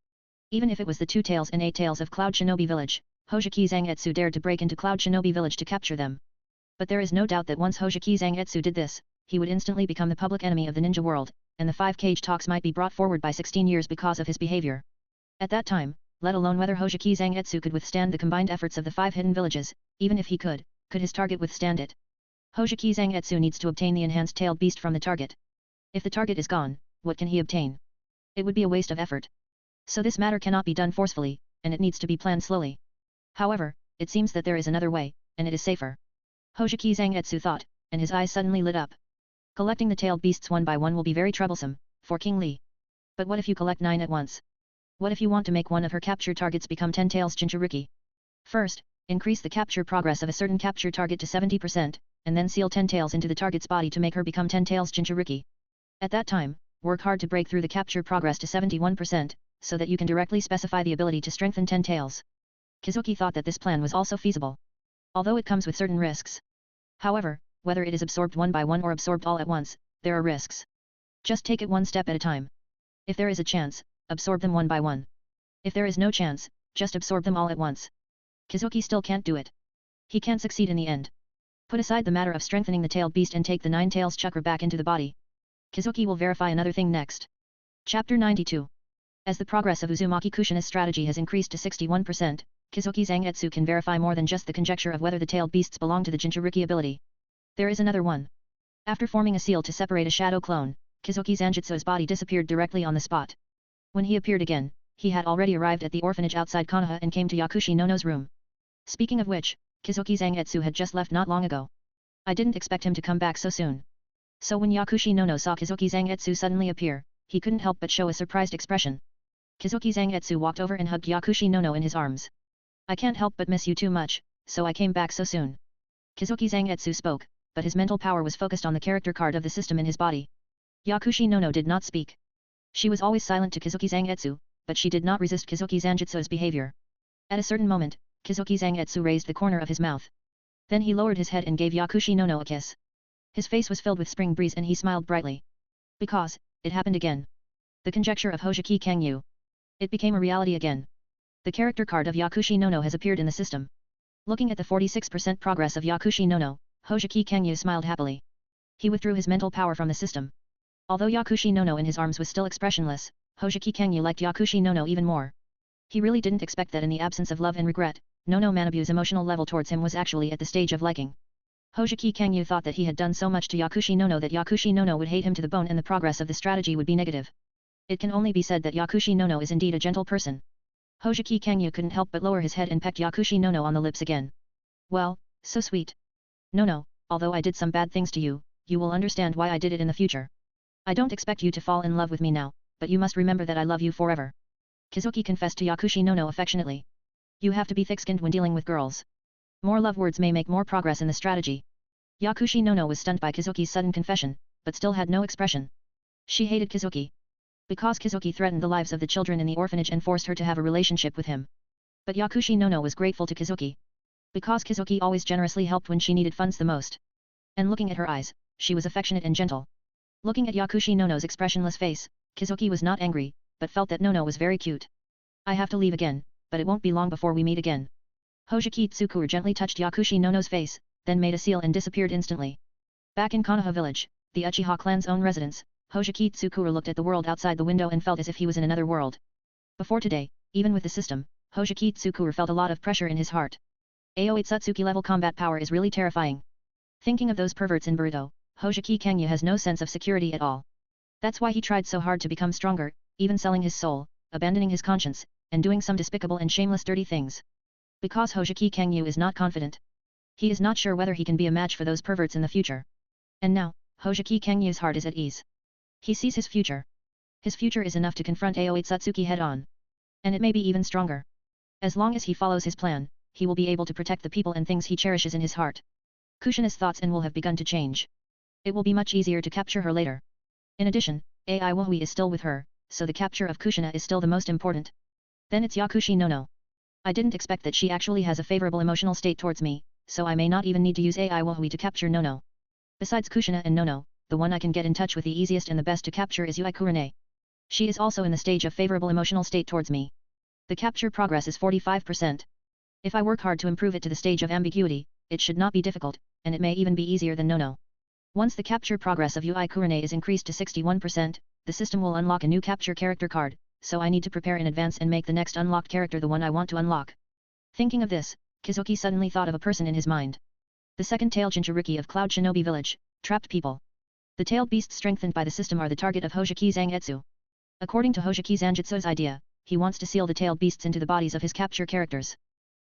Even if it was the 2 tails and 8 tails of Cloud Shinobi Village, Hojiki Zangetsu dared to break into Cloud Shinobi Village to capture them. But there is no doubt that once Hojiki Zangetsu did this, he would instantly become the public enemy of the ninja world, and the 5 cage talks might be brought forward by 16 years because of his behavior. At that time, let alone whether Hojiki Zangetsu could withstand the combined efforts of the 5 hidden villages, even if he could his target withstand it? Hojiki Zangetsu needs to obtain the enhanced tailed beast from the target. If the target is gone, what can he obtain? It would be a waste of effort. So this matter cannot be done forcefully, and it needs to be planned slowly. However, it seems that there is another way, and it is safer. Hojiki Zangetsu thought, and his eyes suddenly lit up. Collecting the tailed beasts one by one will be very troublesome, for King Lee. But what if you collect 9 at once? What if you want to make one of her capture targets become 10 tails Jinchuriki? First, increase the capture progress of a certain capture target to 70%, and then seal 10 tails into the target's body to make her become 10 tails Jinchuriki. At that time, work hard to break through the capture progress to 71%, so that you can directly specify the ability to strengthen 10 tails. Kizuki thought that this plan was also feasible. Although it comes with certain risks. However, whether it is absorbed one by one or absorbed all at once, there are risks. Just take it one step at a time. If there is a chance, absorb them one by one. If there is no chance, just absorb them all at once. Kizuki still can't do it. He can't succeed in the end. Put aside the matter of strengthening the tailed beast and take the 9 tails chakra back into the body. Kizuki will verify another thing next. Chapter 92. As the progress of Uzumaki Kushina's strategy has increased to 61%, Kizuki Zangetsu can verify more than just the conjecture of whether the tailed beasts belong to the Jinchuriki ability. There is another one. After forming a seal to separate a shadow clone, Kizuki Zangetsu's body disappeared directly on the spot. When he appeared again, he had already arrived at the orphanage outside Konoha and came to Yakushi Nono's room. Speaking of which, Kizuki Zangetsu had just left not long ago. I didn't expect him to come back so soon. So when Yakushi Nono saw Kizuki Zangetsu suddenly appear, he couldn't help but show a surprised expression. Kizuki Zangetsu walked over and hugged Yakushi Nono in his arms. I can't help but miss you too much, so I came back so soon. Kizuki Zangetsu spoke, but his mental power was focused on the character card of the system in his body. Yakushi Nono did not speak. She was always silent to Kizuki Zangetsu, but she did not resist Kizuki Zangetsu's behavior. At a certain moment, Kizuki Zangetsu raised the corner of his mouth. Then he lowered his head and gave Yakushi Nono a kiss. His face was filled with spring breeze and he smiled brightly. Because, it happened again. The conjecture of Hojiki Kangyu. It became a reality again. The character card of Yakushi Nono has appeared in the system. Looking at the 46% progress of Yakushi Nono, Hojiki Kangyu smiled happily. He withdrew his mental power from the system. Although Yakushi Nono in his arms was still expressionless, Hojiki Kangyu liked Yakushi Nono even more. He really didn't expect that in the absence of love and regret, Nono Manabu's emotional level towards him was actually at the stage of liking. Hojiki Kangyu thought that he had done so much to Yakushi Nono that Yakushi Nono would hate him to the bone and the progress of the strategy would be negative. It can only be said that Yakushi Nono is indeed a gentle person. Hojiki Kangyu couldn't help but lower his head and pecked Yakushi Nono on the lips again. Well, so sweet. Nono, although I did some bad things to you, you will understand why I did it in the future. I don't expect you to fall in love with me now, but you must remember that I love you forever. Kizuki confessed to Yakushi Nono affectionately. You have to be thick-skinned when dealing with girls. More love words may make more progress in the strategy. Yakushi Nono was stunned by Kizuki's sudden confession, but still had no expression. She hated Kizuki. Because Kizuki threatened the lives of the children in the orphanage and forced her to have a relationship with him. But Yakushi Nono was grateful to Kizuki. Because Kizuki always generously helped when she needed funds the most. And looking at her eyes, she was affectionate and gentle. Looking at Yakushi Nono's expressionless face, Kizuki was not angry, but felt that Nono was very cute. I have to leave again, but it won't be long before we meet again. Hojiki Tsukuru gently touched Yakushi Nono's face, then made a seal and disappeared instantly. Back in Konoha village, the Uchiha clan's own residence, Hojiki Tsukuru looked at the world outside the window and felt as if he was in another world. Before today, even with the system, Hojiki Tsukuru felt a lot of pressure in his heart. AO8 Satsuki level combat power is really terrifying. Thinking of those perverts in Boruto, Hojiki Kangyu has no sense of security at all. That's why he tried so hard to become stronger, even selling his soul, abandoning his conscience, and doing some despicable and shameless dirty things. Because Hojiki Kangyu is not confident. He is not sure whether he can be a match for those perverts in the future. And now, Hojiki Kangyu's heart is at ease. He sees his future. His future is enough to confront AO8 Satsuki head-on. And it may be even stronger. As long as he follows his plan, he will be able to protect the people and things he cherishes in his heart. Kushina's thoughts and will have begun to change. It will be much easier to capture her later. In addition, Ai Wohui is still with her, so the capture of Kushina is still the most important. Then it's Yakushi Nono. I didn't expect that she actually has a favorable emotional state towards me, so I may not even need to use Ai Wohui to capture Nono. Besides Kushina and Nono, the one I can get in touch with the easiest and the best to capture is Kurenai. She is also in the stage of favorable emotional state towards me. The capture progress is 45%. If I work hard to improve it to the stage of ambiguity, it should not be difficult, and it may even be easier than Nono. Once the capture progress of Kurenai is increased to 61%, the system will unlock a new capture character card, so I need to prepare in advance and make the next unlocked character the one I want to unlock. Thinking of this, Kizuki suddenly thought of a person in his mind. The second tailed Jinchuriki of Cloud Shinobi Village, trapped people. The tailed beasts strengthened by the system are the target of Hojiki Zangetsu. According to Hojiki Zangetsu's idea, he wants to seal the tailed beasts into the bodies of his capture characters.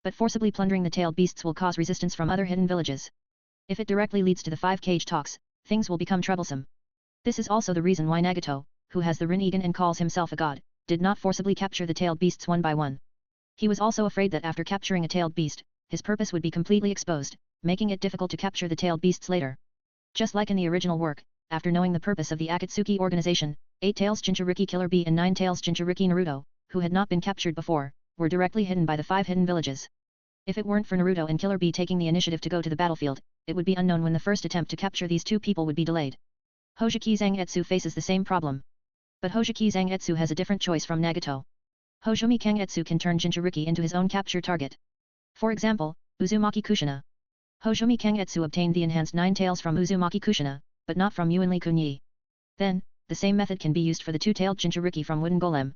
But forcibly plundering the tailed beasts will cause resistance from other hidden villages. If it directly leads to the 5-cage talks, things will become troublesome. This is also the reason why Nagato, who has the Rinnegan and calls himself a god, did not forcibly capture the tailed beasts one by one. He was also afraid that after capturing a tailed beast, his purpose would be completely exposed, making it difficult to capture the tailed beasts later. Just like in the original work, after knowing the purpose of the Akatsuki organization, 8 tails Jinchuriki Killer Bee and 9 tails Jinchuriki Naruto, who had not been captured before, were directly hidden by the 5 hidden villages. If it weren't for Naruto and Killer Bee taking the initiative to go to the battlefield, it would be unknown when the first attempt to capture these 2 people would be delayed. Hojiki Zangetsu faces the same problem. But Hojiki Zangetsu has a different choice from Nagato. Hojumi Kangetsu can turn Jinchuriki into his own capture target. For example, Uzumaki Kushina. Hojumi Kangetsu obtained the enhanced 9 tails from Uzumaki Kushina, but not from Yuanli Kunyi. Then, the same method can be used for the 2-tailed Jinchuriki from Wooden Golem.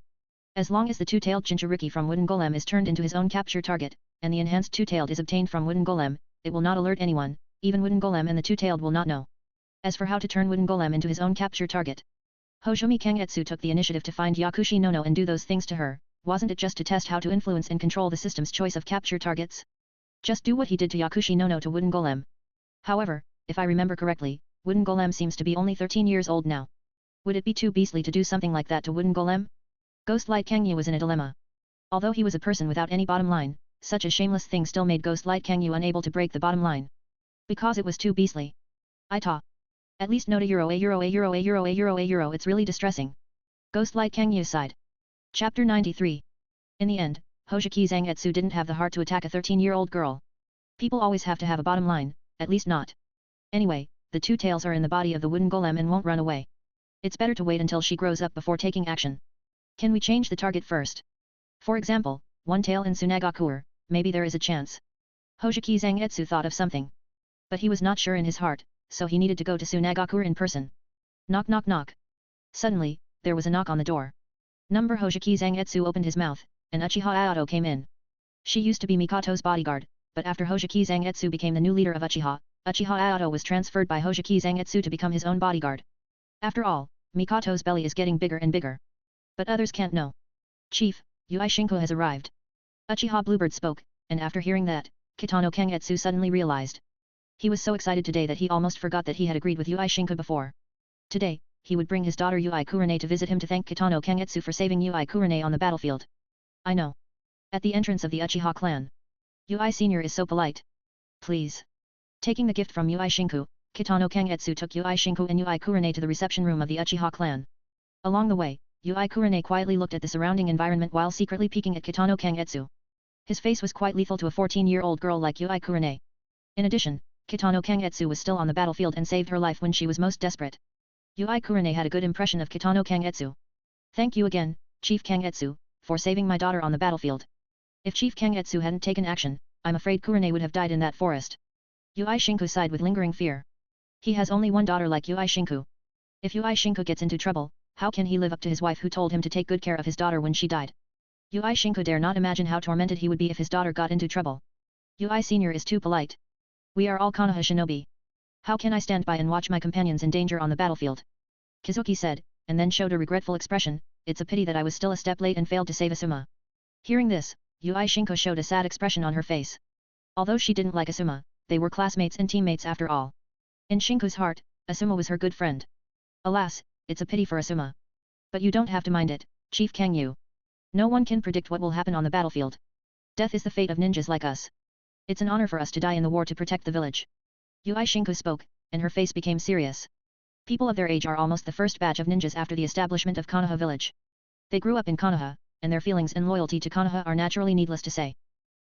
As long as the 2-tailed Jinchuriki from Wooden Golem is turned into his own capture target, and the enhanced 2-tailed is obtained from Wooden Golem, it will not alert anyone, even Wooden Golem and the 2-tailed will not know. As for how to turn Wooden Golem into his own capture target, Hojumi Kangetsu took the initiative to find Yakushi Nono and do those things to her. Wasn't it just to test how to influence and control the system's choice of capture targets? Just do what he did to Yakushi Nono to Wooden Golem. However, if I remember correctly, Wooden Golem seems to be only 13 years old now. Would it be too beastly to do something like that to Wooden Golem? Ghost Light Kangyu was in a dilemma. Although he was a person without any bottom line, such a shameless thing still made Ghost Light Kangyu unable to break the bottom line. Because it was too beastly. At least no to euro a euro a euro a euro a euro a euro, it's really distressing. Ghost Light Kangyu sighed. Chapter 93. In the end, Hoshiki Zangetsu didn't have the heart to attack a 13-year-old girl. People always have to have a bottom line, at least not. Anyway, the 2 tails are in the body of the Wooden Golem and won't run away. It's better to wait until she grows up before taking action. Can we change the target first? For example, 1 tail in Tsunagakure, maybe there is a chance. Hoshiki Zangetsu thought of something. But he was not sure in his heart, so he needed to go to Tsunagakure in person. Knock knock knock. Suddenly, there was a knock on the door. Number Hoshiki Zangetsu opened his mouth, and Uchiha Aoto came in. She used to be Mikoto's bodyguard, but after Hoshiki Zangetsu became the new leader of Uchiha, Uchiha Aoto was transferred by Hoshiki Zangetsu to become his own bodyguard. After all, Mikoto's belly is getting bigger and bigger. But others can't know. Chief, Yui Shinko has arrived. Uchiha Bluebird spoke, and after hearing that, Kitano Kangetsu suddenly realized. He was so excited today that he almost forgot that he had agreed with Yui Shinko before. Today, he would bring his daughter Yui Kurenai to visit him to thank Kitano Kangetsu for saving Yui Kurenai on the battlefield. I know. At the entrance of the Uchiha clan. Yui Sr. is so polite. Please. Taking the gift from Yui Shinku, Kitano Kangetsu took Yui Shinku and Yui Kurenai to the reception room of the Uchiha clan. Along the way, Yui Kurenai quietly looked at the surrounding environment while secretly peeking at Kitano Kangetsu. His face was quite lethal to a 14-year-old girl like Yui Kurenai. In addition, Kitano Kangetsu was still on the battlefield and saved her life when she was most desperate. Yui Kurenai had a good impression of Kitano Kangetsu. Thank you again, Chief Kangetsu, for saving my daughter on the battlefield. If Chief Kangetsu hadn't taken action, I'm afraid Kurenai would have died in that forest. Yui Shinku sighed with lingering fear. He has only one daughter like Yui Shinku. If Yui Shinku gets into trouble, how can he live up to his wife who told him to take good care of his daughter when she died? Yui Shinku dare not imagine how tormented he would be if his daughter got into trouble. Yui Sr. is too polite. We are all Konoha shinobi. How can I stand by and watch my companions in danger on the battlefield? Kizuki said, and then showed a regretful expression. It's a pity that I was still a step late and failed to save Asuma. Hearing this, Yui Shinko showed a sad expression on her face. Although she didn't like Asuma, they were classmates and teammates after all. In Shinko's heart, Asuma was her good friend. Alas, it's a pity for Asuma. But you don't have to mind it, Chief Kangyu. No one can predict what will happen on the battlefield. Death is the fate of ninjas like us. It's an honor for us to die in the war to protect the village. Yui Shinku spoke, and her face became serious. People of their age are almost the first batch of ninjas after the establishment of Konoha village. They grew up in Konoha, and their feelings and loyalty to Konoha are naturally needless to say.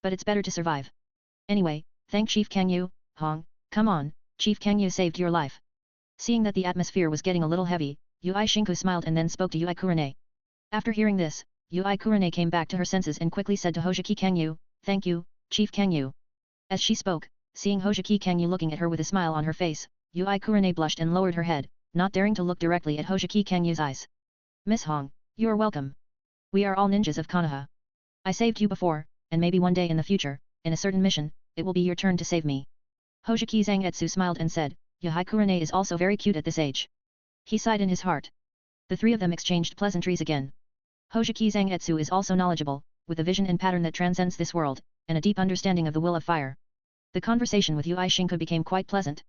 But it's better to survive. Anyway, thank Chief Kangyu, Hong, come on, Chief Kangyu saved your life. Seeing that the atmosphere was getting a little heavy, Yui Shinku smiled and then spoke to Yui Kurenai. After hearing this, Yui Kurenai came back to her senses and quickly said to Hoshiki Kangyu, thank you, Chief Kangyu. As she spoke, seeing Hoshiki Kangyu looking at her with a smile on her face, Yui Kurenai blushed and lowered her head, not daring to look directly at Hoshiki Kangyu's eyes. Miss Hong, you are welcome. We are all ninjas of Konoha. I saved you before, and maybe one day in the future, in a certain mission, it will be your turn to save me. Hoshiki Zangetsu smiled and said, Yui Kurenai is also very cute at this age. He sighed in his heart. The three of them exchanged pleasantries again. Hoshiki Zangetsu is also knowledgeable, with a vision and pattern that transcends this world, and a deep understanding of the will of fire. The conversation with Yui Shinku became quite pleasant.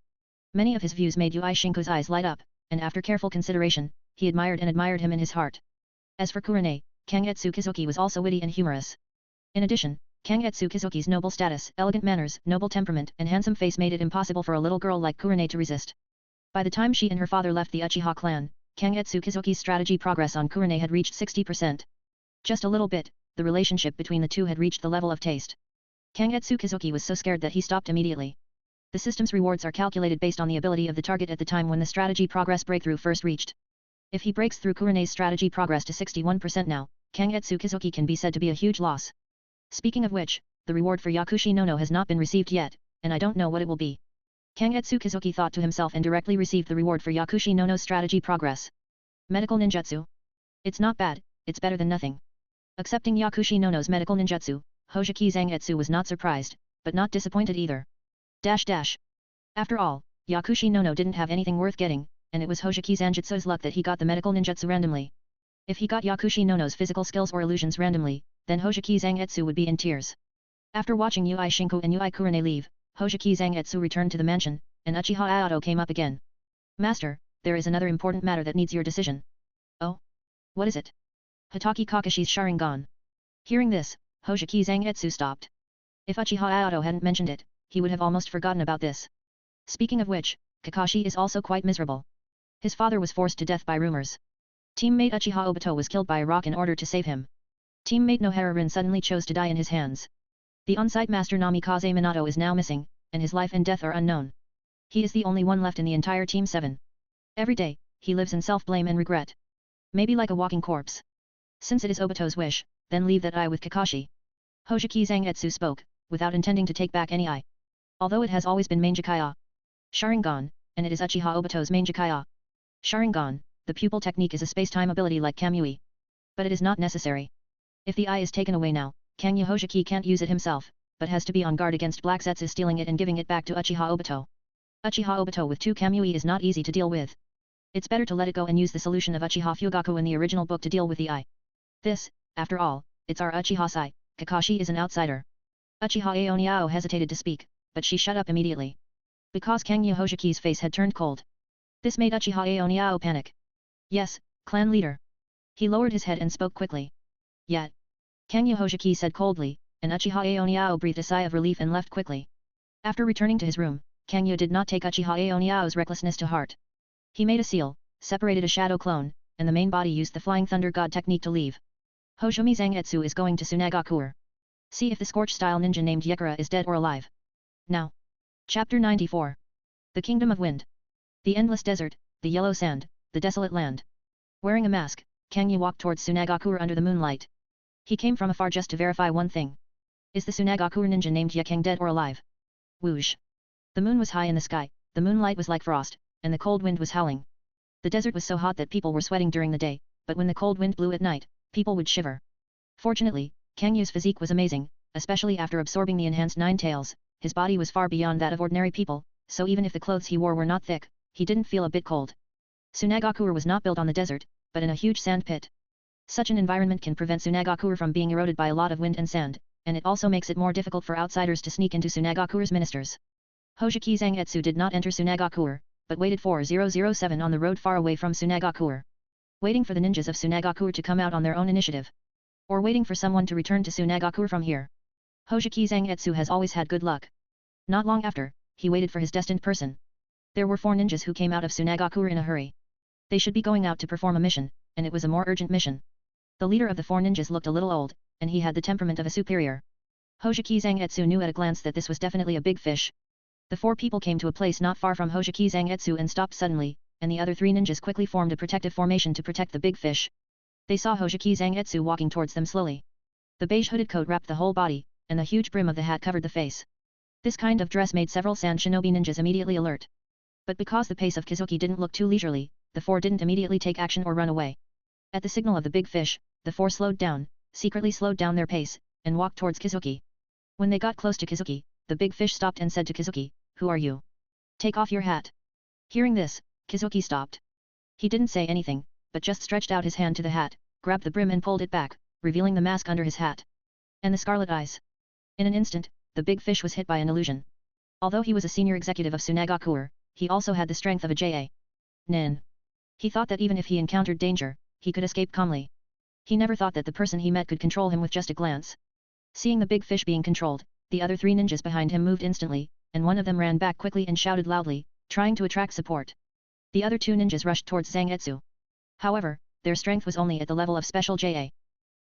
Many of his views made Yui Shinku's eyes light up, and after careful consideration, he admired him in his heart. As for Kurenai, Kangetsu Kizuki was also witty and humorous. In addition, Kangetsu Kizuki's noble status, elegant manners, noble temperament, and handsome face made it impossible for a little girl like Kurenai to resist. By the time she and her father left the Uchiha clan, Kangetsu Kizuki's strategy progress on Kurenai had reached 60%. Just a little bit, the relationship between the two had reached the level of taste. Kangetsu Kizuki was so scared that he stopped immediately. The system's rewards are calculated based on the ability of the target at the time when the strategy progress breakthrough first reached. If he breaks through Kurenai's strategy progress to 61% now, Kangetsu Kizuki can be said to be a huge loss. Speaking of which, the reward for Yakushi Nono has not been received yet, and I don't know what it will be. Kangetsu Kizuki thought to himself and directly received the reward for Yakushi no No's strategy progress. Medical ninjutsu. It's not bad, it's better than nothing. Accepting Yakushi no No's medical ninjutsu, Hojiki Zangetsu was not surprised, but not disappointed either. After all, Yakushi no didn't have anything worth getting, and it was Hojiki Zangetsu's luck that he got the medical ninjutsu randomly. If he got Yakushi no No's physical skills or illusions randomly, then Hojiki Zangetsu would be in tears. After watching Ui Shinku and Ui Kurenai leave, Hojiki Zangetsu returned to the mansion, and Uchiha Aoto came up again. Master, there is another important matter that needs your decision. Oh? What is it? Hitaki Kakashi's Sharingan. Hearing this, Hojiki Zangetsu stopped. If Uchiha Aoto hadn't mentioned it, he would have almost forgotten about this. Speaking of which, Kakashi is also quite miserable. His father was forced to death by rumors. Teammate Uchiha Obito was killed by a rock in order to save him. Teammate Nohara Rin suddenly chose to die in his hands. The on-site master Namikaze Minato is now missing, and his life and death are unknown. He is the only one left in the entire Team 7. Every day, he lives in self-blame and regret. Maybe like a walking corpse. Since it is Obito's wish, then leave that eye with Kakashi. Hojiki Zangetsu spoke, without intending to take back any eye. Although it has always been Mangekaya Sharingan, and it is Uchiha Obito's Mangekaya Sharingan, the pupil technique is a space-time ability like Kamui. But it is not necessary. If the eye is taken away now, Kangya Hojiki can't use it himself, but has to be on guard against Black Zetsu stealing it and giving it back to Uchiha Obito. Uchiha Obito with 2 Kamui is not easy to deal with. It's better to let it go and use the solution of Uchiha Fugaku in the original book to deal with the eye. This, after all, it's our Uchiha Sai. Kakashi is an outsider. Uchiha Aoniao hesitated to speak, but she shut up immediately. Because Kangya Hojiki's face had turned cold. This made Uchiha Aoniao panic. Yes, clan leader. He lowered his head and spoke quickly. Yet. Kangya Hojiki said coldly, and Uchiha Aoniao breathed a sigh of relief and left quickly. After returning to his room, Kangya did not take Uchiha Aoniao's recklessness to heart. He made a seal, separated a shadow clone, and the main body used the Flying Thunder God technique to leave. Hoshomi Zangetsu is going to Tsunagakure. See if the Scorch-style ninja named Yekara is dead or alive. Now. Chapter 94. The Kingdom of Wind. The endless desert, the yellow sand, the desolate land. Wearing a mask, Kangya walked towards Tsunagakure under the moonlight. He came from afar just to verify one thing. Is the Tsunagakure ninja named Yekang dead or alive? Whoosh. The moon was high in the sky, the moonlight was like frost, and the cold wind was howling. The desert was so hot that people were sweating during the day, but when the cold wind blew at night, people would shiver. Fortunately, Kangya's physique was amazing, especially after absorbing the enhanced 9 tails. His body was far beyond that of ordinary people, so even if the clothes he wore were not thick, he didn't feel a bit cold. Tsunagakure was not built on the desert, but in a huge sand pit. Such an environment can prevent Tsunagakure from being eroded by a lot of wind and sand, and it also makes it more difficult for outsiders to sneak into Tsunagakure's ministers. Hojiki Zangetsu did not enter Tsunagakure, but waited for 007 on the road far away from Tsunagakure. Waiting for the ninjas of Tsunagakure to come out on their own initiative. Or waiting for someone to return to Tsunagakure from here. Hojiki Zangetsu has always had good luck. Not long after, he waited for his destined person. There were 4 ninjas who came out of Tsunagakure in a hurry. They should be going out to perform a mission, and it was a more urgent mission. The leader of the 4 ninjas looked a little old, and he had the temperament of a superior. Hojiki Zangetsu knew at a glance that this was definitely a big fish. The 4 people came to a place not far from Hojiki Zangetsu and stopped suddenly, and the other 3 ninjas quickly formed a protective formation to protect the big fish. They saw Hojiki Zangetsu walking towards them slowly. The beige hooded coat wrapped the whole body, and the huge brim of the hat covered the face. This kind of dress made several sand shinobi ninjas immediately alert. But because the pace of Kizuki didn't look too leisurely, the 4 didn't immediately take action or run away. At the signal of the big fish, the 4 slowed down, secretly slowed down their pace, and walked towards Kizuki. When they got close to Kizuki, the big fish stopped and said to Kizuki, "Who are you? Take off your hat." Hearing this, Kizuki stopped. He didn't say anything, but just stretched out his hand to the hat, grabbed the brim and pulled it back, revealing the mask under his hat. And the scarlet eyes. In an instant, the big fish was hit by an illusion. Although he was a senior executive of Tsunagakure, he also had the strength of a JA. Nin. He thought that even if he encountered danger, he could escape calmly. He never thought that the person he met could control him with just a glance. Seeing the big fish being controlled, the other 3 ninjas behind him moved instantly, and one of them ran back quickly and shouted loudly, trying to attract support. The other 2 ninjas rushed towards Zangetsu. However, their strength was only at the level of special JA.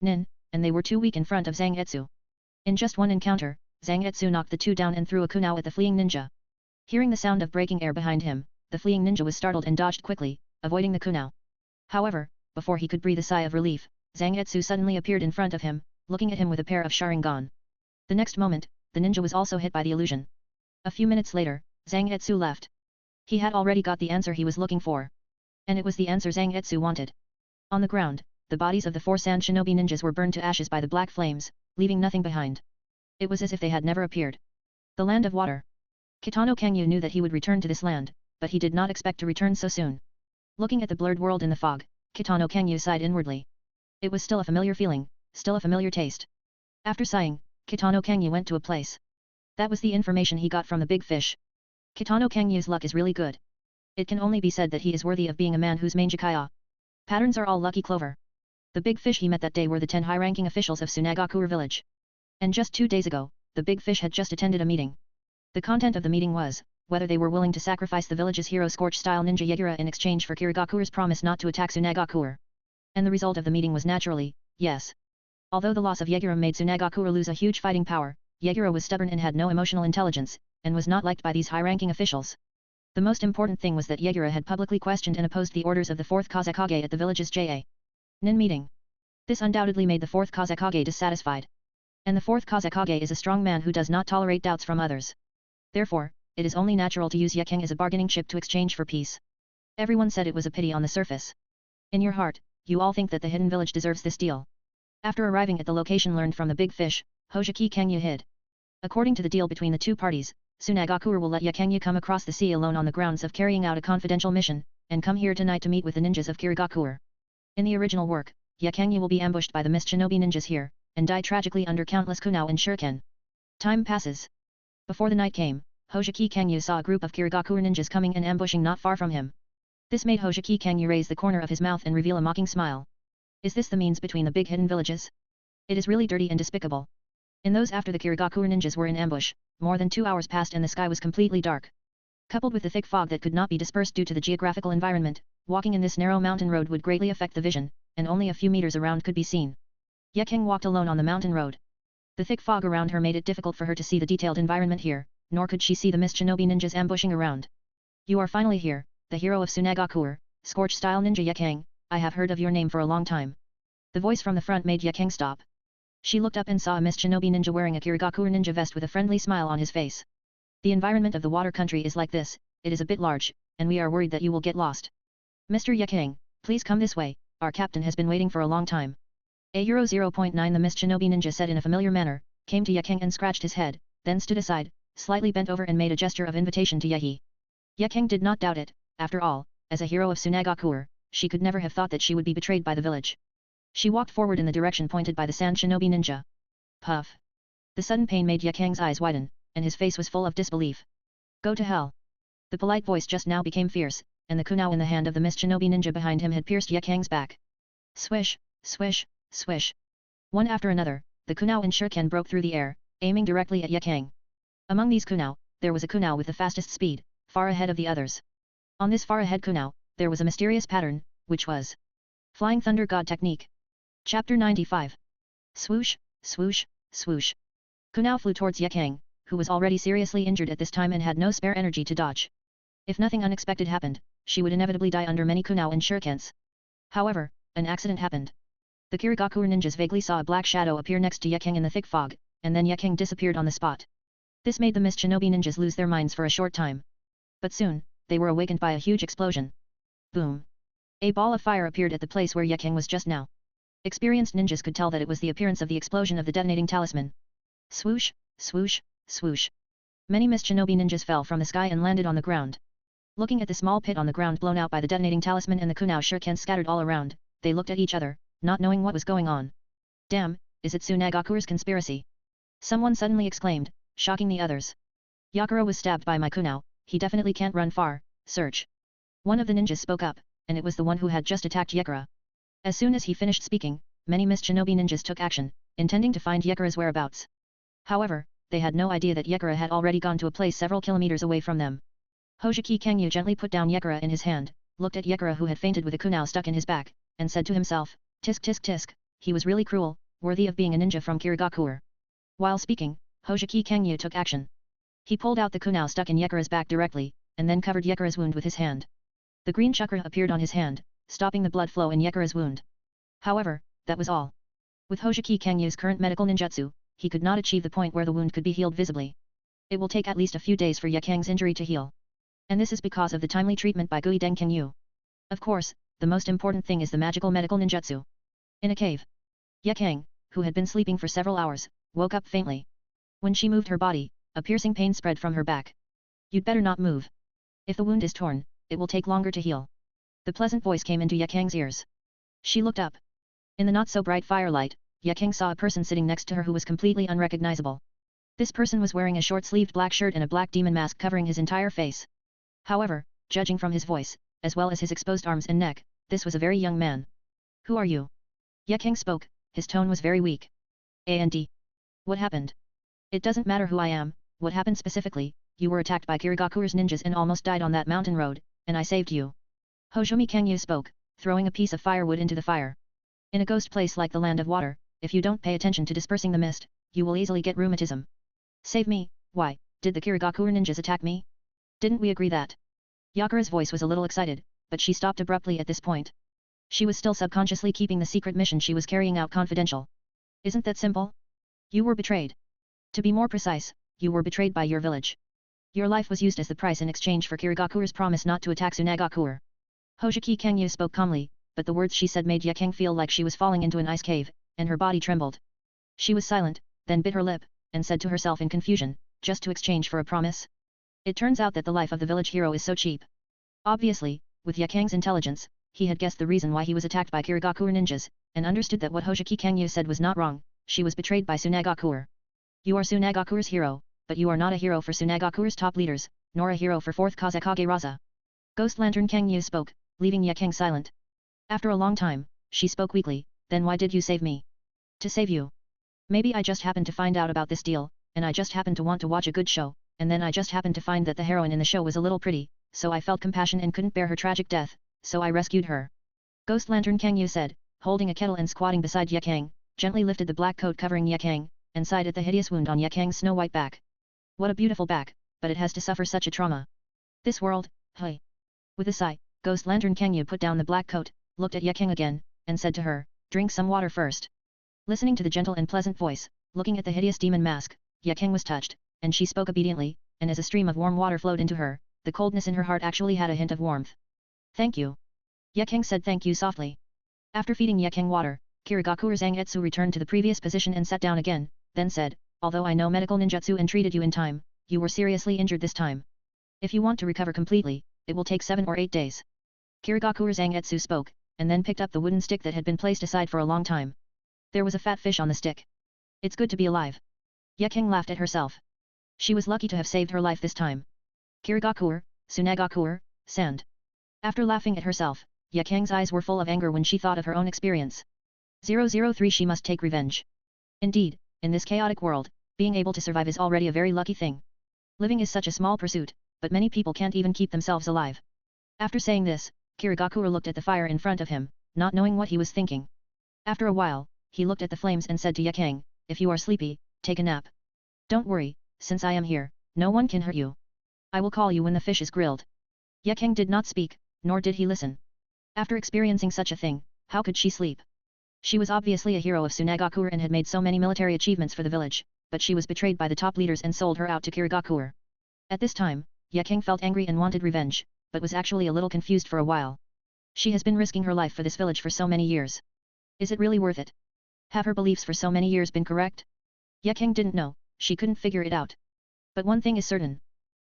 Nin, and they were too weak in front of Zangetsu. In just one encounter, Zangetsu knocked the 2 down and threw a kunao at the fleeing ninja. Hearing the sound of breaking air behind him, the fleeing ninja was startled and dodged quickly, avoiding the kunao. However, before he could breathe a sigh of relief, Zangetsu suddenly appeared in front of him, looking at him with a pair of Sharingan. The next moment, the ninja was also hit by the illusion. A few minutes later, Zhang Etsu left. He had already got the answer he was looking for. And it was the answer Zhang Etsu wanted. On the ground, the bodies of the 4 sand shinobi ninjas were burned to ashes by the black flames, leaving nothing behind. It was as if they had never appeared. The land of water. Kitano Kangyu knew that he would return to this land, but he did not expect to return so soon. Looking at the blurred world in the fog, Kitano Kangyu sighed inwardly. It was still a familiar feeling, still a familiar taste. After sighing, Kitano Kangyu went to a place. That was the information he got from the big fish. Kitano Kangyu's luck is really good. It can only be said that he is worthy of being a man whose manjakaya patterns are all lucky clover. The big fish he met that day were the 10 high-ranking officials of Tsunagakure village. And just 2 days ago, the big fish had just attended a meeting. The content of the meeting was, whether they were willing to sacrifice the village's hero Scorch-style ninja Yagura in exchange for Kirigakure's promise not to attack Tsunagakure. And the result of the meeting was naturally, yes. Although the loss of Yagura made Tsunagakure lose a huge fighting power, Yagura was stubborn and had no emotional intelligence, and was not liked by these high-ranking officials. The most important thing was that Yagura had publicly questioned and opposed the orders of the 4th Kazekage at the village's Nin meeting. This undoubtedly made the 4th Kazekage dissatisfied. And the 4th Kazekage is a strong man who does not tolerate doubts from others. Therefore, it is only natural to use Yakeng as a bargaining chip to exchange for peace. Everyone said it was a pity on the surface. In your heart, you all think that the hidden village deserves this deal. After arriving at the location learned from the big fish, Hojiki Kangyu hid. According to the deal between the two parties, Tsunagakure will let Yakengyu come across the sea alone on the grounds of carrying out a confidential mission, and come here tonight to meet with the ninjas of Kirigakure. In the original work, Yakengyu will be ambushed by the mist shinobi ninjas here, and die tragically under countless kunao and shuriken. Time passes. Before the night came, Hojiki Kangyu saw a group of Kirigakure ninjas coming and ambushing not far from him. This made Hojiki Kangyu raise the corner of his mouth and reveal a mocking smile. Is this the means between the big hidden villages? It is really dirty and despicable. In those after the Kirigakure ninjas were in ambush, more than 2 hours passed and the sky was completely dark. Coupled with the thick fog that could not be dispersed due to the geographical environment, walking in this narrow mountain road would greatly affect the vision, and only a few meters around could be seen. Yakeng walked alone on the mountain road. The thick fog around her made it difficult for her to see the detailed environment here, nor could she see the mist shinobi ninjas ambushing around. You are finally here, the hero of Tsunagakure, Scorch-style ninja Yakeng, I have heard of your name for a long time. The voice from the front made Yakeng stop. She looked up and saw a mist shinobi ninja wearing a Kirigakure ninja vest with a friendly smile on his face. The environment of the water country is like this, it is a bit large, and we are worried that you will get lost. Mr. Yakeng, please come this way, our captain has been waiting for a long time. Euro 0.9 The mist shinobi ninja said in a familiar manner, came to Yakeng and scratched his head, then stood aside, slightly bent over and made a gesture of invitation to Yehi. Yakeng did not doubt it, after all, as a hero of Tsunagakure, she could never have thought that she would be betrayed by the village. She walked forward in the direction pointed by the sand shinobi ninja. Puff. The sudden pain made Yakeng's eyes widen, and his face was full of disbelief. Go to hell. The polite voice just now became fierce, and the kunao in the hand of the mist shinobi ninja behind him had pierced Yakeng's back. Swish, swish, swish. One after another, the kunao and shuriken broke through the air, aiming directly at Yakeng. Among these kunao, there was a kunao with the fastest speed, far ahead of the others. On this far ahead kunao, there was a mysterious pattern, which was Flying Thunder God Technique. Chapter 95. Swoosh, swoosh, swoosh. Kunao flew towards Yakeng, who was already seriously injured at this time and had no spare energy to dodge. If nothing unexpected happened, she would inevitably die under many kunao and shurikens. However, an accident happened. The Kirigakure ninjas vaguely saw a black shadow appear next to Yakeng in the thick fog, and then Yakeng disappeared on the spot. This made the mist shinobi ninjas lose their minds for a short time. But soon, they were awakened by a huge explosion. Boom. A ball of fire appeared at the place where Yakeng was just now. Experienced ninjas could tell that it was the appearance of the explosion of the detonating talisman. Swoosh, swoosh, swoosh. Many mist shinobi ninjas fell from the sky and landed on the ground. Looking at the small pit on the ground blown out by the detonating talisman and the kunao shurikens scattered all around, they looked at each other, not knowing what was going on. Damn, is it Tsunagakure's conspiracy? Someone suddenly exclaimed, shocking the others. Yakura was stabbed by my kunao, he definitely can't run far, search. One of the ninjas spoke up, and it was the one who had just attacked Yakura. As soon as he finished speaking, many mist shinobi ninjas took action, intending to find Yakura's whereabouts. However, they had no idea that Yakura had already gone to a place several kilometers away from them. Hojiki Kangyu gently put down Yakura in his hand, looked at Yakura who had fainted with a kunao stuck in his back, and said to himself, tisk tisk tisk, he was really cruel, worthy of being a ninja from Kirigakure. While speaking, Hojiki Kangyu took action. He pulled out the kunao stuck in Yakura's back directly, and then covered Yakura's wound with his hand. The green chakra appeared on his hand, stopping the blood flow in Yakura's wound. However, that was all. With Hojiki Kangyu's current medical ninjutsu, he could not achieve the point where the wound could be healed visibly. It will take at least a few days for Yakang's injury to heal. And this is because of the timely treatment by Gui Denkenyu. Of course, the most important thing is the magical medical ninjutsu. In a cave, Yakang, who had been sleeping for several hours, woke up faintly. When she moved her body, a piercing pain spread from her back. You'd better not move. If the wound is torn, it will take longer to heal. The pleasant voice came into Yakang's ears. She looked up. In the not-so-bright firelight, Yakang saw a person sitting next to her who was completely unrecognizable. This person was wearing a short-sleeved black shirt and a black demon mask covering his entire face. However, judging from his voice, as well as his exposed arms and neck, this was a very young man. Who are you? Yakang spoke, his tone was very weak. And what happened? It doesn't matter who I am, what happened specifically, you were attacked by Kirigakure's ninjas and almost died on that mountain road, and I saved you. Hojomi Kangyu spoke, throwing a piece of firewood into the fire. In a ghost place like the Land of Water, if you don't pay attention to dispersing the mist, you will easily get rheumatism. Save me, why, did the Kirigakure ninjas attack me? Didn't we agree that? Yakura's voice was a little excited, but she stopped abruptly at this point. She was still subconsciously keeping the secret mission she was carrying out confidential. Isn't that simple? You were betrayed. To be more precise, you were betrayed by your village. Your life was used as the price in exchange for Kirigakure's promise not to attack Tsunade. Hojoki Kangyu spoke calmly, but the words she said made Yakang feel like she was falling into an ice cave, and her body trembled. She was silent, then bit her lip, and said to herself in confusion, just to exchange for a promise? It turns out that the life of the village hero is so cheap. Obviously, with Yakang's intelligence, he had guessed the reason why he was attacked by Kirigakure ninjas, and understood that what Hojoki Kangyu said was not wrong, she was betrayed by Tsunade. You are Tsunade's hero, but you are not a hero for Tsunade's top leaders, nor a hero for 4th Kazekage Raza. Ghost Lantern Kangyu spoke, leaving Yakang silent. After a long time, she spoke weakly, then why did you save me? To save you. Maybe I just happened to find out about this deal, and I just happened to want to watch a good show, and then I just happened to find that the heroine in the show was a little pretty, so I felt compassion and couldn't bear her tragic death, so I rescued her. Ghost Lantern Kangyu said, holding a kettle and squatting beside Yakang, gently lifted the black coat covering Yakang, and sighed at the hideous wound on Yakang's snow-white back. What a beautiful back, but it has to suffer such a trauma. This world, hey. With a sigh, Ghost Lantern Kangyu put down the black coat, looked at Yakang again, and said to her, drink some water first. Listening to the gentle and pleasant voice, looking at the hideous demon mask, Yakang was touched, and she spoke obediently, and as a stream of warm water flowed into her, the coldness in her heart actually had a hint of warmth. Thank you. Yakang said thank you softly. After feeding Yakang water, Kirigakure Zangetsu returned to the previous position and sat down again, then said, although I know medical ninjutsu and treated you in time, you were seriously injured this time. If you want to recover completely, it will take 7 or 8 days. Kirigakure Zangetsu spoke, and then picked up the wooden stick that had been placed aside for a long time. There was a fat fish on the stick. It's good to be alive. Yakang laughed at herself. She was lucky to have saved her life this time. Kirigakure, Tsunade, sand. After laughing at herself, Yakang's eyes were full of anger when she thought of her own experience. 003 She must take revenge. Indeed, in this chaotic world, being able to survive is already a very lucky thing. Living is such a small pursuit, but many people can't even keep themselves alive. After saying this, Kirigakure looked at the fire in front of him, not knowing what he was thinking. After a while, he looked at the flames and said to Yakang, if you are sleepy, take a nap. Don't worry, since I am here, no one can hurt you. I will call you when the fish is grilled. Yakang did not speak, nor did he listen. After experiencing such a thing, how could she sleep? She was obviously a hero of Tsunade and had made so many military achievements for the village, but she was betrayed by the top leaders and sold her out to Kirigakure. At this time, Yakang felt angry and wanted revenge, but was actually a little confused for a while. She has been risking her life for this village for so many years. Is it really worth it? Have her beliefs for so many years been correct? Yakang didn't know, she couldn't figure it out. But one thing is certain.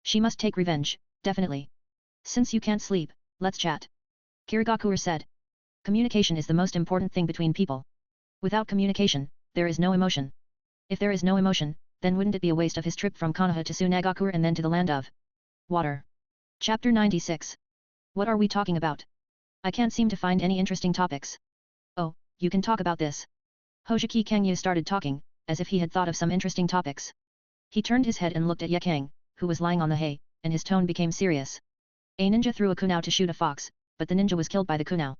She must take revenge, definitely. Since you can't sleep, let's chat. Kirigakure said. Communication is the most important thing between people. Without communication, there is no emotion. If there is no emotion, then wouldn't it be a waste of his trip from Konoha to Tsunade and then to the Land of Water? Chapter 96. What are we talking about? I can't seem to find any interesting topics. Oh, you can talk about this. Hojoki Kangyu started talking, as if he had thought of some interesting topics. He turned his head and looked at Yakang, who was lying on the hay, and his tone became serious. A ninja threw a kunao to shoot a fox, but the ninja was killed by the kunao.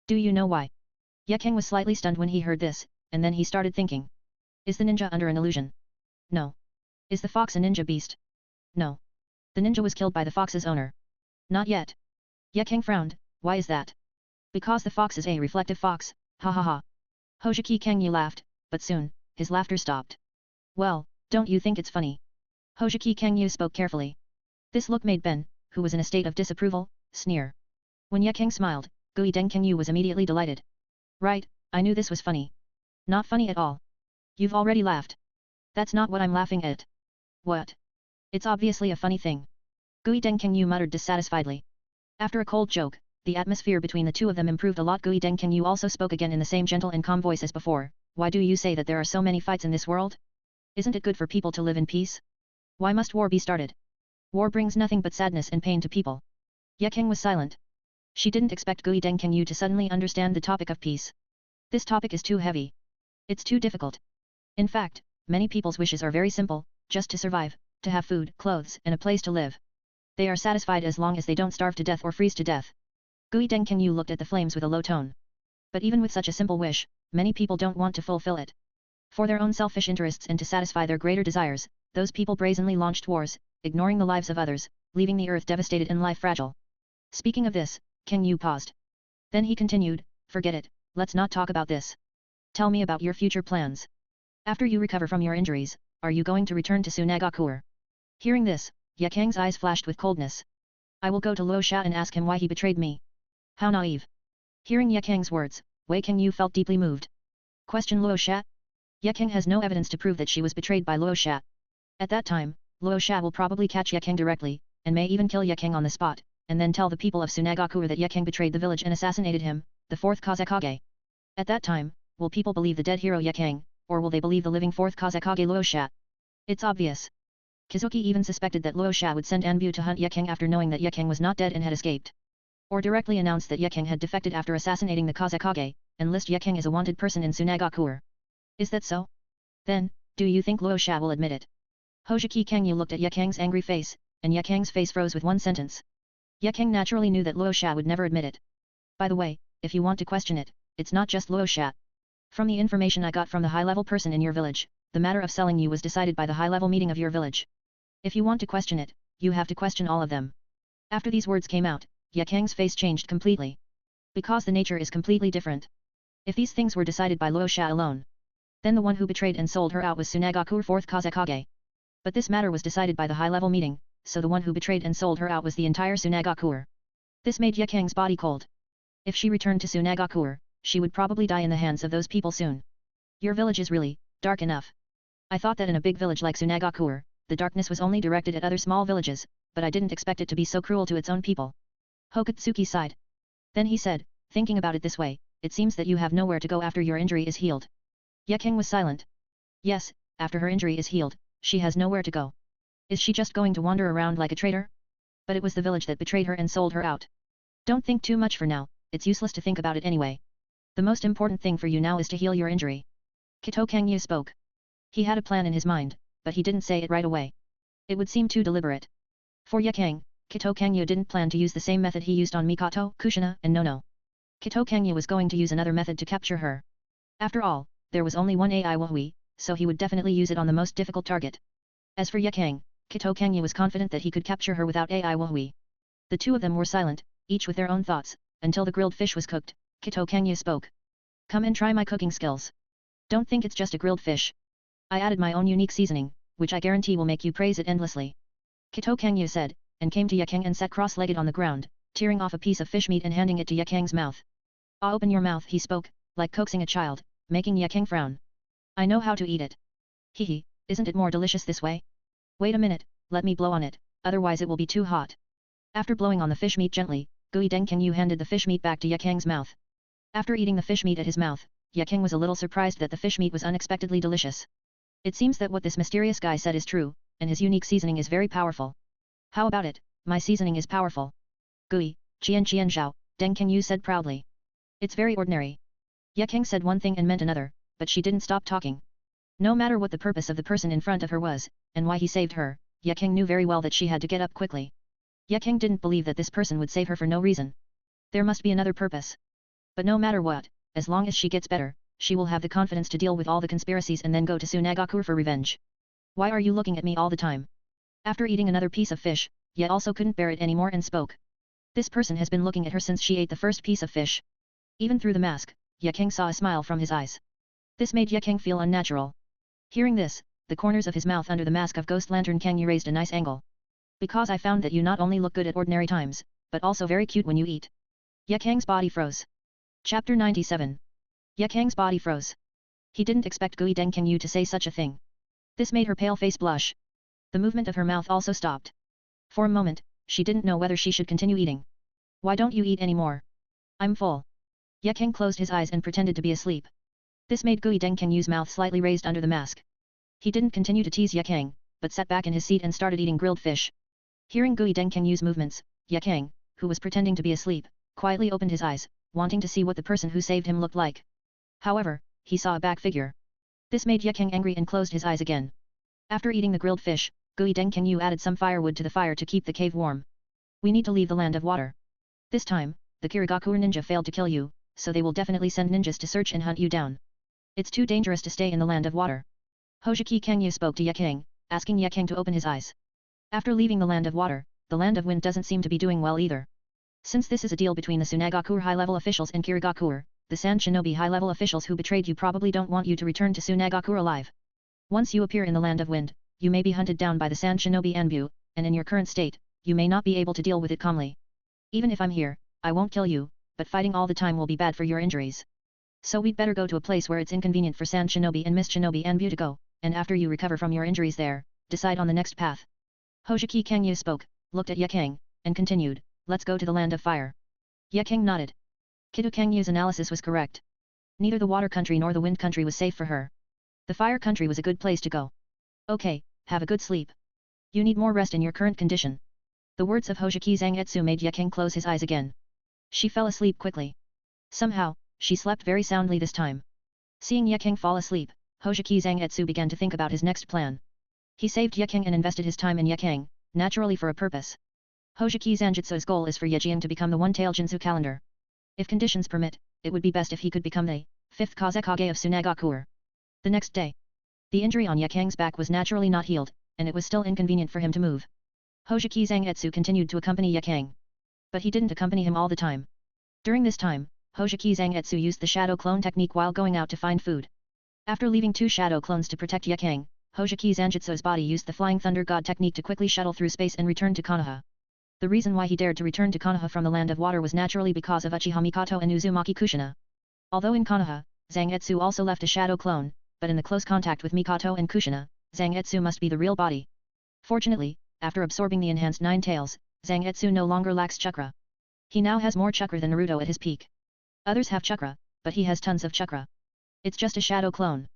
Do you know why? Yakang was slightly stunned when he heard this, and then he started thinking. Is the ninja under an illusion? No. Is the fox a ninja beast? No. The ninja was killed by the fox's owner. Not yet. Yakang frowned, why is that? Because the fox is a reflective fox, ha ha ha. Hojoki Kangyu laughed, but soon, his laughter stopped. Well, don't you think it's funny? Hojiki Kangyu spoke carefully. This look made Ben, who was in a state of disapproval, sneer. When Ye Kang smiled, Gui Deng Kangyu was immediately delighted. Right, I knew this was funny. Not funny at all. You've already laughed. That's not what I'm laughing at. What? It's obviously a funny thing. Gui Deng Kangyu muttered dissatisfiedly. After a cold joke, the atmosphere between the two of them improved a lot. Gui Deng Kangyu also spoke again in the same gentle and calm voice as before. Why do you say that there are so many fights in this world? Isn't it good for people to live in peace? Why must war be started? War brings nothing but sadness and pain to people. Ye King was silent. She didn't expect Gui Deng Kangyu to suddenly understand the topic of peace. This topic is too heavy. It's too difficult. In fact, many people's wishes are very simple, just to survive, to have food, clothes, and a place to live. They are satisfied as long as they don't starve to death or freeze to death. Gui Deng Kangyu looked at the flames with a low tone. But even with such a simple wish, many people don't want to fulfill it. For their own selfish interests and to satisfy their greater desires, those people brazenly launched wars, ignoring the lives of others, leaving the earth devastated and life fragile. Speaking of this, Kangyu paused. Then he continued, forget it, let's not talk about this. Tell me about your future plans. After you recover from your injuries, are you going to return to Tsunade? Hearing this, Ye Kang's eyes flashed with coldness. I will go to Luo Sha and ask him why he betrayed me. How naive. Hearing Ye Kang's words, Wei Kangyu felt deeply moved. Question Luo Sha? Ye Kang has no evidence to prove that she was betrayed by Luo Sha. At that time, Luo Sha will probably catch Ye Kang directly, and may even kill Ye Kang on the spot, and then tell the people of Tsunade that Ye Kang betrayed the village and assassinated him, the fourth Kazekage. At that time, will people believe the dead hero Ye Kang, or will they believe the living fourth Kazekage Luo Sha? It's obvious. Kizuki even suspected that Luo Sha would send Anbu to hunt Ye Kang after knowing that Ye Kang was not dead and had escaped. Or directly announce that Ye Kang had defected after assassinating the Kazekage, and list Ye Kang as a wanted person in Tsunade. Is that so? Then, do you think Luo Sha will admit it? Hojiki Kangyu looked at Ye Kang's angry face, and Ye Kang's face froze with one sentence. Ye Kang naturally knew that Luo Sha would never admit it. By the way, if you want to question it, it's not just Luo Sha. From the information I got from the high-level person in your village, the matter of selling you was decided by the high-level meeting of your village. If you want to question it, you have to question all of them. After these words came out, Ye Kang's face changed completely. Because the nature is completely different. If these things were decided by Luo Sha alone, then the one who betrayed and sold her out was Tsunade fourth Kazekage. But this matter was decided by the high-level meeting, so the one who betrayed and sold her out was the entire Tsunade. This made Ye Kang's body cold. If she returned to Tsunade, she would probably die in the hands of those people soon. Your village is really dark enough. I thought that in a big village like Tsunade, the darkness was only directed at other small villages, but I didn't expect it to be so cruel to its own people. Hokatsuki sighed. Then he said, thinking about it this way, it seems that you have nowhere to go after your injury is healed. Ye King was silent. Yes, after her injury is healed, she has nowhere to go. Is she just going to wander around like a traitor? But it was the village that betrayed her and sold her out. Don't think too much for now, it's useless to think about it anyway. The most important thing for you now is to heal your injury. Kito Kangyu spoke. He had a plan in his mind, but he didn't say it right away. It would seem too deliberate. For Ye Kang, Kito Kangyu didn't plan to use the same method he used on Mikoto, Kushina, and Nono. Kito Kangyu was going to use another method to capture her. After all, there was only one AI Wahui, so he would definitely use it on the most difficult target. As for Ye Kang, Kito Kangyu was confident that he could capture her without AI Wahui. The two of them were silent, each with their own thoughts, until the grilled fish was cooked. Kito Kangyu spoke. Come and try my cooking skills. Don't think it's just a grilled fish. I added my own unique seasoning, which I guarantee will make you praise it endlessly. Kito Kangyu said, and came to Ye Kang and sat cross-legged on the ground, tearing off a piece of fish meat and handing it to Ye Kang's mouth. Open your mouth, he spoke, like coaxing a child, making Ye Kang frown. I know how to eat it. Hehe, isn't it more delicious this way? Wait a minute, let me blow on it, otherwise it will be too hot. After blowing on the fish meat gently, Gui Deng Kangyu handed the fish meat back to Ye Kang's mouth. After eating the fish meat at his mouth, Ye Kang was a little surprised that the fish meat was unexpectedly delicious. It seems that what this mysterious guy said is true, and his unique seasoning is very powerful. How about it, my seasoning is powerful. Gui, Qian Zhao, Deng Kangyu said proudly. It's very ordinary. Ye Kang said one thing and meant another, but she didn't stop talking. No matter what the purpose of the person in front of her was, and why he saved her, Ye Kang knew very well that she had to get up quickly. Ye Kang didn't believe that this person would save her for no reason. There must be another purpose. But no matter what, as long as she gets better, she will have the confidence to deal with all the conspiracies and then go to Tsunade for revenge. Why are you looking at me all the time? After eating another piece of fish, Ye also couldn't bear it anymore and spoke. This person has been looking at her since she ate the first piece of fish. Even through the mask, Ye Kang saw a smile from his eyes. This made Ye Kang feel unnatural. Hearing this, the corners of his mouth under the mask of Ghost Lantern Kangyu raised a nice angle. Because I found that you not only look good at ordinary times, but also very cute when you eat. Ye Kang's body froze. Chapter 97. Ye Kang's body froze. He didn't expect Gui Deng Kangyu to say such a thing. This made her pale face blush. The movement of her mouth also stopped. For a moment, she didn't know whether she should continue eating. Why don't you eat anymore? I'm full. Ye Kang closed his eyes and pretended to be asleep. This made Gui Deng Kangyu's mouth slightly raised under the mask. He didn't continue to tease Ye Kang, but sat back in his seat and started eating grilled fish. Hearing Gui Deng Kangyu's movements, Ye Kang, who was pretending to be asleep, quietly opened his eyes, wanting to see what the person who saved him looked like. However, he saw a back figure. This made Ye Kang angry and closed his eyes again. After eating the grilled fish, Gui Deng Kangyu added some firewood to the fire to keep the cave warm. We need to leave the land of water. This time, the Kirigakure ninja failed to kill you, so they will definitely send ninjas to search and hunt you down. It's too dangerous to stay in the land of water. Hojiki Kangyu spoke to Ye Kang, asking Ye Kang to open his eyes. After leaving the land of water, the land of wind doesn't seem to be doing well either. Since this is a deal between the Tsunade high-level officials and Kirigakure, the Sand Shinobi high-level officials who betrayed you probably don't want you to return to Tsunade alive. Once you appear in the land of wind, you may be hunted down by the Sand Shinobi Anbu, and in your current state, you may not be able to deal with it calmly. Even if I'm here, I won't kill you, but fighting all the time will be bad for your injuries. So we'd better go to a place where it's inconvenient for Sand Shinobi and Mist Shinobi Anbu to go, and after you recover from your injuries there, decide on the next path. Hojiki Kangyu spoke, looked at Ye Kang, and continued, let's go to the land of fire. Ye Kang nodded. Kido Kangyu's analysis was correct. Neither the water country nor the wind country was safe for her. The fire country was a good place to go. Okay, have a good sleep. You need more rest in your current condition. The words of Hojiki Zangetsu made Ye Kang close his eyes again. She fell asleep quickly. Somehow, she slept very soundly this time. Seeing Ye Kang fall asleep, Hojiki Zangetsu began to think about his next plan. He saved Ye Kang and invested his time in Ye Kang, naturally for a purpose. Hojiki Zangetsu's goal is for Ye Jiang to become the one-tailed Jinzu calendar. If conditions permit, it would be best if he could become the 5th Kazekage of Tsunade. The next day, the injury on Ye Kang's back was naturally not healed, and it was still inconvenient for him to move. Hojiki Zangetsu continued to accompany Ye Kang. But he didn't accompany him all the time. During this time, Hojiki Zangetsu used the shadow clone technique while going out to find food. After leaving 2 shadow clones to protect Ye Kang, Hojiki Zangetsu's body used the Flying Thunder God technique to quickly shuttle through space and return to Konoha. The reason why he dared to return to Konoha from the land of water was naturally because of Uchiha Mikoto and Uzumaki Kushina. Although in Konoha, Zangetsu also left a shadow clone, but in the close contact with Mikoto and Kushina, Zangetsu must be the real body. Fortunately, after absorbing the enhanced 9 tails, Zangetsu no longer lacks chakra. He now has more chakra than Naruto at his peak. Others have chakra, but he has tons of chakra. It's just a shadow clone.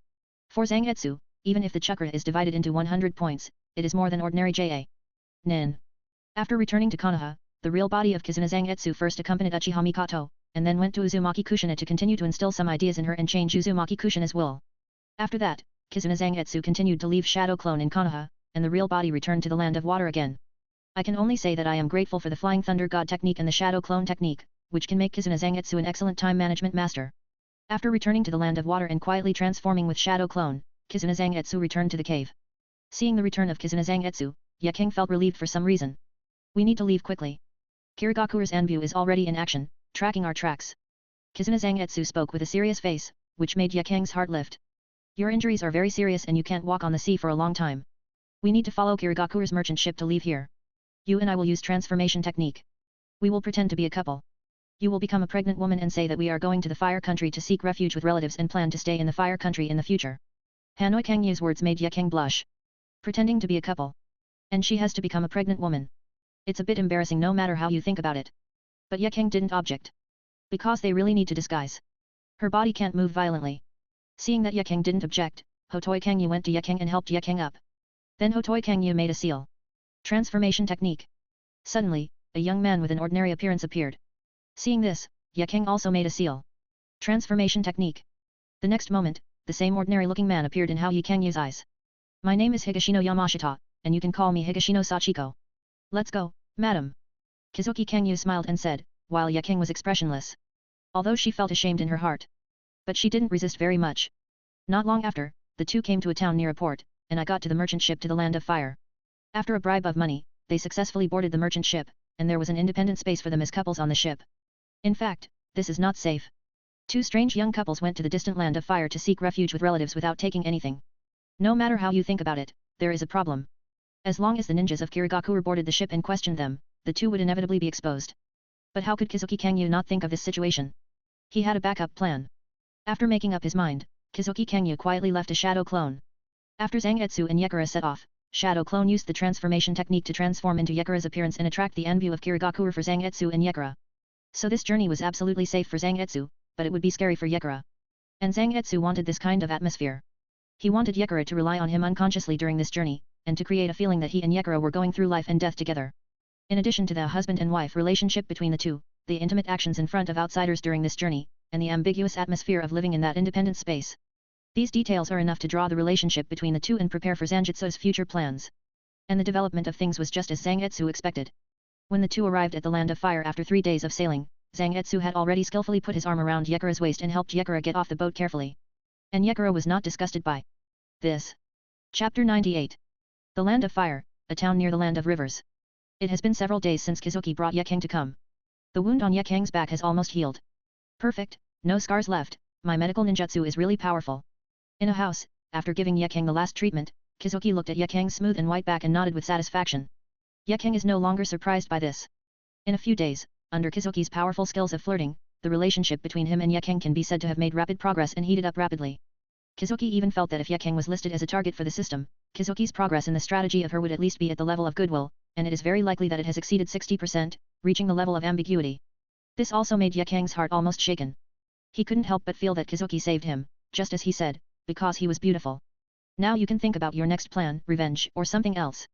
For Zangetsu, even if the chakra is divided into 100 points, it is more than ordinary JA. Nin. After returning to Konoha, the real body of Kizuna Zangetsu first accompanied Uchiha Mikoto, and then went to Uzumaki Kushina to continue to instill some ideas in her and change Uzumaki Kushina's will. After that, Kizuna Zangetsu continued to leave Shadow Clone in Konoha, and the real body returned to the land of water again. I can only say that I am grateful for the Flying Thunder God technique and the Shadow Clone technique, which can make Kizuna Zangetsu an excellent time management master. After returning to the land of water and quietly transforming with Shadow Clone, Kizuna Zangetsu returned to the cave. Seeing the return of Kizuna Zangetsu, Ye Kang felt relieved for some reason. We need to leave quickly. Kirigakure's Anbu is already in action, tracking our tracks. Kizuna Zangetsu spoke with a serious face, which made Ye Kang's heart lift. Your injuries are very serious and you can't walk on the sea for a long time. We need to follow Kirigakure's merchant ship to leave here. You and I will use transformation technique. We will pretend to be a couple. You will become a pregnant woman and say that we are going to the fire country to seek refuge with relatives and plan to stay in the fire country in the future. Hanoi Kangyu's words made Ye Kang blush. Pretending to be a couple. And she has to become a pregnant woman. It's a bit embarrassing no matter how you think about it. But Ye Kang didn't object. Because they really need to disguise. Her body can't move violently. Seeing that Ye Kang didn't object, Hotoi Kangyu went to Ye Kang and helped Ye Kang up. Then Hotoi Kangyu made a seal. Transformation technique. Suddenly, a young man with an ordinary appearance appeared. Seeing this, Ye Kang also made a seal. Transformation technique. The next moment, the same ordinary-looking man appeared in Hao Yi Kangyu's eyes. My name is Higashino Yamashita, and you can call me Higashino Sachiko. Let's go, madam. Kizuki Kangyu smiled and said, while Ye Kang was expressionless. Although she felt ashamed in her heart. But she didn't resist very much. Not long after, the two came to a town near a port, and I got to the merchant ship to the land of fire. After a bribe of money, they successfully boarded the merchant ship, and there was an independent space for them as couples on the ship. In fact, this is not safe. 2 strange young couples went to the distant land of fire to seek refuge with relatives without taking anything. No matter how you think about it, there is a problem. As long as the ninjas of Kirigakure boarded the ship and questioned them, the two would inevitably be exposed. But how could Kizuki Kangyu not think of this situation? He had a backup plan. After making up his mind, Kizuki Kangyu quietly left a shadow clone. After Zangetsu and Yekura set off, Shadow Clone used the transformation technique to transform into Yekura's appearance and attract the envy of Kirigakure for Zangetsu and Yekura. So this journey was absolutely safe for Zangetsu, but it would be scary for Yekura. And Zangetsu wanted this kind of atmosphere. He wanted Yekura to rely on him unconsciously during this journey, and to create a feeling that he and Yekura were going through life and death together. In addition to the husband and wife relationship between the two, the intimate actions in front of outsiders during this journey, and the ambiguous atmosphere of living in that independent space. These details are enough to draw the relationship between the two and prepare for Zangetsu's future plans. And the development of things was just as Zangetsu expected. When the two arrived at the Land of Fire after 3 days of sailing, Zangetsu had already skillfully put his arm around Yekura's waist and helped Yekura get off the boat carefully. And Yekura was not disgusted by this. Chapter 98. The Land of Fire, a town near the Land of Rivers. It has been several days since Kizuki brought Yekang to come. The wound on Yekang's back has almost healed. Perfect, no scars left, my medical ninjutsu is really powerful. In a house, after giving Yekang the last treatment, Kizuki looked at Yekang's smooth and white back and nodded with satisfaction. Yekang is no longer surprised by this. In a few days, under Kizuki's powerful skills of flirting, the relationship between him and Yekang can be said to have made rapid progress and heated up rapidly. Kizuki even felt that if Yekang was listed as a target for the system, Kizuki's progress in the strategy of her would at least be at the level of goodwill, and it is very likely that it has exceeded 60%, reaching the level of ambiguity. This also made Yekang's heart almost shaken. He couldn't help but feel that Kizuki saved him, just as he said, because he was beautiful. Now you can think about your next plan, revenge, or something else.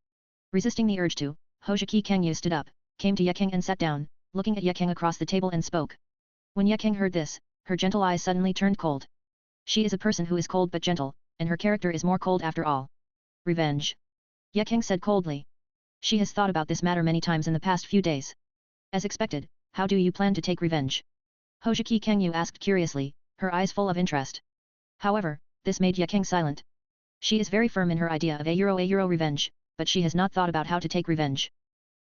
Resisting the urge to, Hoshiki Kangyu stood up, came to Yekang and sat down, looking at Yekang across the table and spoke. When Yekang heard this, her gentle eyes suddenly turned cold. She is a person who is cold but gentle, and her character is more cold after all. Revenge. Yekang said coldly. She has thought about this matter many times in the past few days. As expected, how do you plan to take revenge? Hoshiki Kangyu asked curiously, her eyes full of interest. However, this made Yekang silent. She is very firm in her idea of a euro revenge, but she has not thought about how to take revenge.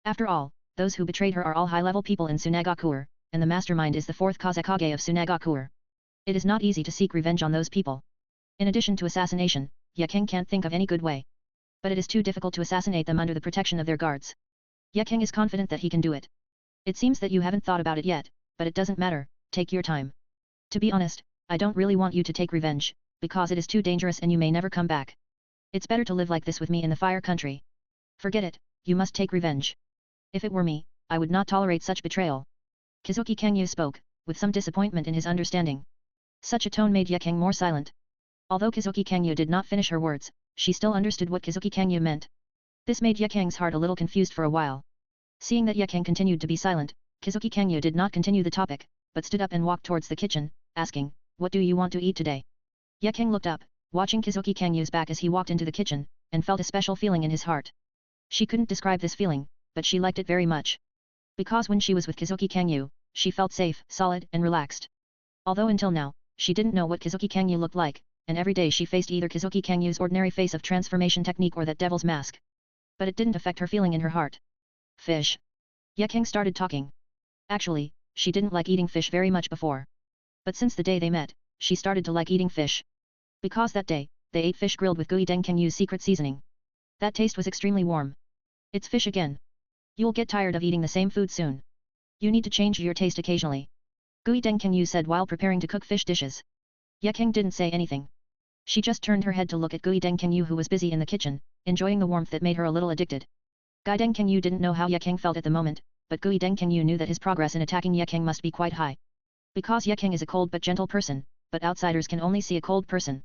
After all, those who betrayed her are all high-level people in Tsunade, and the mastermind is the 4th Kazekage of Tsunade. It is not easy to seek revenge on those people. In addition to assassination, Yekang can't think of any good way. But it is too difficult to assassinate them under the protection of their guards. Yekang is confident that he can do it. It seems that you haven't thought about it yet, but it doesn't matter, take your time. To be honest, I don't really want you to take revenge, because it is too dangerous and you may never come back. It's better to live like this with me in the Fire Country. Forget it, you must take revenge. If it were me, I would not tolerate such betrayal. Kizuki Kangyu spoke, with some disappointment in his understanding. Such a tone made Yekang more silent. Although Kizuki Kangyu did not finish her words, she still understood what Kizuki Kangyu meant. This made Yekang's heart a little confused for a while. Seeing that Yekang continued to be silent, Kizuki Kangyu did not continue the topic, but stood up and walked towards the kitchen, asking, "What do you want to eat today?" Yekang looked up, watching Kizuki Kangyu's back as he walked into the kitchen, and felt a special feeling in his heart. She couldn't describe this feeling, but she liked it very much. Because when she was with Kizuki Kangyu, she felt safe, solid, and relaxed. Although until now, she didn't know what Kizuki Kangyu looked like, and every day she faced either Kizuki Kangyu's ordinary face of transformation technique or that devil's mask. But it didn't affect her feeling in her heart. Fish. Yekang started talking. Actually, she didn't like eating fish very much before. But since the day they met, she started to like eating fish. Because that day, they ate fish grilled with Gui Deng Kengyu's secret seasoning. That taste was extremely warm. It's fish again. You'll get tired of eating the same food soon. You need to change your taste occasionally. Gui Deng Kengyu said while preparing to cook fish dishes. Yekang didn't say anything. She just turned her head to look at Gui Deng Kengyu who was busy in the kitchen, enjoying the warmth that made her a little addicted. Gui Deng Kengyu didn't know how Yekang felt at the moment, but Gui Deng Kengyu knew that his progress in attacking Yekang must be quite high. Because Yekang is a cold but gentle person, but outsiders can only see a cold person.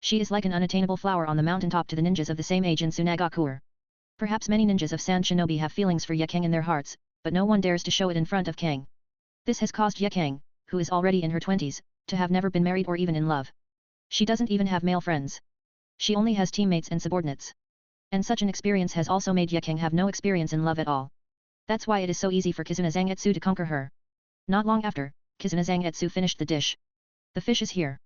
She is like an unattainable flower on the mountaintop to the ninjas of the same age in Tsunade. Perhaps many ninjas of Sand Shinobi have feelings for Yekang in their hearts, but no one dares to show it in front of Kang. This has caused Yekang, who is already in her 20s, to have never been married or even in love. She doesn't even have male friends. She only has teammates and subordinates. And such an experience has also made Yekang have no experience in love at all. That's why it is so easy for Kizuna Zangetsu to conquer her. Not long after, Kizuna Zangetsu finished the dish. The fish is here.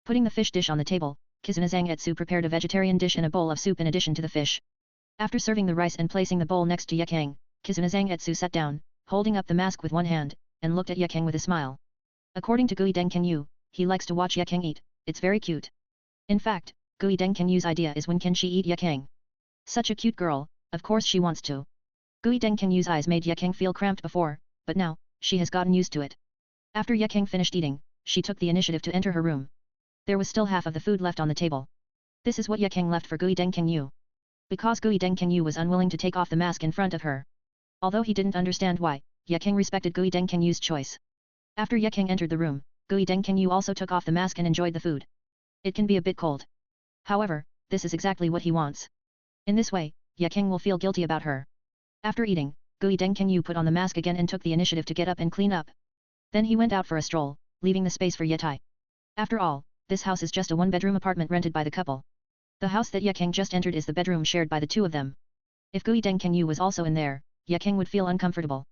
Putting the fish dish on the table, Kizuna Zangetsu prepared a vegetarian dish and a bowl of soup in addition to the fish. After serving the rice and placing the bowl next to Yekang, Kizuna Zangetsu sat down, holding up the mask with one hand, and looked at Yekang with a smile. According to Gui Deng Kengyu, he likes to watch Yekang eat, it's very cute. In fact, Gui Dengkenyu's idea is when can she eat Yakang? Such a cute girl, of course she wants to. Gui Dengkenyu's eyes made Yakang feel cramped before, but now, she has gotten used to it. After Yakang finished eating, she took the initiative to enter her room. There was still half of the food left on the table. This is what Yakang left for Gui Dengkenyu. Because Gui Dengkenyu was unwilling to take off the mask in front of her. Although he didn't understand why, Yakang respected Gui Dengkenyu's choice. After Yakang entered the room, Gui Dengkenyu also took off the mask and enjoyed the food. It can be a bit cold. However, this is exactly what he wants. In this way, Yakang will feel guilty about her. After eating, Gui Dengkenyu put on the mask again and took the initiative to get up and clean up. Then he went out for a stroll, leaving the space for Yetai. After all, this house is just a one-bedroom apartment rented by the couple. The house that Yakang just entered is the bedroom shared by the two of them. If Gui Dengkenyu was also in there, Yakang would feel uncomfortable.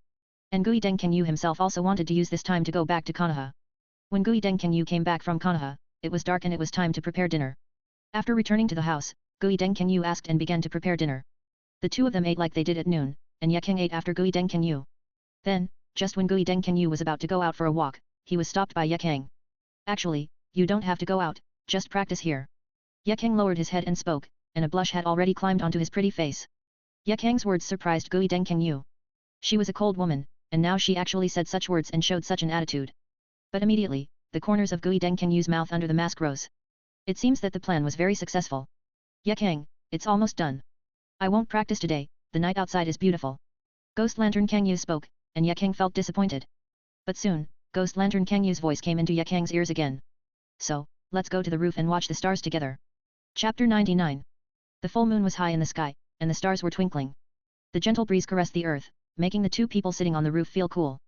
And Gui Dengkenyu himself also wanted to use this time to go back to Konoha. When Gui Dengkenyu came back from Konoha, it was dark and it was time to prepare dinner. After returning to the house, Gui Dengkenyu asked and began to prepare dinner. The two of them ate like they did at noon, and Yakang ate after Gui Dengkenyu. Then, just when Gui Dengkenyu was about to go out for a walk, he was stopped by Yakang. Actually, you don't have to go out, just practice here. Yakang lowered his head and spoke, and a blush had already climbed onto his pretty face. Yakang's words surprised Gui Dengkenyu. She was a cold woman, and now she actually said such words and showed such an attitude. But immediately, the corners of Gui Dengkenyu's mouth under the mask rose. It seems that the plan was very successful. Yakang, it's almost done. I won't practice today, the night outside is beautiful. Ghost Lantern Kangyu spoke, and Yakang felt disappointed. But soon, Ghost Lantern Kangyu's voice came into Yakang's ears again. So, let's go to the roof and watch the stars together. Chapter 99. The full moon was high in the sky, and the stars were twinkling. The gentle breeze caressed the earth, making the two people sitting on the roof feel cool.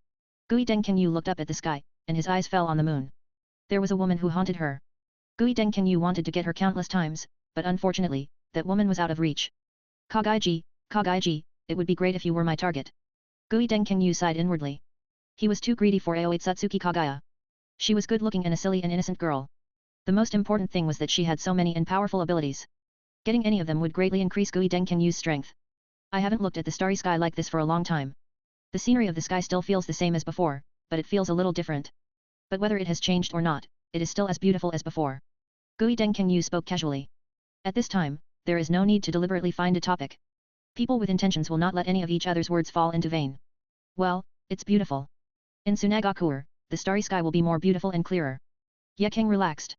Gui Dengkenyu looked up at the sky, and his eyes fell on the moon. There was a woman who haunted her. Gui Dengkenyu wanted to get her countless times, but unfortunately, that woman was out of reach. Kagaiji, it would be great if you were my target. Gui Dengkenyu sighed inwardly. He was too greedy for Aoi Tsutsuki Kagaya. She was good-looking and a silly and innocent girl. The most important thing was that she had so many and powerful abilities. Getting any of them would greatly increase Gui Dengkenyu's strength. I haven't looked at the starry sky like this for a long time. The scenery of the sky still feels the same as before, but it feels a little different. But whether it has changed or not, it is still as beautiful as before. Gui Dengkenyu spoke casually. At this time, there is no need to deliberately find a topic. People with intentions will not let any of each other's words fall into vain. Well, it's beautiful. In Tsunade, the starry sky will be more beautiful and clearer. Yakang relaxed.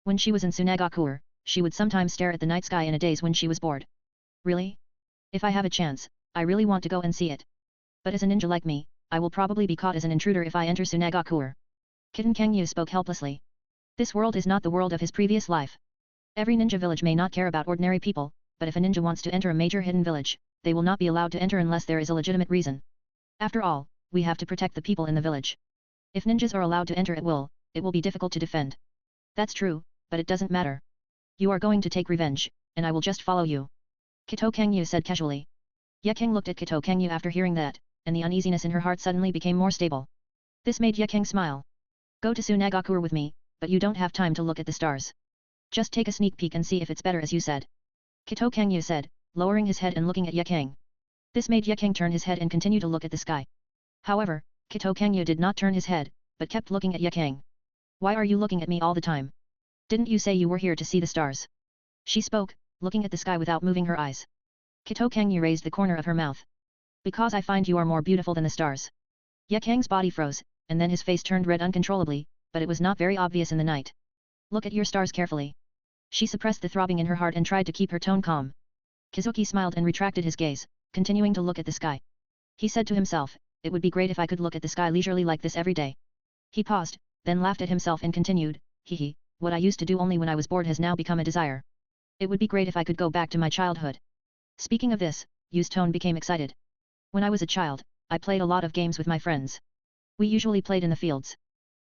When she was in Tsunade, she would sometimes stare at the night sky in a daze when she was bored. Really? If I have a chance, I really want to go and see it. But as a ninja like me, I will probably be caught as an intruder if I enter Tsunade. Kitten Kangyu spoke helplessly. This world is not the world of his previous life. Every ninja village may not care about ordinary people, but if a ninja wants to enter a major hidden village, they will not be allowed to enter unless there is a legitimate reason. After all, we have to protect the people in the village. If ninjas are allowed to enter at will, it will be difficult to defend. That's true, but it doesn't matter. You are going to take revenge, and I will just follow you. Kito Kangyu said casually. Yakang looked at Kito Kangyu after hearing that, and the uneasiness in her heart suddenly became more stable. This made Yakang smile. Go to Tsunade with me, but you don't have time to look at the stars. Just take a sneak peek and see if it's better as you said. Kito Kangyu said, lowering his head and looking at Yakang. This made Yakang turn his head and continue to look at the sky. However, Kito Kangyu did not turn his head, but kept looking at Yakang. Why are you looking at me all the time? Didn't you say you were here to see the stars? She spoke, looking at the sky without moving her eyes. Kito Kangyu raised the corner of her mouth. Because I find you are more beautiful than the stars. Yakang's body froze, and then his face turned red uncontrollably, but it was not very obvious in the night. Look at your stars carefully. She suppressed the throbbing in her heart and tried to keep her tone calm. Kizuki smiled and retracted his gaze, continuing to look at the sky. He said to himself, it would be great if I could look at the sky leisurely like this every day. He paused, then laughed at himself and continued, hee, what I used to do only when I was bored has now become a desire. It would be great if I could go back to my childhood. Speaking of this, Yu's tone became excited. When I was a child, I played a lot of games with my friends. We usually played in the fields.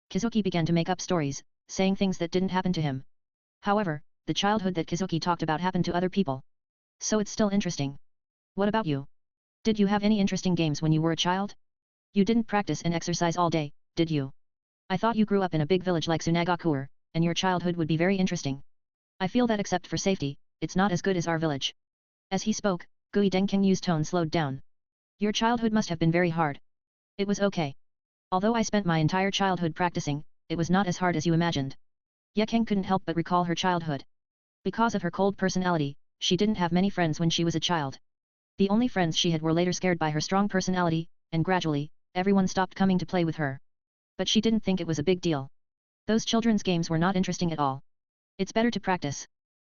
Kizuki began to make up stories, saying things that didn't happen to him. However, the childhood that Kizuki talked about happened to other people. So it's still interesting. What about you? Did you have any interesting games when you were a child? You didn't practice and exercise all day, did you? I thought you grew up in a big village like Tsunade, and your childhood would be very interesting. I feel that except for safety, it's not as good as our village. As he spoke, Gui Dengkenyu's tone slowed down. Your childhood must have been very hard. It was okay. Although I spent my entire childhood practicing, it was not as hard as you imagined. Yakang couldn't help but recall her childhood. Because of her cold personality, she didn't have many friends when she was a child. The only friends she had were later scared by her strong personality, and gradually, everyone stopped coming to play with her. But she didn't think it was a big deal. Those children's games were not interesting at all. It's better to practice.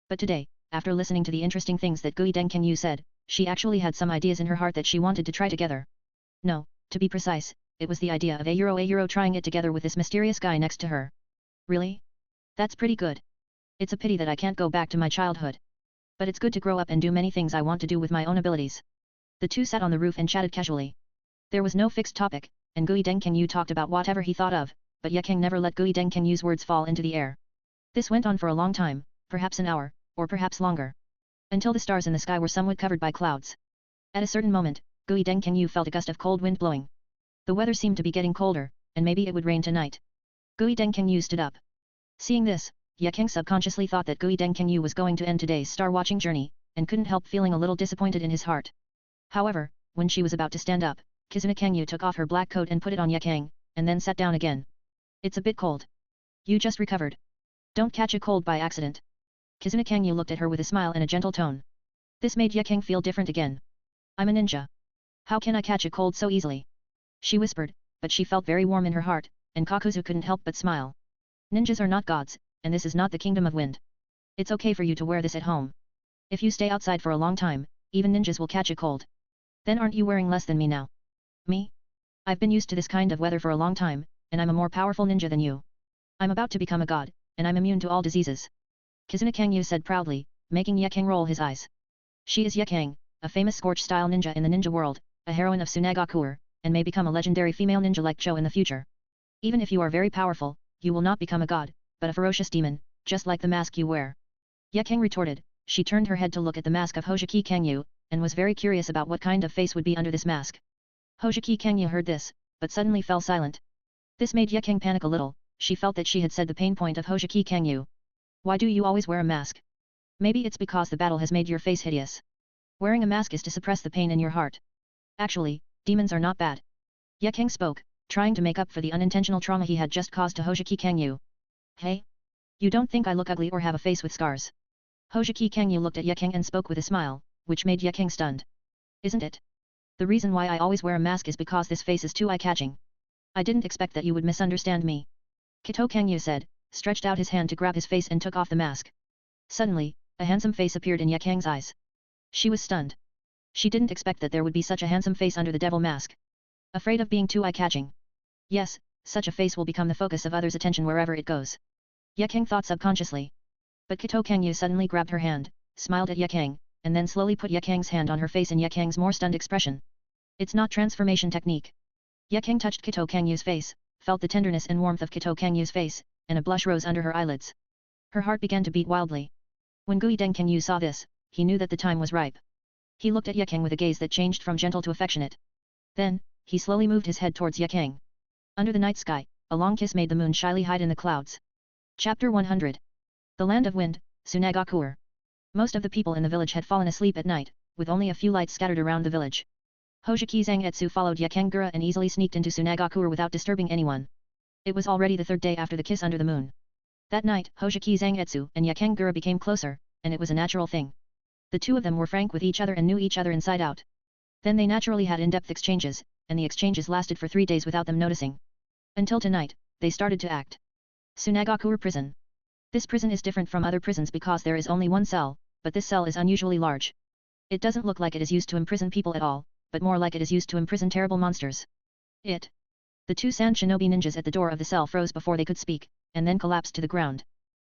But today, after listening to the interesting things that Gui Denkenyu said, she actually had some ideas in her heart that she wanted to try together. No, to be precise, it was the idea of a trying it together with this mysterious guy next to her. Really? That's pretty good. It's a pity that I can't go back to my childhood. But it's good to grow up and do many things I want to do with my own abilities. The two sat on the roof and chatted casually. There was no fixed topic, and Gui Denkenyu talked about whatever he thought of, but Yekeng never let Gui Denkenyu's words fall into the air. This went on for a long time, perhaps an hour, or perhaps longer. Until the stars in the sky were somewhat covered by clouds. At a certain moment, Gui Denkenyu felt a gust of cold wind blowing. The weather seemed to be getting colder, and maybe it would rain tonight. Gui Denkenyu stood up. Seeing this, Yekeng subconsciously thought that Gui Denkenyu was going to end today's star-watching journey, and couldn't help feeling a little disappointed in his heart. However, when she was about to stand up, Kizuna Kangyu took off her black coat and put it on Yekeng, and then sat down again. It's a bit cold. You just recovered. Don't catch a cold by accident. Kizuna Kangyu looked at her with a smile and a gentle tone. This made Yekeng feel different again. I'm a ninja. How can I catch a cold so easily? She whispered, but she felt very warm in her heart, and Kakuzu couldn't help but smile. Ninjas are not gods, and this is not the kingdom of wind. It's okay for you to wear this at home. If you stay outside for a long time, even ninjas will catch a cold. Then aren't you wearing less than me now? Me? I've been used to this kind of weather for a long time, and I'm a more powerful ninja than you. I'm about to become a god, and I'm immune to all diseases. Kizuna Kangyu said proudly, making Yekeng roll his eyes. She is Yekeng, a famous scorch-style ninja in the ninja world, a heroine of Tsunade, and may become a legendary female ninja like Cho in the future. Even if you are very powerful, you will not become a god, but a ferocious demon, just like the mask you wear. Yekeng retorted. She turned her head to look at the mask of Hojiki Kangyu, and was very curious about what kind of face would be under this mask. Hojiki Kangyu heard this, but suddenly fell silent. This made Yekeng panic a little. She felt that she had said the pain point of Hojiki Kangyu. Why do you always wear a mask? Maybe it's because the battle has made your face hideous. Wearing a mask is to suppress the pain in your heart. Actually, demons are not bad. Yekeng spoke, trying to make up for the unintentional trauma he had just caused to Hojiki Kangyu. Hey? You don't think I look ugly or have a face with scars? Hojiki Kangyu looked at Yekeng and spoke with a smile, which made Yekeng stunned. Isn't it? The reason why I always wear a mask is because this face is too eye-catching. I didn't expect that you would misunderstand me. Kito Kangyu said, stretched out his hand to grab his face and took off the mask. Suddenly, a handsome face appeared in Yekeng's eyes. She was stunned. She didn't expect that there would be such a handsome face under the devil mask. Afraid of being too eye-catching. Yes, such a face will become the focus of others' attention wherever it goes. Yekeng thought subconsciously. But Kito Kangyu suddenly grabbed her hand, smiled at Yekeng, and then slowly put Yekeng's hand on her face in Yekeng's more stunned expression. It's not transformation technique. Yekeng touched Kito Kangyu's face, felt the tenderness and warmth of Kito Kangyu's face, and a blush rose under her eyelids. Her heart began to beat wildly. When Gui Denkenyu saw this, he knew that the time was ripe. He looked at Yekeng with a gaze that changed from gentle to affectionate. Then, he slowly moved his head towards Yekeng. Under the night sky, a long kiss made the moon shyly hide in the clouds. Chapter 100. The Land of Wind, Tsunade. Most of the people in the village had fallen asleep at night, with only a few lights scattered around the village. Hojiki Zangetsu followed Yekeng and easily sneaked into Tsunade without disturbing anyone. It was already the third day after the kiss under the moon. That night, Hojiki Zangetsu and Yekeng became closer, and it was a natural thing. The two of them were frank with each other and knew each other inside out. Then they naturally had in-depth exchanges, and the exchanges lasted for 3 days without them noticing. Until tonight, they started to act. Tsunade Prison. This prison is different from other prisons because there is only one cell, but this cell is unusually large. It doesn't look like it is used to imprison people at all, but more like it is used to imprison terrible monsters. The two sand shinobi ninjas at the door of the cell froze before they could speak, and then collapsed to the ground.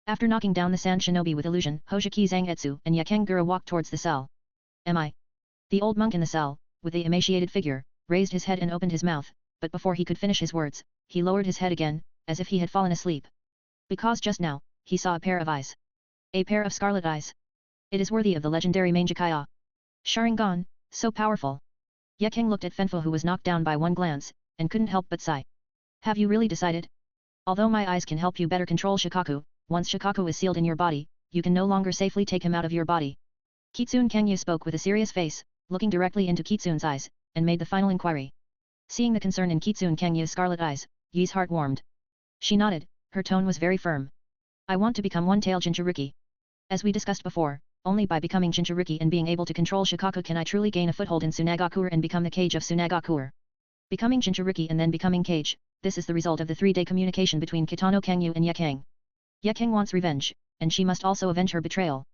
After knocking down the sand shinobi with illusion, Hojiki Zangetsu and Yekeng walked towards the cell. Am I? The old monk in the cell, with the emaciated figure, raised his head and opened his mouth, but before he could finish his words, he lowered his head again, as if he had fallen asleep. Because just now, he saw a pair of eyes. A pair of scarlet eyes. It is worthy of the legendary Mangekyo. Sharingan, so powerful. Yekeng looked at Fenfu who was knocked down by one glance, and couldn't help but sigh. Have you really decided? Although my eyes can help you better control Shikaku, once Shikaku is sealed in your body, you can no longer safely take him out of your body. Kitsune Kangyu spoke with a serious face, looking directly into Kitsune's eyes, and made the final inquiry. Seeing the concern in Kitsune Kangyu's scarlet eyes, Yi's heart warmed. She nodded, her tone was very firm. I want to become one-tailed Jinchuriki. As we discussed before, only by becoming Jinchuriki and being able to control Shikaku can I truly gain a foothold in Tsunagakure and become the Kage of Tsunagakure. Becoming Jinchuriki and then becoming Kage, this is the result of the 3-day communication between Kitano Kangyu and Yekang. Yekang wants revenge, and she must also avenge her betrayal.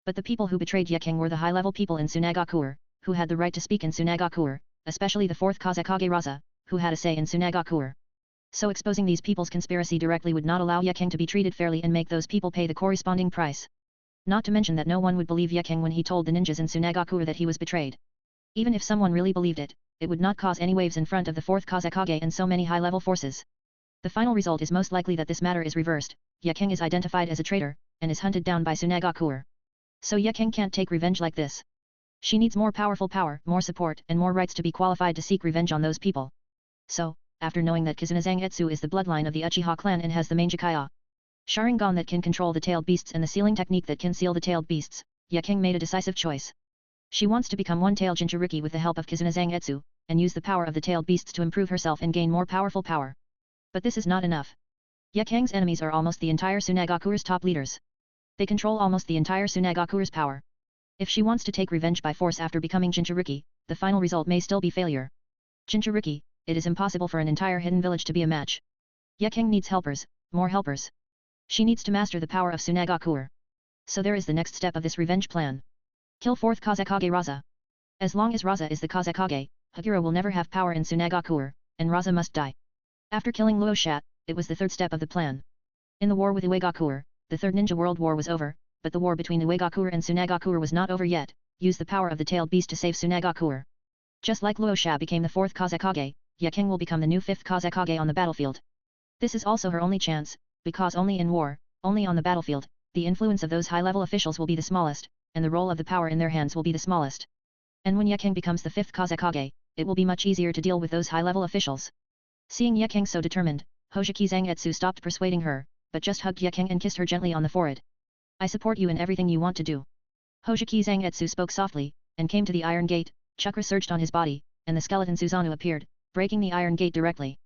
But the people who betrayed Yekang were the high-level people in Tsunagakure, who had the right to speak in Tsunagakure, especially the 4th Kazekage Raza, who had a say in Tsunagakure. So exposing these people's conspiracy directly would not allow Yekang to be treated fairly and make those people pay the corresponding price. Not to mention that no one would believe Yekang when he told the ninjas in Tsunagakure that he was betrayed. Even if someone really believed it, it would not cause any waves in front of the 4th Kazekage and so many high-level forces. The final result is most likely that this matter is reversed. Yekang is identified as a traitor, and is hunted down by Tsunagakure. So Yekang can't take revenge like this. She needs more powerful power, more support, and more rights to be qualified to seek revenge on those people. So, after knowing that Kizuna Zangetsu is the bloodline of the Uchiha clan and has the Mangekaya Sharingan that can control the tailed beasts and the sealing technique that can seal the tailed beasts, Yekang made a decisive choice. She wants to become one-tailed Jinchuriki with the help of Kizuna Zangetsu, and use the power of the tailed beasts to improve herself and gain more powerful power. But this is not enough. Yekang's enemies are almost the entire Tsunagakure's top leaders. They control almost the entire Tsunagakure's power. If she wants to take revenge by force after becoming Jinchuriki, the final result may still be failure. Jinchuriki, it is impossible for an entire hidden village to be a match. Yekang needs helpers, more helpers. She needs to master the power of Tsunagakure. So there is the next step of this revenge plan. Kill 4th Kazekage Raza. As long as Raza is the Kazekage, Hagura will never have power in Tsunagakure, and Raza must die. After killing Luoshat, it was the third step of the plan. In the war with Uegakure, the Third Ninja World War was over, but the war between Uegakure and Tsunagakure was not over yet. Use the power of the tailed beast to save Tsunagakure. Just like Luosha became the 4th Kazekage, Yekang will become the new 5th Kazekage on the battlefield. This is also her only chance, because only in war, only on the battlefield, the influence of those high-level officials will be the smallest, and the role of the power in their hands will be the smallest. And when Yekang becomes the 5th Kazekage, it will be much easier to deal with those high-level officials. Seeing Yekang so determined, Hoshiki Zangetsu stopped persuading her, but just hugged Yekang and kissed her gently on the forehead. I support you in everything you want to do. Hoshiki Zangetsu spoke softly, and came to the iron gate. Chakra surged on his body, and the skeleton Susanoo appeared, breaking the iron gate directly.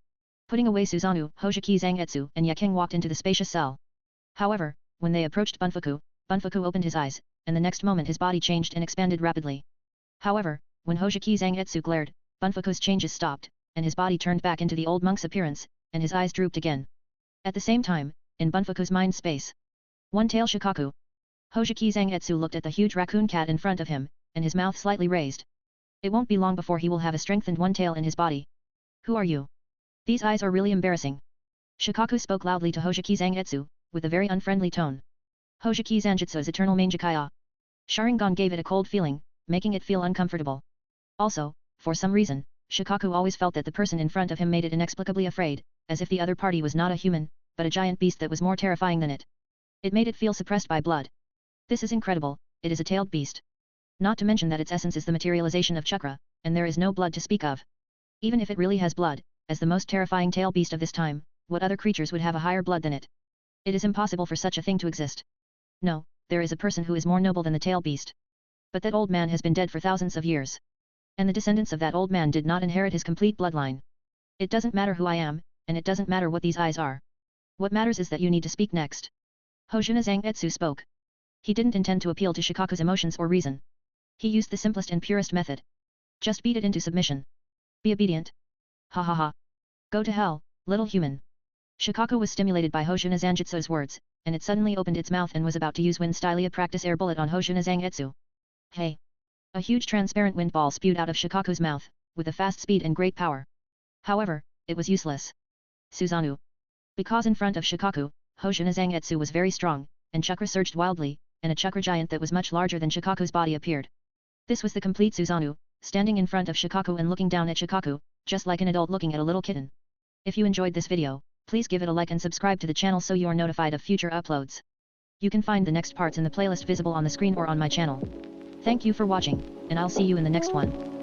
Putting away Susanoo, Hoshiki Zangetsu and Yekang walked into the spacious cell. However, when they approached Bunfuku, Bunfuku opened his eyes, and the next moment his body changed and expanded rapidly. However, when Hoshiki Zangetsu glared, Bunfuku's changes stopped, and his body turned back into the old monk's appearance, and his eyes drooped again. At the same time, in Bunfuku's mind space, one-tail Shikaku. Hoshiki Zangetsu looked at the huge raccoon cat in front of him, and his mouth slightly raised. It won't be long before he will have a strengthened one tail in his body. Who are you? These eyes are really embarrassing. Shikaku spoke loudly to Hoshiki Zangetsu, with a very unfriendly tone. Hoshiki Zangetsu's eternal Mangekaya Sharingan gave it a cold feeling, making it feel uncomfortable. Also, for some reason, Shikaku always felt that the person in front of him made it inexplicably afraid, as if the other party was not a human, but a giant beast that was more terrifying than it. It made it feel suppressed by blood. This is incredible, it is a tailed beast. Not to mention that its essence is the materialization of chakra, and there is no blood to speak of. Even if it really has blood, as the most terrifying tail beast of this time, what other creatures would have a higher blood than it? It is impossible for such a thing to exist. No, there is a person who is more noble than the tail beast. But that old man has been dead for thousands of years. And the descendants of that old man did not inherit his complete bloodline. It doesn't matter who I am, and it doesn't matter what these eyes are. What matters is that you need to speak next. Hoshuna Zangetsu spoke. He didn't intend to appeal to Shikaku's emotions or reason. He used the simplest and purest method. Just beat it into submission. Be obedient. Ha ha ha. Go to hell, little human. Shikaku was stimulated by Hoshuna Zangetsu's words, and it suddenly opened its mouth and was about to use Wind Stylia practice air bullet on Hoshuna Zangetsu. Hey! A huge transparent wind ball spewed out of Shikaku's mouth, with a fast speed and great power. However, it was useless. Susanoo. Because in front of Shikaku, Hoshuna Zangetsu was very strong, and chakra surged wildly, and a chakra giant that was much larger than Shikaku's body appeared. This was the complete Susanoo, standing in front of Shikaku and looking down at Shikaku, just like an adult looking at a little kitten. If you enjoyed this video, please give it a like and subscribe to the channel so you are notified of future uploads. You can find the next parts in the playlist visible on the screen or on my channel. Thank you for watching, and I'll see you in the next one.